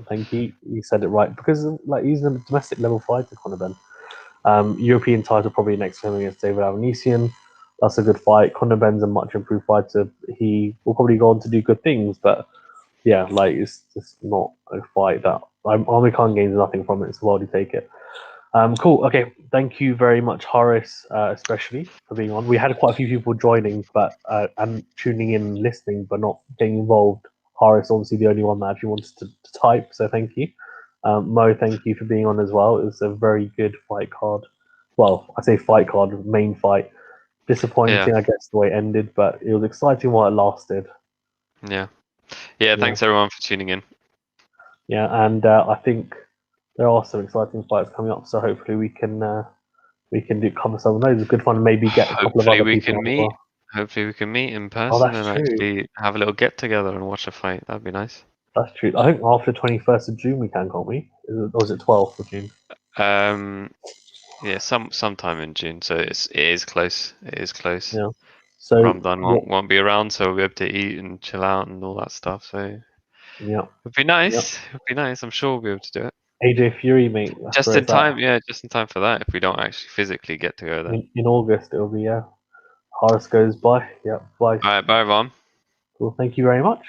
thank you. You said it right. Because like he's a domestic level fighter, Conor Ben. European title probably next to him against David Avanesian. That's a good fight. Conor Ben's a much improved fighter. He will probably go on to do good things, but yeah, like it's just not a fight that Amir Khan gains nothing from it. So why would you take it? Cool. Okay. Thank you very much, Horace, especially for being on. We had quite a few people joining, but and tuning in and listening, but not getting involved. Horace, obviously, the only one that actually wanted to type. So thank you. Mo, thank you for being on as well. It was a very good fight card. Well, I say fight card, main fight. Disappointing, I guess, the way it ended, but it was exciting while it lasted. Yeah, thanks everyone for tuning in. Yeah, and I think there are some exciting fights coming up, so hopefully we can cover some of those. It's good fun, maybe get a couple of other people on as well. Hopefully we can meet in person that's and true. actually have a little get together and watch a fight. That'd be nice. That's true. I think after 21st of June we can, can't we? Or is it 12th of June? Yeah, sometime in June. So it is close. It is close. Yeah. So Ramadan won't be around, so we'll be able to eat and chill out and all that stuff. So yeah, it'd be nice. It'd be nice. I'm sure we'll be able to do it. AJ Fury, mate. Just in time, just in time for that. If we don't actually physically get to go there in August, it'll be Horace goes bye. Yeah, bye. All right, bye, everyone. Cool. Thank you very much.